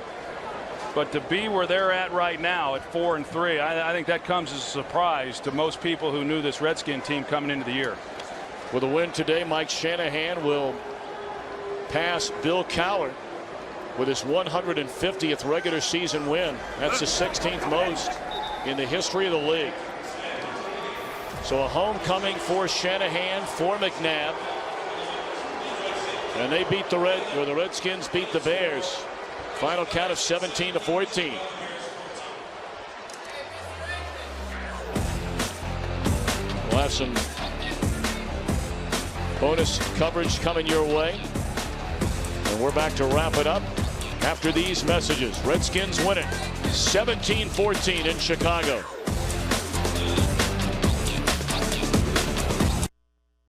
But to be where they're at right now at 4-3, I think that comes as a surprise to most people who knew this Redskin team coming into the year. With a win today, Mike Shanahan will pass Bill Cowher with his 150th regular season win. That's the 16th most in the history of the league. So a homecoming for Shanahan, for McNabb. And they beat the Redskins beat the Bears. Final count of 17-14. We'll have some bonus coverage coming your way. And we're back to wrap it up after these messages. Redskins win it 17-14 in Chicago.